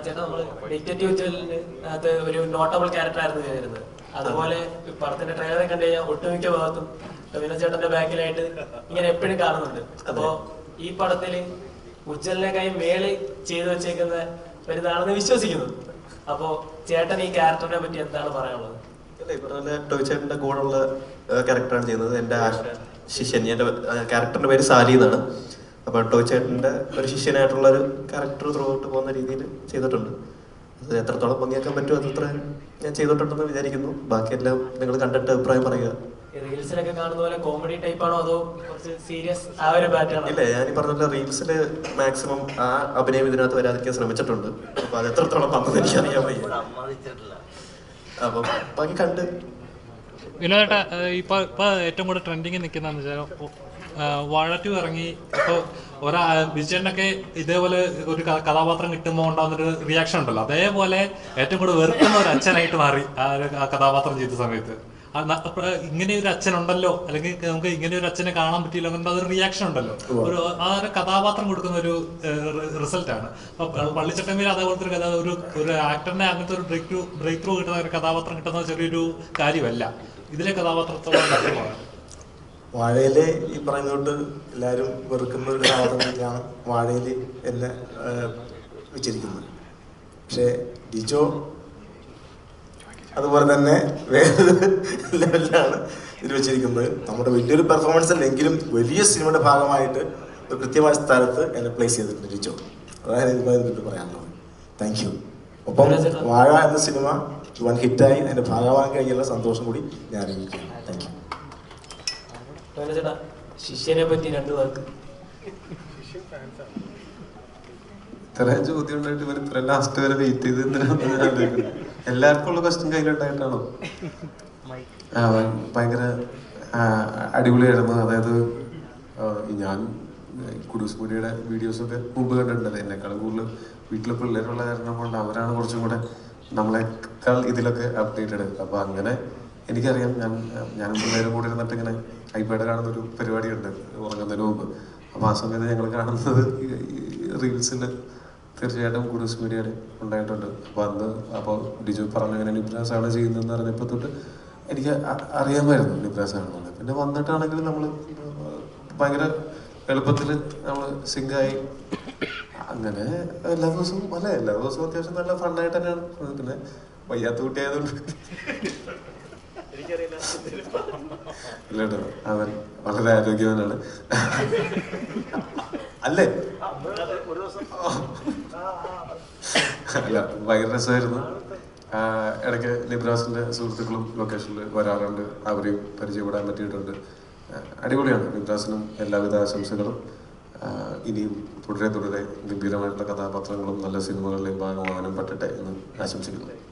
ചേട്ടാ, നമ്മള് ഡിറ്റക്റ്റീവ് അത് ഒരു നോട്ടബിൾ ക്യാരക്ടർ ആയിരുന്നു ചെയ്തിരുന്നത്. അതുപോലെ പടത്തിന്റെ ട്രെയിലറെ കണ്ടു കഴിഞ്ഞാൽ ഒട്ടുമിക്ക ഭാഗത്തും ടൊവിനോ ചേട്ടന്റെ ബാക്കിലായിട്ട് ഇങ്ങനെ എപ്പോഴും കാണുന്നുണ്ട്. അപ്പോ ഈ പടത്തില് ഉജ്ജലിനെക്കായി മേളിൽ ചെയ്തു വെച്ചേക്കുന്ന ഒരിതാണെന്ന് വിശ്വസിക്കുന്നു. അപ്പോ ചേട്ടൻ ഈ ക്യാരക്ടറിനെ പറ്റി എന്താണ് പറയാനുള്ളത്? അല്ല, ഈ പറഞ്ഞ ടോയ് ചേട്ടന്റെ കൂടെയുള്ള ക്യാരക്ടറാണ് ചെയ്യുന്നത്. എൻ്റെ ശിഷ്യൻ, എൻ്റെ ക്യാരക്ടറിന്റെ പേര് സാലി എന്നാണ്. അപ്പോൾ ടോയ് ചേട്ടൻ്റെ ഒരു ശിഷ്യനായിട്ടുള്ള ഒരു ക്യാരക്ടർ ത്രൂ ഔട്ട് പോകുന്ന രീതിയിൽ ചെയ്തിട്ടുണ്ട്. അത് എത്രത്തോളം ഭംഗിയാക്കാൻ പറ്റുമോ അതത്ര ഞാൻ ചെയ്തിട്ടുണ്ടെന്ന് വിചാരിക്കുന്നു. ബാക്കിയെല്ലാം നിങ്ങൾ കണ്ടിട്ട് അഭിപ്രായം പറയുക. റീൽസിലൊക്കെ കാണുന്ന പോലെ കോമഡി ടൈപ്പ് ആണോ അതോ കുറച്ച് സീരിയസ് ആ ഒരു പാറ്റേൺ? ഇല്ല, ഞാൻ ഈ പറഞ്ഞ റീൽസിൽ മാക്സിമം ആ അഭിനയം ഇതിനകത്ത് വരാതിരിക്കാൻ ശ്രമിച്ചിട്ടുണ്ട്. അപ്പൊ അത് എത്രത്തോളം വന്നത് എനിക്കറിയാൻ വയ്യ. അപ്പം ബാക്കി കണ്ട് വിനോദേട്ടാ, ഇപ്പൊ ഏറ്റവും കൂടുതൽ ട്രെൻഡിങ് നിൽക്കുന്നതെന്ന് വെച്ചാൽ വാഴ 2 ഇറങ്ങി. ഇപ്പോൾ വിജയനൊക്കെ ഇതേപോലെ ഒരു കഥാപാത്രം കിട്ടുമ്പോൾ ഉണ്ടാകുന്നൊരു റിയാക്ഷൻ ഉണ്ടല്ലോ, അതേപോലെ ഏറ്റവും കൂടുതൽ വെറുക്കുന്ന ഒരു അച്ഛനായിട്ട് മാറി ആ കഥാപാത്രം ചെയ്ത സമയത്ത്. ഇങ്ങനെ ഒരു അച്ഛനുണ്ടല്ലോ, അല്ലെങ്കിൽ നമുക്ക് ഇങ്ങനെ ഒരു അച്ഛനെ കാണാൻ പറ്റിയില്ല എന്നുകൊണ്ട് അതൊരു റിയാക്ഷൻ ഉണ്ടല്ലോ. ആ ഒരു കഥാപാത്രം കൊടുക്കുന്ന ഒരു റിസൾട്ടാണ്. അപ്പൊ പള്ളിച്ചട്ടമ്പിൽ അതേപോലത്തെ ഒരു കഥ, ഒരു ആക്ടറിനെ അങ്ങനത്തെ ഒരു ബ്രേക്ക് ത്രൂ കിട്ടുന്ന ഒരു കഥാപാത്രം കിട്ടുന്ന ചെറിയൊരു കാര്യമല്ല. ഇതിലെ കഥാപാത്രത്തോളം കഷ്ടമാണ്. വാഴയില് ഈ പറയുന്നതുകൊണ്ട് എല്ലാവരും വെറുക്കുന്ന ഒരു കഥാപാത്രത്തിലാണ് വാഴയിൽ എന്നെ വെച്ചിരിക്കുന്നത്. പക്ഷേ ഡിജോ അതുപോലെ തന്നെ വേറൊരു ലെവലിലാണ് ഇത് വെച്ചിരിക്കുന്നത്. നമ്മുടെ വലിയൊരു പെർഫോമൻസ് അല്ലെങ്കിലും വലിയ സിനിമയുടെ ഭാഗമായിട്ട് ഒരു കൃത്യമായ സ്ഥലത്ത് എന്നെ പ്ലേസ് ചെയ്തിട്ടുണ്ട് ഡിജോ. അതാണ് ഇതിൽ പറയാനുള്ളത്. Thank you. ഒപ്പം വാഴ എന്ന സിനിമ 1 ഹിറ്റായി അതിന്റെ ഭാഗമാകാൻ കഴിഞ്ഞുള്ള സന്തോഷം കൂടി ഞാൻ അറിയിക്കുകയാണ്. Thank you. ശിഷ്യനെ പറ്റി 2 വാക്ക്. ഇത്ര ചോദ്യം ഉണ്ടായിട്ട് ഇവർ ഇത്ര ലാസ്റ്റ് വരെ വെയിറ്റ് ചെയ്ത് എന്തിനാണ് എല്ലാവർക്കും ഉള്ള ക്വസ്റ്റ്യൻ കയ്യിലുണ്ടായിട്ടാണോ? ഭയങ്കര അടിപൊളിയായിരുന്നു. അതായത് ഞാൻ കുഡൂസ് മീഡിയയുടെ വീഡിയോസൊക്കെ മുമ്പ് കണ്ടിട്ടുണ്ടല്ലോ. എന്നെക്കാളും കൂടുതൽ വീട്ടിലെ പിള്ളേരുള്ള കാരണം കൊണ്ട് അവരാണ് കുറച്ചും കൂടെ നമ്മളെക്കാൾ ഇതിലൊക്കെ അപ്ഡേറ്റഡ്. അപ്പോൾ അങ്ങനെ എനിക്കറിയാം, ഞാനും പിള്ളേരും കൂടെ ഇരുന്നിട്ട് ഇങ്ങനെ ഐപാഡ് കാണുന്നൊരു പരിപാടിയുണ്ട് ഉറങ്ങുന്നതിന് മുമ്പ്. അപ്പോൾ ആ സമയത്ത് ഞങ്ങൾ കാണുന്നത് റീൽസിൽ തീർച്ചയായിട്ടും കുഡൂസ് മീഡിയയുടെ ഉണ്ടായിട്ടുണ്ട്. അപ്പോൾ ഡിജു പറഞ്ഞു ഇങ്ങനെ നിബ്രാസാണ് ചെയ്യുന്നതെന്ന് അറിഞ്ഞപ്പോൾ തൊട്ട് എനിക്ക് അറിയാമായിരുന്നു നിബ്രാസാണെന്നുള്ളത്. പിന്നെ വന്നിട്ടാണെങ്കിലും നമ്മൾ ഭയങ്കര എളുപ്പത്തിൽ നമ്മൾ സിങ്കായി. അങ്ങനെ എല്ലാ ദിവസവും അത്യാവശ്യം നല്ല ഫണ്ണായിട്ട് തന്നെയാണ്. പിന്നെ വയ്യാത്ത കുട്ടിയായതുകൊണ്ട് ഇല്ല കേട്ടോ, അവൻ വളരെ ആരോഗ്യവാനാണ്. അല്ലേ? അല്ല, ഭയങ്കര രസമായിരുന്നു. ഇടയ്ക്ക് നിബ്രാസിന്റെ സുഹൃത്തുക്കളും ലൊക്കേഷനിൽ വരാറുണ്ട്, അവരെയും പരിചയപ്പെടാൻ പറ്റിയിട്ടുണ്ട്. അടിപൊളിയാണ്. നിബ്രാസിനും എല്ലാവിധ ആശംസകളും. ഇനിയും തുടരെ ഗംഭീരമായിട്ടുള്ള കഥാപാത്രങ്ങളും നല്ല സിനിമകളിലേക്ക് ഭാഗമാകാനും പറ്റട്ടെ എന്ന് ആശംസിക്കുന്നു.